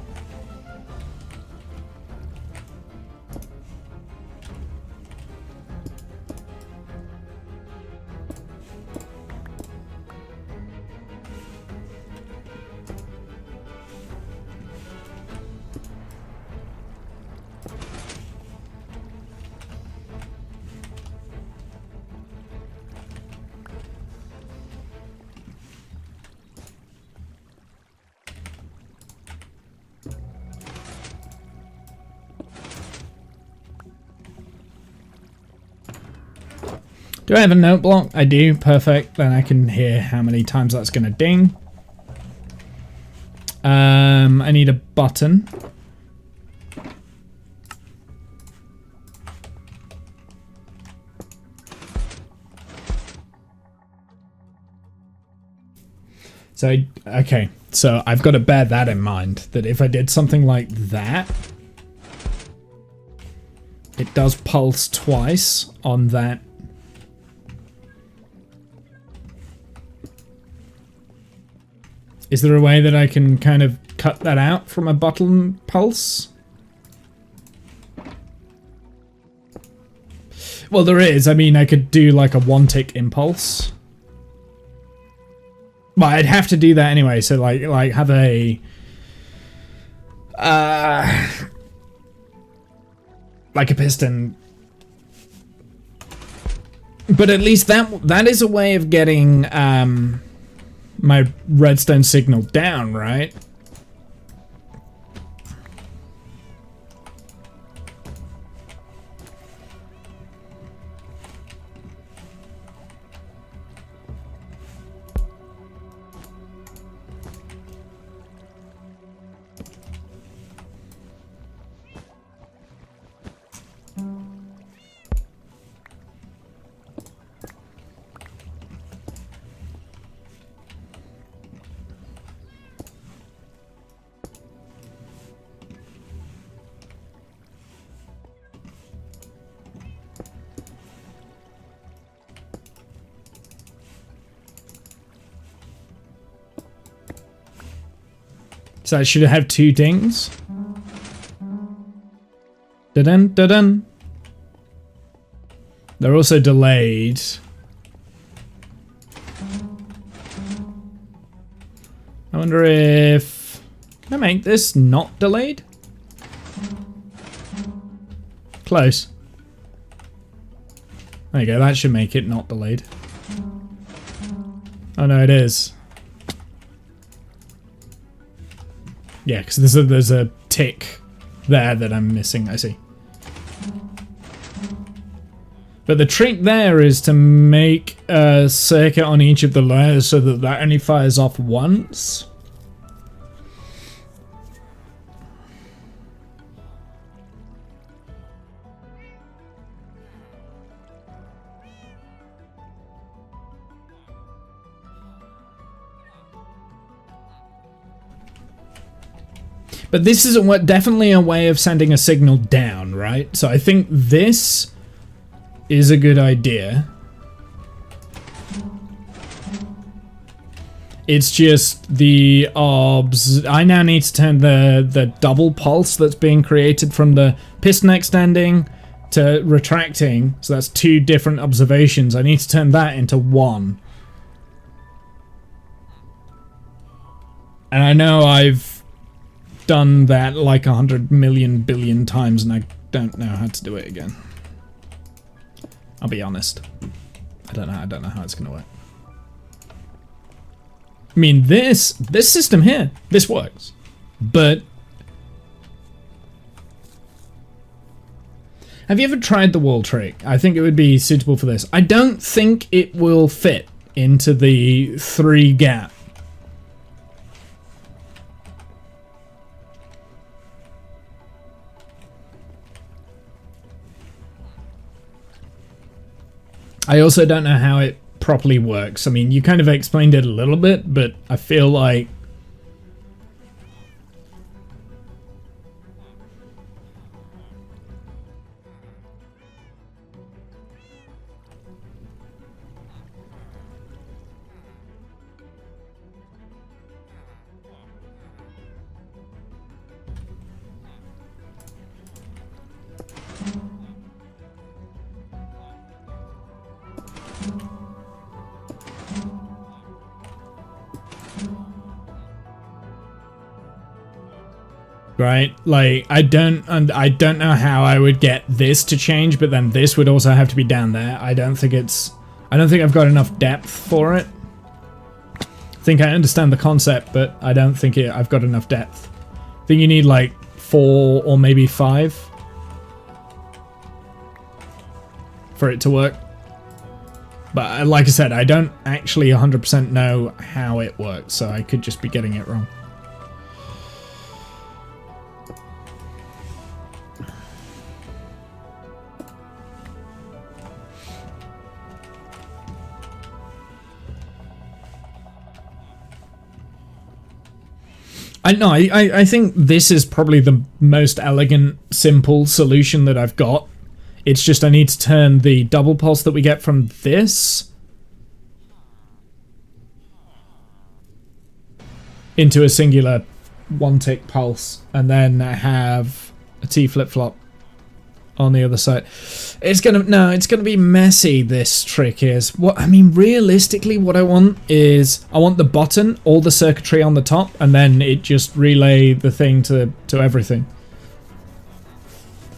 Do I have a note block? I do. Perfect. Then I can hear how many times that's going to ding. I need a button. So, okay. So I've got to bear that in mind. That if I did something like that, it does pulse twice on that. Is there a way that I can kind of cut that out from a button pulse? Well, there is. I mean, I could do like a one-tick impulse. Well, I'd have to do that anyway. So like have a like a piston. But at least that is a way of getting my redstone signal down, right? So I should have two dings. Da-dun, da-dun. They're also delayed. I wonder if... Can I make this not delayed? Close. There you go, that should make it not delayed. Oh no, it is. Yeah, because there's a tick there that I'm missing, I see. But the trick there is to make a circuit on each of the layers so that that only fires off once. But this is definitely a way of sending a signal down, right? So I think this is a good idea. It's just the obs. I now need to turn the double pulse that's being created from the piston extending to retracting. So that's 2 different observations. I need to turn that into 1. And I know I've done that like 100 million billion times and I don't know how to do it again. I'll be honest. I don't know how it's gonna work. I mean, this system here, this works. But have you ever tried the wall trick? I think it would be suitable for this. I don't think it will fit into the 3 gap. I also don't know how it properly works. I mean, you kind of explained it a little bit, but I feel like right? Like, I don't know how I would get this to change, but then this would also have to be down there. I don't think I've got enough depth for it. I think I understand the concept, but I don't think I've got enough depth. I think you need like 4 or maybe 5 for it to work. But like I said, I don't actually 100% know how it works, so I could just be getting it wrong. I think this is probably the most elegant, simple solution that I've got. It's just I need to turn the double pulse that we get from this into a singular 1-tick pulse, and then have a T flip-flop on the other side. It's gonna be messy, this trick is. What I mean, realistically, what I want is I want the button, all the circuitry on the top, and then it just relay the thing to everything.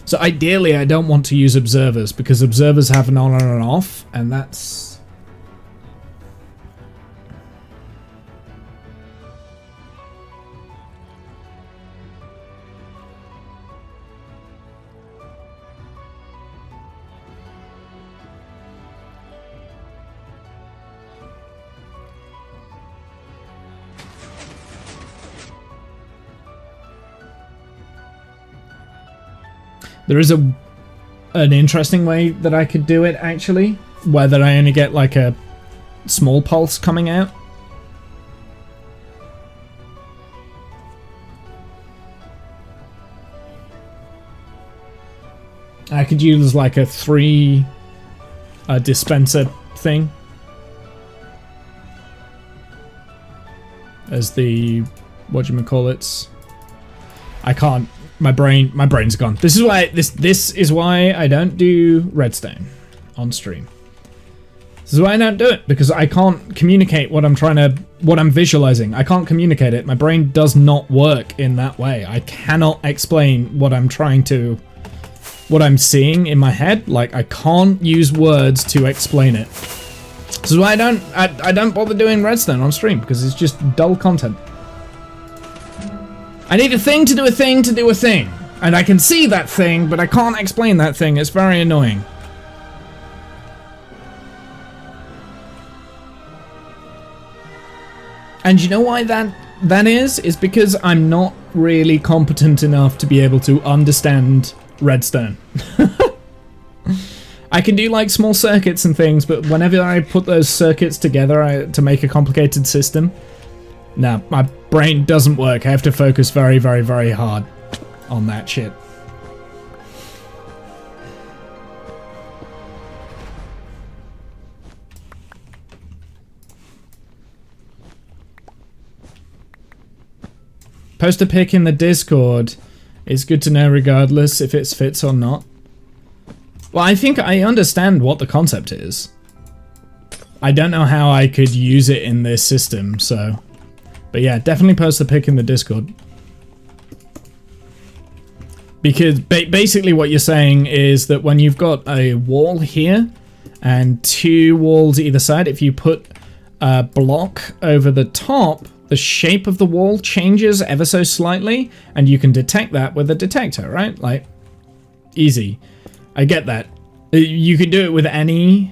So ideally, I don't want to use observers because observers have an on and an off, and that's... There is an interesting way that I could do it, actually, where that I only get like a small pulse coming out. I could use like a 3 dispenser thing as the whatchamacallits. I can't. My brain's gone. This is why I don't do redstone on stream. This is why I don't do it, because I can't communicate what I'm visualizing. I can't communicate it. My brain does not work in that way. I cannot explain what I'm seeing in my head. Like, I can't use words to explain it. This is why I don't bother doing redstone on stream, because it's just dull content. I need a thing to do a thing to do a thing. And I can see that thing, but I can't explain that thing. It's very annoying. And you know why that is? Is because I'm not really competent enough to be able to understand redstone. I can do like small circuits and things, but whenever I put those circuits together to make a complicated system, no, my brain doesn't work. I have to focus very, very, very hard on that shit. Post a pic in the Discord. It's good to know regardless if it fits or not. Well, I think I understand what the concept is. I don't know how I could use it in this system, so... But yeah, definitely post the pic in the Discord. Because basically what you're saying is that when you've got a wall here and two walls either side, if you put a block over the top, the shape of the wall changes ever so slightly, and you can detect that with a detector, right? Like, easy. I get that. You can do it with any...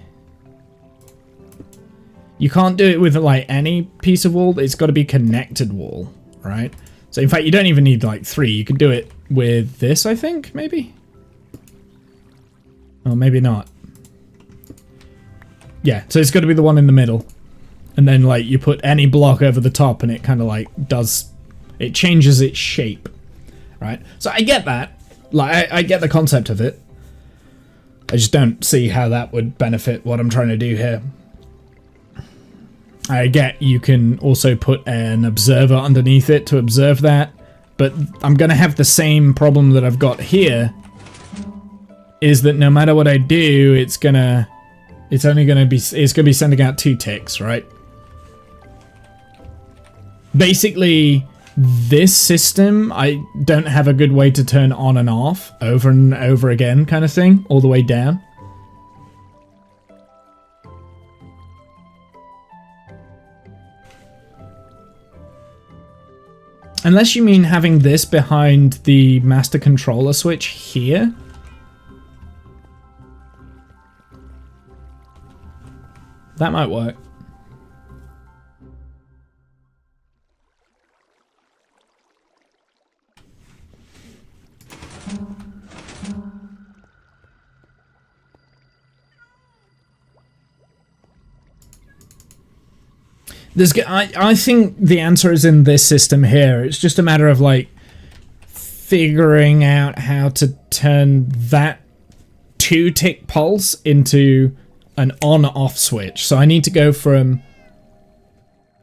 You can't do it with, like, any piece of wall. It's got to be connected wall, right? So, in fact, you don't even need, like, 3. You can do it with this, I think, maybe? Or maybe not. Yeah, so it's got to be the one in the middle. And then, like, you put any block over the top and it kind of, like, does... It changes its shape, right? So I get that. Like, I get the concept of it. I just don't see how that would benefit what I'm trying to do here. I get you can also put an observer underneath it to observe that, but I'm going to have the same problem that I've got here, is that no matter what I do, it's going to be sending out 2 ticks, right? Basically, this system, I don't have a good way to turn on and off over and over again kind of thing, all the way down. Unless you mean having this behind the master controller switch here. That might work. I think the answer is in this system here. It's just a matter of like figuring out how to turn that 2-tick pulse into an on-off switch. So I need to go from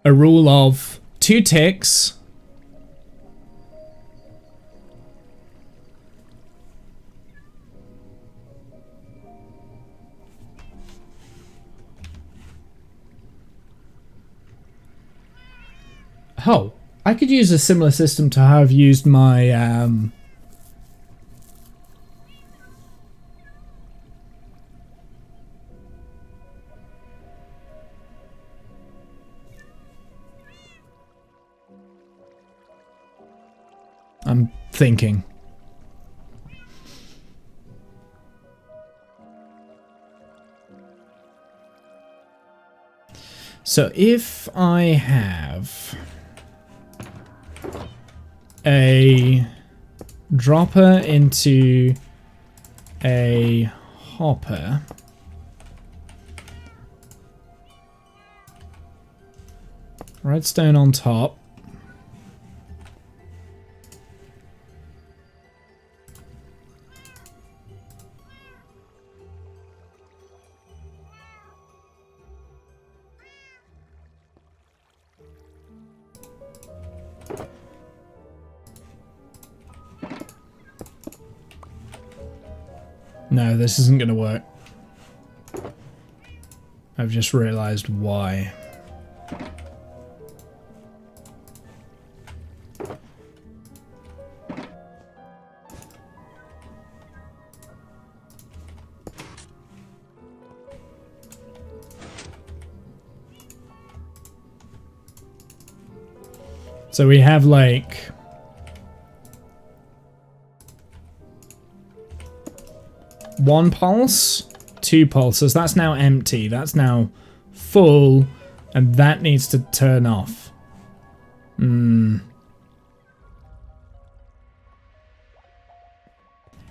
a rule of 2 ticks Oh, I could use a similar system to how I've used my I'm thinking. So if I have a dropper into a hopper, redstone on top, no, this isn't going to work. I've just realized why. So we have like 1 pulse, 2 pulses. That's now empty. That's now full, and that needs to turn off.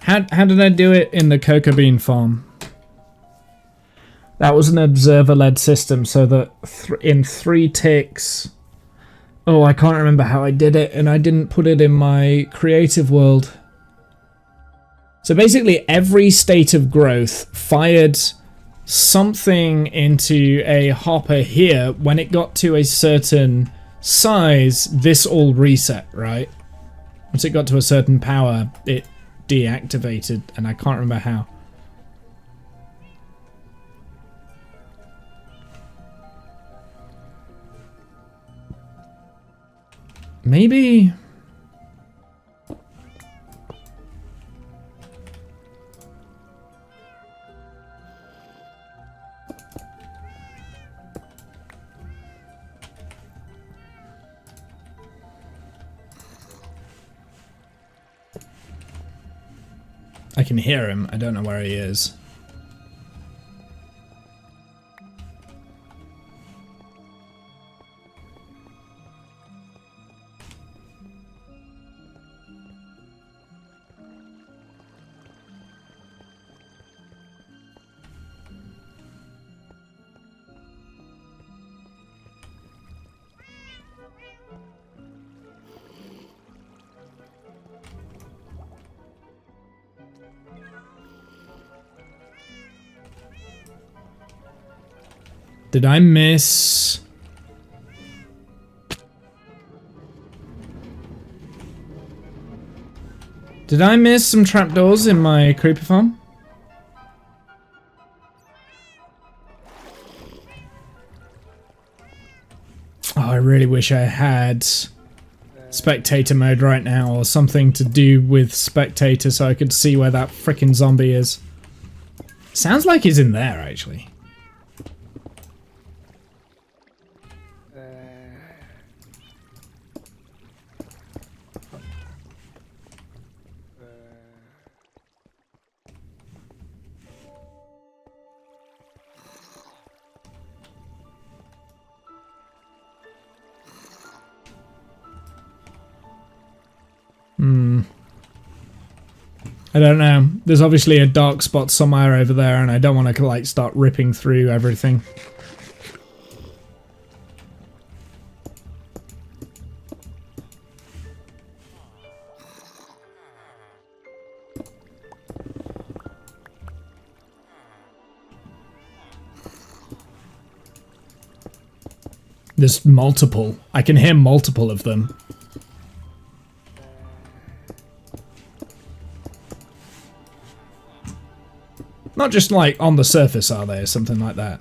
How did I do it in the cocoa bean farm? That was an observer-led system, so that in 3 ticks... Oh, I can't remember how I did it, and I didn't put it in my creative world. So basically, every state of growth fired something into a hopper here. When it got to a certain size, this all reset, right? Once it got to a certain power, it deactivated, and I can't remember how. Maybe... I can hear him. I don't know where he is. Did I miss... Did I miss some trapdoors in my creeper farm? Oh, I really wish I had spectator mode right now, or something to do with spectator so I could see where that frickin' zombie is. Sounds like he's in there, actually. I don't know. There's obviously a dark spot somewhere over there, and I don't want to like start ripping through everything. There's multiple. I can hear multiple of them. Not just like on the surface, are they, or something like that?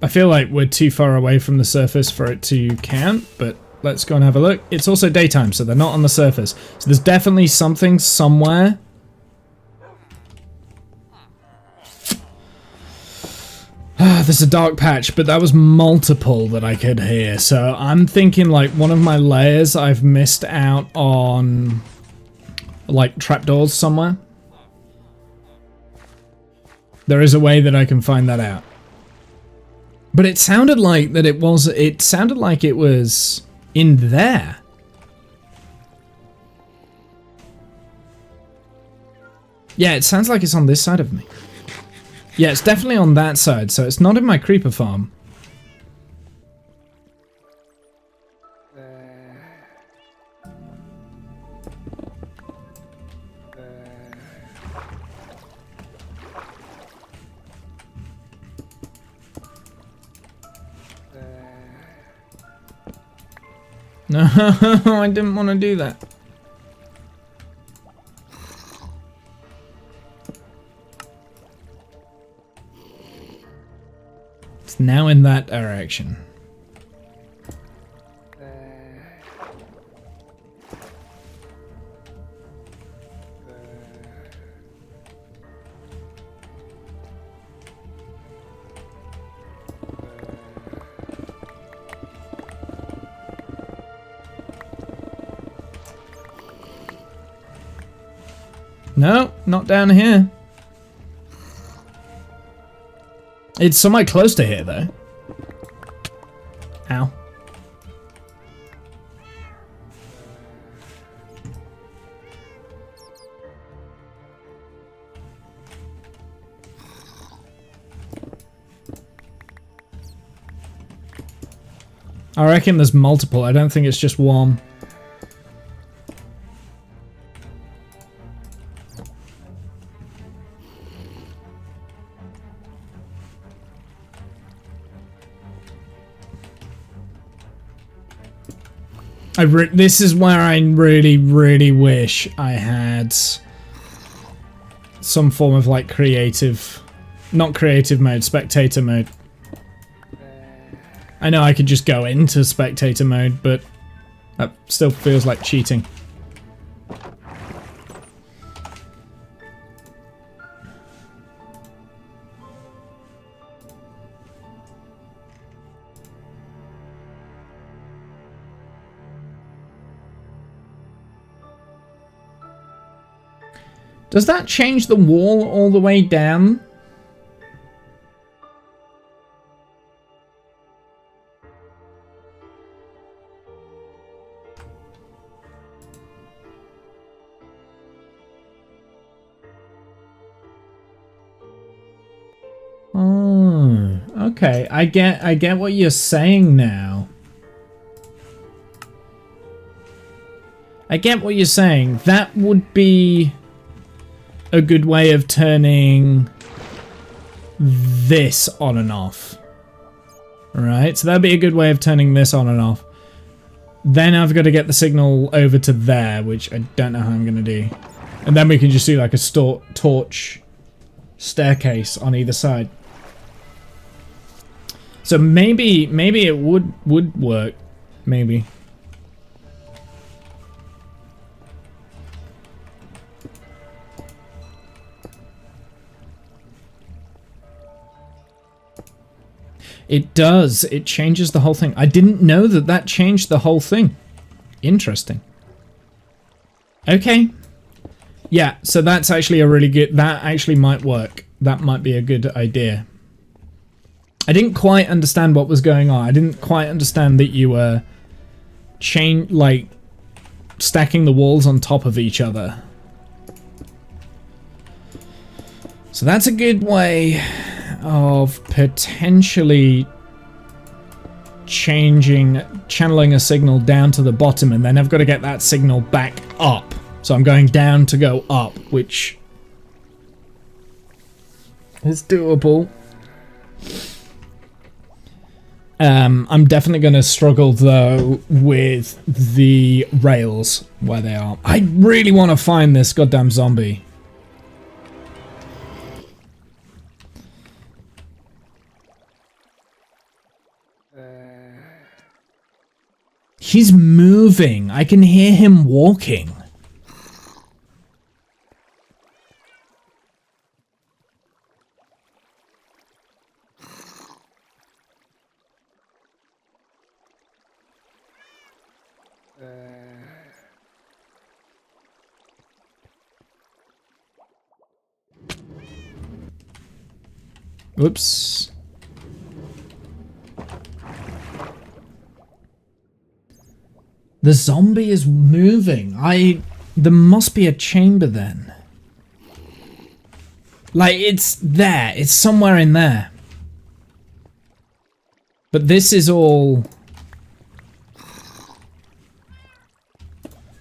I feel like we're too far away from the surface for it to count, but let's go and have a look. It's also daytime, so they're not on the surface. So there's definitely something somewhere. There's a dark patch, but that was multiple that I could hear. So I'm thinking like one of my layers I've missed out on... like trapdoors somewhere. There is a way that I can find that out. But it sounded like that it sounded like it was in there. Yeah, it sounds like it's on this side of me. Yeah, it's definitely on that side, so it's not in my creeper farm. No, I didn't want to do that. It's now in that direction. No, not down here. It's somewhere close to here, though. Ow. I reckon there's multiple. I don't think it's just one. This is where I really, really wish I had some form of like creative, not creative mode, spectator mode. I know I could just go into spectator mode, but that still feels like cheating. Does that change the wall all the way down? Oh, okay. I get what you're saying now. I get what you're saying. That would be a good way of turning this on and off. Right, so that'd be a good way of turning this on and off. Then I've got to get the signal over to there, which I don't know how I'm going to do. And then we can just do like a torch staircase on either side. So maybe it would work. Maybe. It does. It changes the whole thing. I didn't know that that changed the whole thing. Interesting. Okay. Yeah, so that's actually a really good... That actually might work. That might be a good idea. I didn't quite understand what was going on. I didn't quite understand that you were... like... stacking the walls on top of each other. So that's a good way of potentially channeling a signal down to the bottom, and then I've got to get that signal back up. So I'm going down to go up, which is doable. I'm definitely going to struggle though with the rails where they are. I really want to find this goddamn zombie. He's moving. I can hear him walking. Whoops. The zombie is moving. There must be a chamber then. Like, it's there. It's somewhere in there. But this is all...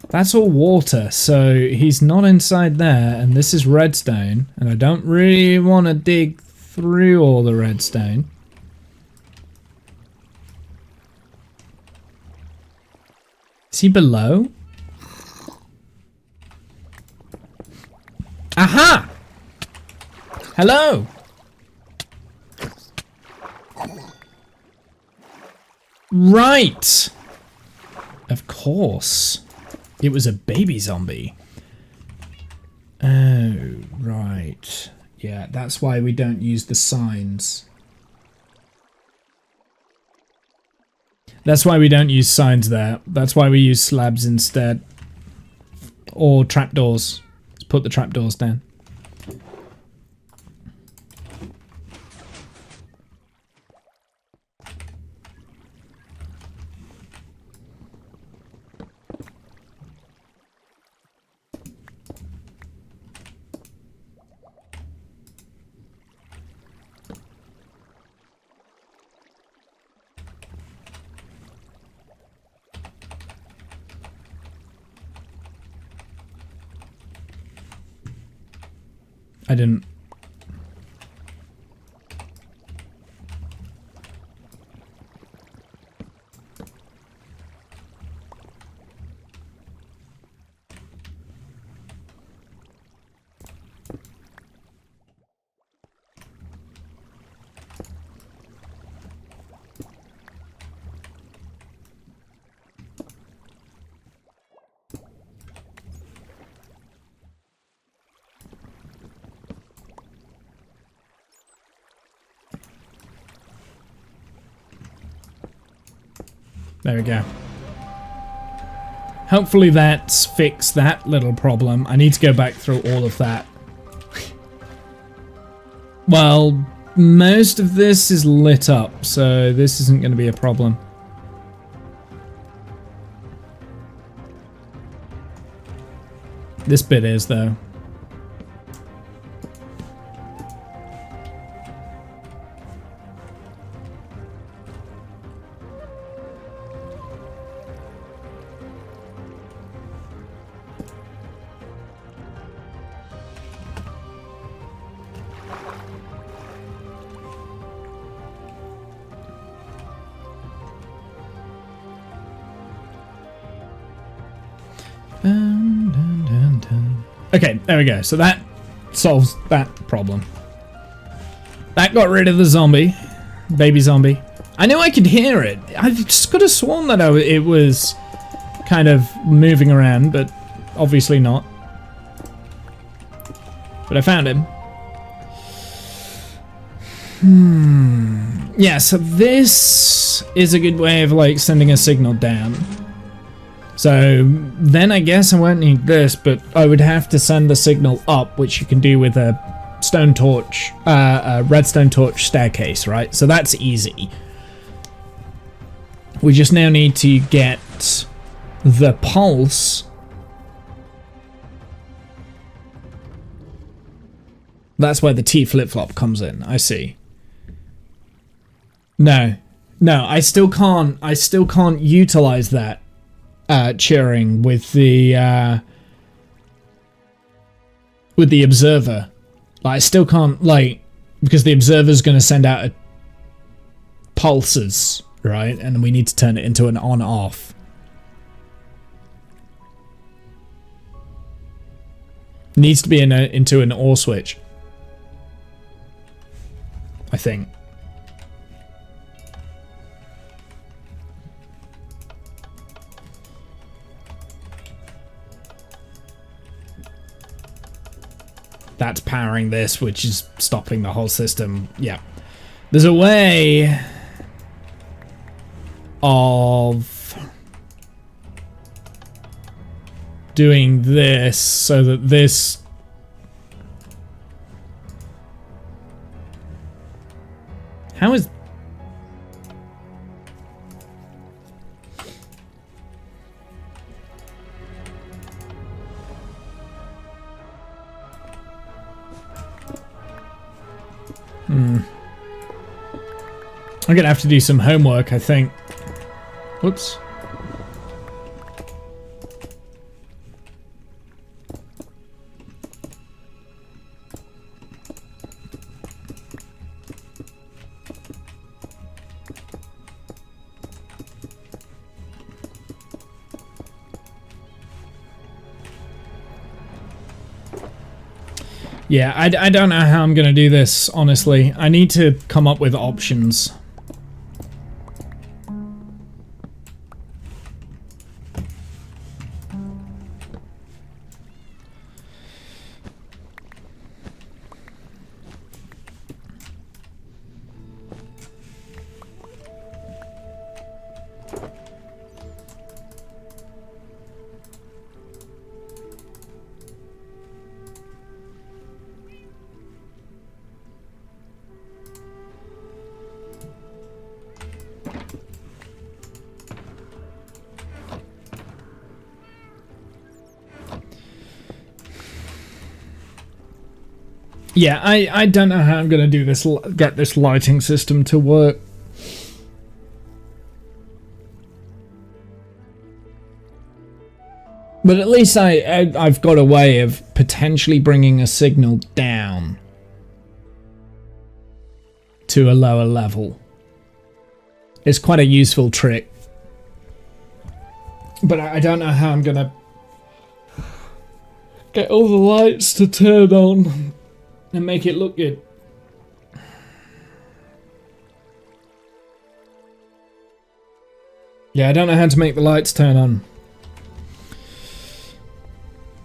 That's all water, so he's not inside there, and this is redstone, and I don't really want to dig through all the redstone. Is he below? Aha! Hello! Right! Of course. It was a baby zombie. Oh, right. Yeah, that's why we don't use the signs. That's why we don't use signs there. That's why we use slabs instead. Or trapdoors. Let's put the trapdoors down. I didn't. There we go. Hopefully that's fixed that little problem. I need to go back through all of that. Well, most of this is lit up, so this isn't going to be a problem. This bit is, though. Okay, there we go. So that solves that problem. That got rid of the zombie. Baby zombie. I knew I could hear it. I just could have sworn that it was kind of moving around, but obviously not. But I found him. Yeah, so this is a good way of like sending a signal down. So then I guess I won't need this, but I would have to send the signal up, which you can do with a stone torch, a redstone torch staircase, right? So that's easy. We just now need to get the pulse. That's where the T flip-flop comes in. I see. No, I still can't utilize that. Cheering with the observer. Like, I still can't, like, because the observer's going to send out pulses, right? And we need to turn it into an on-off. Needs to be into an OR switch, I think. That's powering this, which is stopping the whole system. Yeah. There's a way of doing this so that this... How is... I'm gonna have to do some homework, I think. Whoops. Yeah, I don't know how I'm gonna do this, honestly. I need to come up with options. Yeah, I don't know how I'm gonna do this. Get this lighting system to work. But at least I've got a way of potentially bringing a signal down to a lower level. It's quite a useful trick. But I don't know how I'm gonna get all the lights to turn on and make it look good. Yeah, I don't know how to make the lights turn on.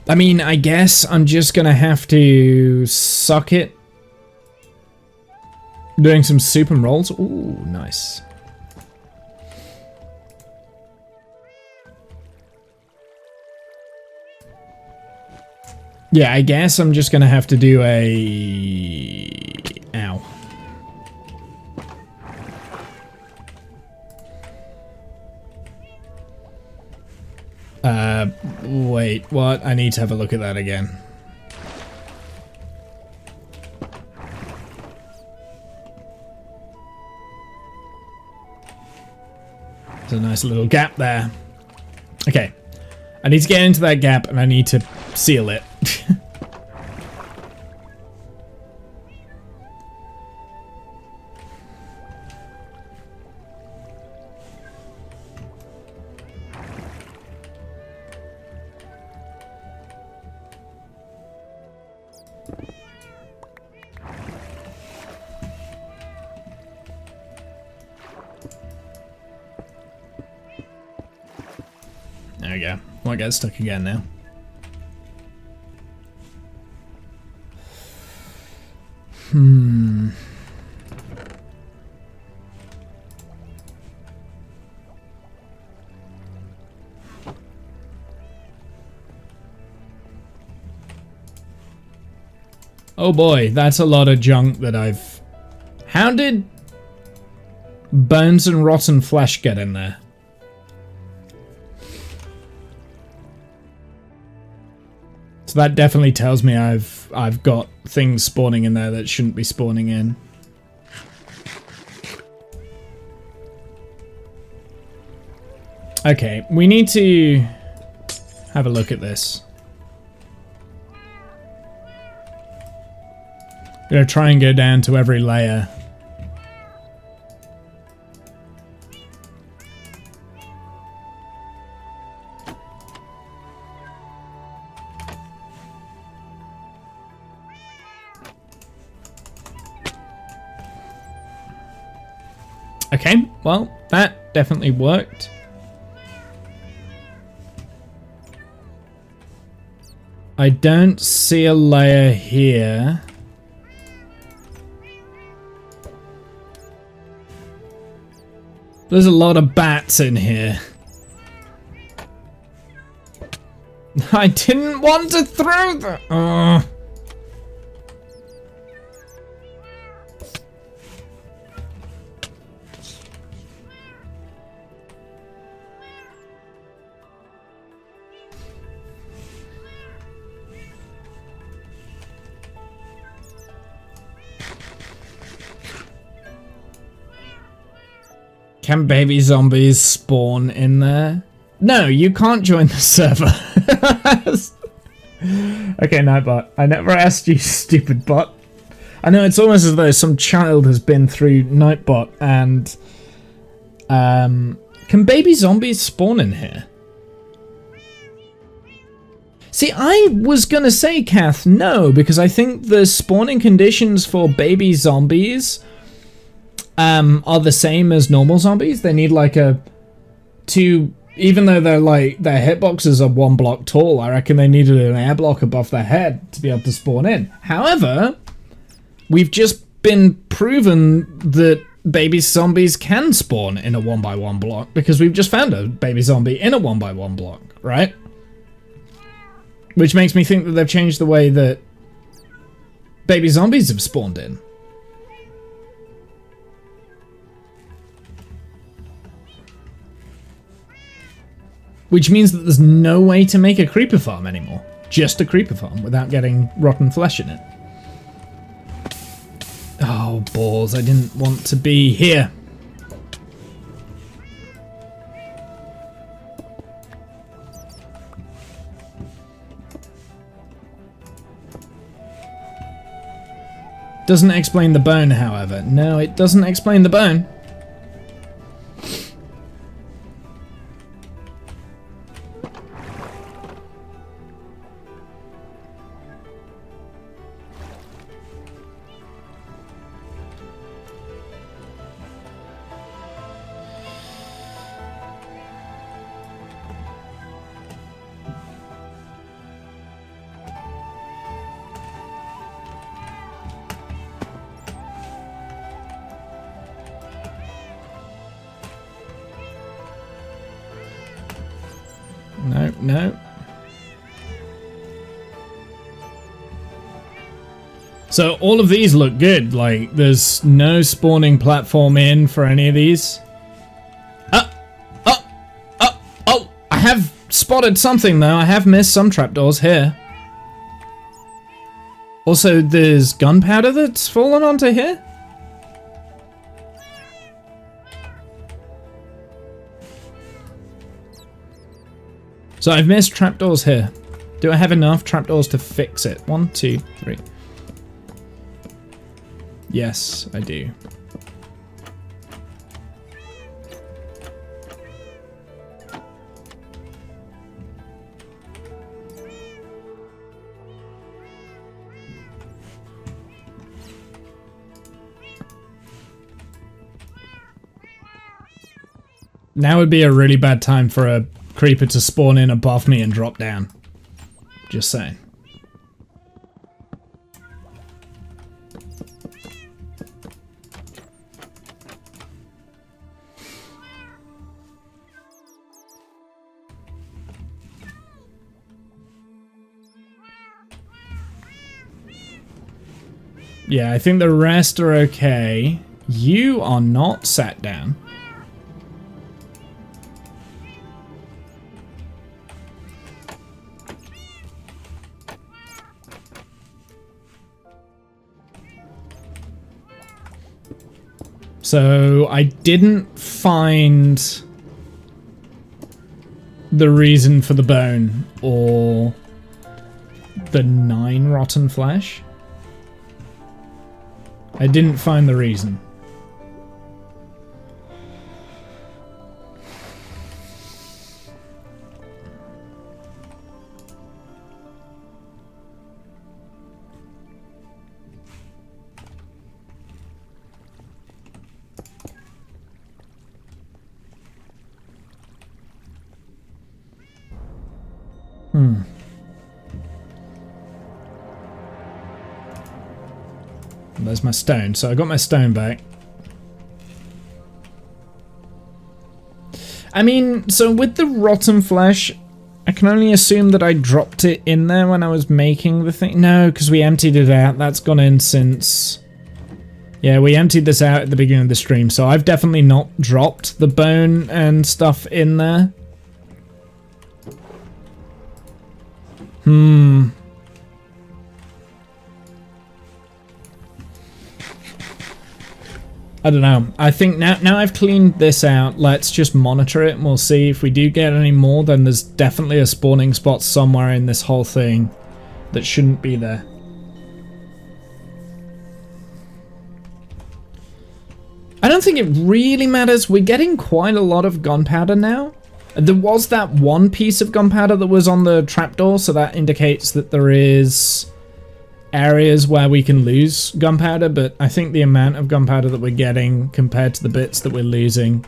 I mean, I guess I'm just gonna have to suck it. Doing some soup and rolls. Ooh, nice. Yeah, I guess I'm just gonna have to do a... Ow. Wait, what? I need to have a look at that again. There's a nice little gap there. Okay. I need to get into that gap and I need to seal it. There we go. Won't get stuck again now. Oh boy, that's a lot of junk that I've... How did bones and rotten flesh get in there? So that definitely tells me I've got things spawning in there that shouldn't be spawning in. Okay, we need to have a look at this. I'm gonna try and go down to every layer. Okay, well, that definitely worked. I don't see a layer here. There's a lot of bats in here. I didn't want to throw the... Can baby zombies spawn in there? No, you can't join the server. Okay, Nightbot. I never asked you, stupid bot. I know it's almost as though some child has been through Nightbot and... can baby zombies spawn in here? See, I was gonna say, Kath, no, because I think the spawning conditions for baby zombies... are the same as normal zombies. They need like a even though they're like their hitboxes are 1 block tall, I reckon they needed an air block above their head to be able to spawn in. However, we've just been proven that baby zombies can spawn in a 1x1 block because we've just found a baby zombie in a 1x1 block, right? Which makes me think that they've changed the way that baby zombies have spawned in. Which means that there's no way to make a creeper farm anymore. Just a creeper farm without getting rotten flesh in it. Oh, balls. I didn't want to be here. Doesn't explain the bone, however. No, it doesn't explain the bone. No, no. So all of these look good. Like, there's no spawning platform in for any of these. Oh! I have spotted something, though. I have missed some trapdoors here. Also, there's gunpowder that's fallen onto here. So I've missed trapdoors here. Do I have enough trapdoors to fix it? 1, 2, 3. Yes, I do. Now would be a really bad time for a creeper to spawn in above me and drop down. Just saying. Yeah, I think the rest are okay. You are not sat down. So I didn't find the reason for the bone or the 9 rotten flesh. I didn't find the reason. There's my stone. So I got my stone back. I mean, so with the rotten flesh, I can only assume that I dropped it in there when I was making the thing. No, because we emptied it out. That's gone in since... Yeah, we emptied this out at the beginning of the stream, so I've definitely not dropped the bone and stuff in there. I don't know. I think now I've cleaned this out, let's just monitor it and we'll see if we do get any more. Then there's definitely a spawning spot somewhere in this whole thing that shouldn't be there. I don't think it really matters. We're getting quite a lot of gunpowder now. There was that one piece of gunpowder that was on the trapdoor, so that indicates that there is areas where we can lose gunpowder, but I think the amount of gunpowder that we're getting compared to the bits that we're losing.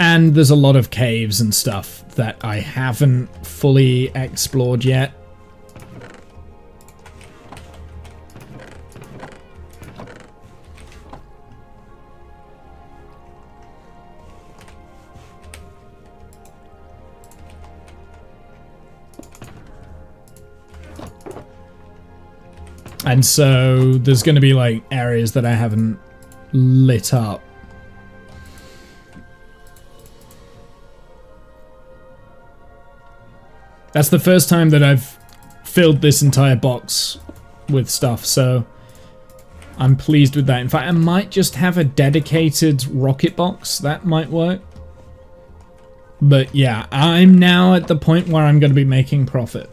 And there's a lot of caves and stuff that I haven't fully explored yet. And so there's going to be like areas that I haven't lit up. That's the first time that I've filled this entire box with stuff, so I'm pleased with that. In fact, I might just have a dedicated rocket box. That might work. But yeah, I'm now at the point where I'm going to be making profit.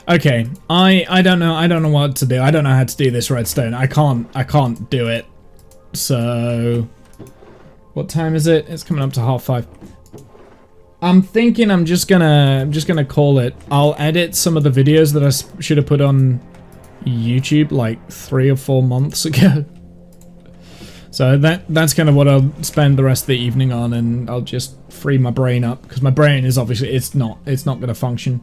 Okay, I don't know what to do. I don't know how to do this redstone. I can't do it. So what time is it? It's coming up to 5:30. I'm thinking I'm just gonna call it. I'll edit some of the videos that I should have put on YouTube like 3 or 4 months ago. So that's kind of what I'll spend the rest of the evening on, and I'll just free my brain up, because my brain is obviously it's not going to function.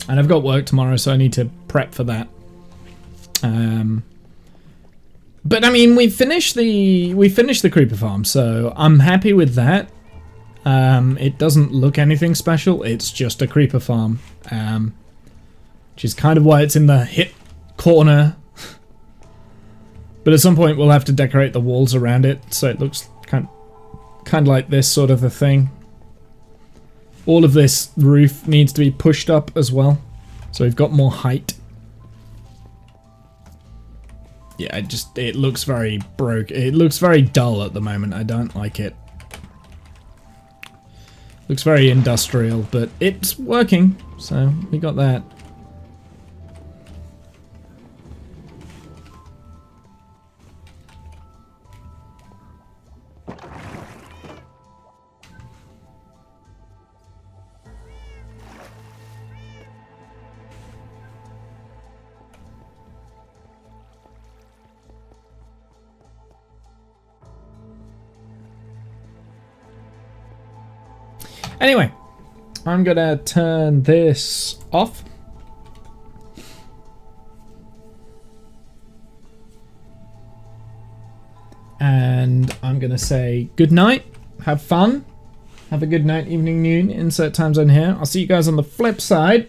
And I've got work tomorrow, so I need to prep for that. But I mean, we finished the creeper farm, so I'm happy with that. It doesn't look anything special. It's just a creeper farm, which is kind of why it's in the hit corner. But at some point, we'll have to decorate the walls around it, so it looks kind of like this sort of a thing. All of this roof needs to be pushed up as well, so we've got more height. Yeah, it looks very broke. It looks very dull at the moment. I don't like it. Looks very industrial, but it's working, so we got that. Anyway, I'm gonna turn this off. And I'm gonna say good night, have fun, have a good night, evening, noon, insert time zone here. I'll see you guys on the flip side.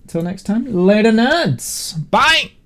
Until next time, later nerds, bye!